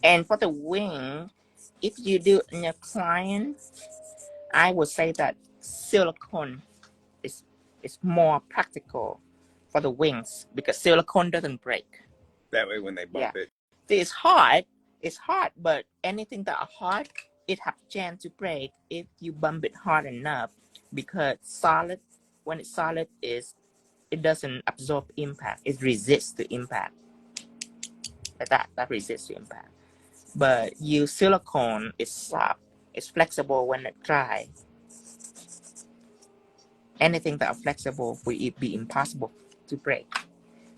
And for the wing, if you do in your client, I would say that silicone is more practical for the wings because silicone doesn't break. That way when they bump it. It's hard, but anything that are hard, it has a chance to break if you bump it hard enough because solid, when it's solid, it doesn't absorb impact. It resists the impact. Like that resists the impact. But silicone is soft. It's flexible when it dry. Anything that are flexible will be impossible to break.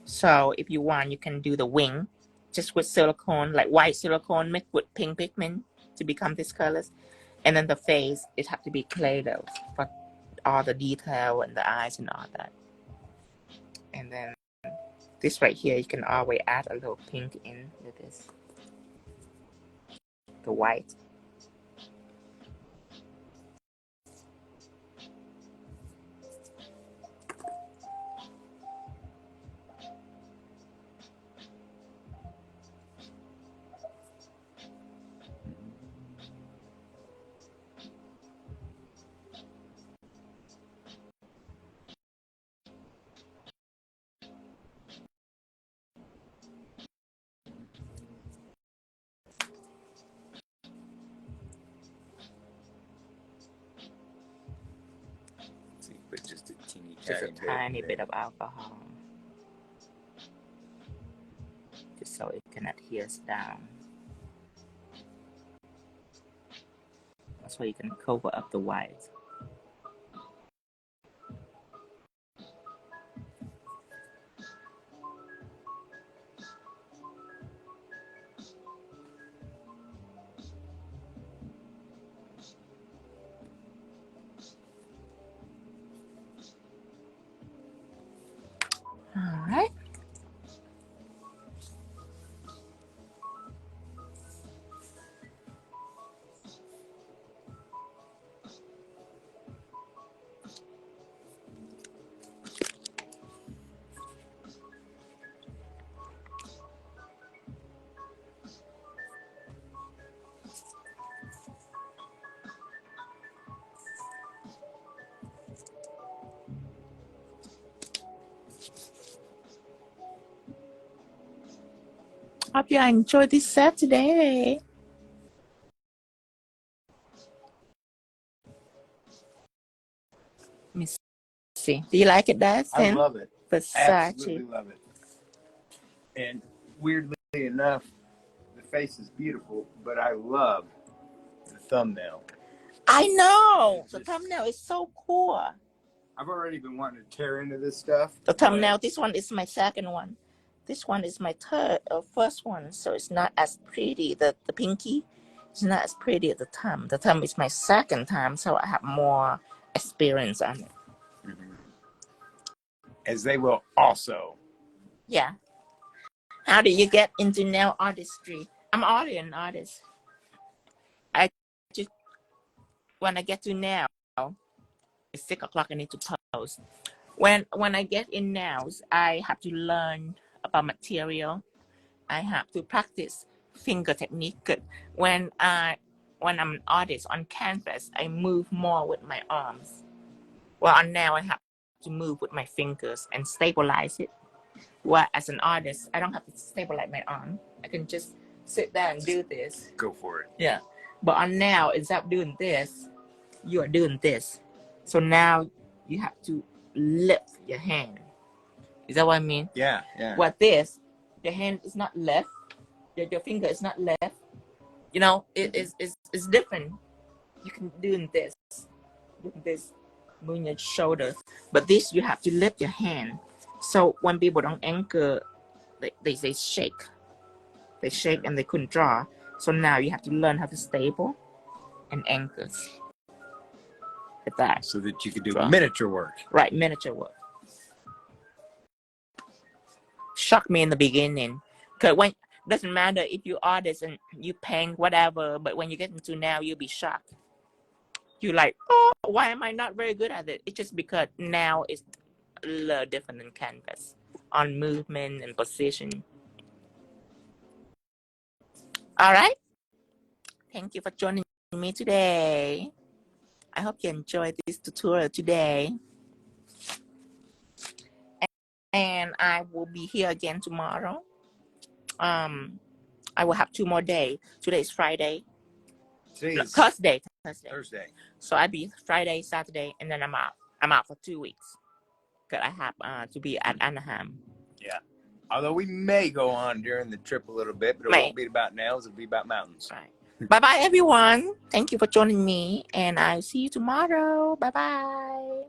So if you want, you can do the wing just with silicone, like white silicone mixed with pink pigment to become these colors. And then the face, it has to be Clay Doh for all the detail and the eyes and all that. And then this right here, you can always add a little pink in with this. The white. Just a tiny bit of alcohol. Just so it can adhere down. That's why you can cover up the white. All right. Hope you enjoyed this set today. Let me see. Do you like it, Dustin? I love it. Versace. Absolutely love it. And weirdly enough, the face is beautiful, but I love the thumbnail. I know. The thumbnail is so cool. I've already been wanting to tear into this stuff. The thumbnail, this one is my second one. This one is my first one, so it's not as pretty. The pinky is not as pretty as the thumb. The thumb is my second time, so I have more experience on it. Mm-hmm. As they will also. Yeah. How do you get into nail artistry? I'm already an artist. I just, when I get to nail, it's 6 o'clock, I need to post. When I get in nails, I have to learn about material. I have to practice finger technique. When I'm an artist on canvas, I move more with my arms. Well, on nail, I have to move with my fingers and stabilize it. Well, as an artist, I don't have to stabilize my arm. I can just sit there and do this. Go for it. Yeah. But on nail, instead of doing this, you are doing this. So now you have to lift your hand. Is that what I mean? Yeah, yeah. What this, your hand is not left. Your finger is not left. You know, it's different. You can do this, moving your shoulder. But this, you have to lift your hand. So when people don't anchor, they shake. They shake and they couldn't draw. So now you have to learn how to stable and anchor. Like that. So that you could do miniature work. Right, miniature work. Shocked me in the beginning. Because when doesn't matter if you artist and you paint whatever, but when you get into now, you'll be shocked. You're like, oh, why am I not very good at it? It's just because now it's a little different than canvas on movement and position. All right. Thank you for joining me today. I hope you enjoyed this tutorial today. And I will be here again tomorrow. I will have 2 more days. Today is Friday. Thursday. So I'll be Friday, Saturday, and then I'm out. I'm out for 2 weeks. Because I have to be at Anaheim. Yeah. Although we may go on during the trip a little bit, but it won't be about nails, it'll be about mountains. Right. Bye-bye, everyone. Thank you for joining me, and I'll see you tomorrow. Bye-bye.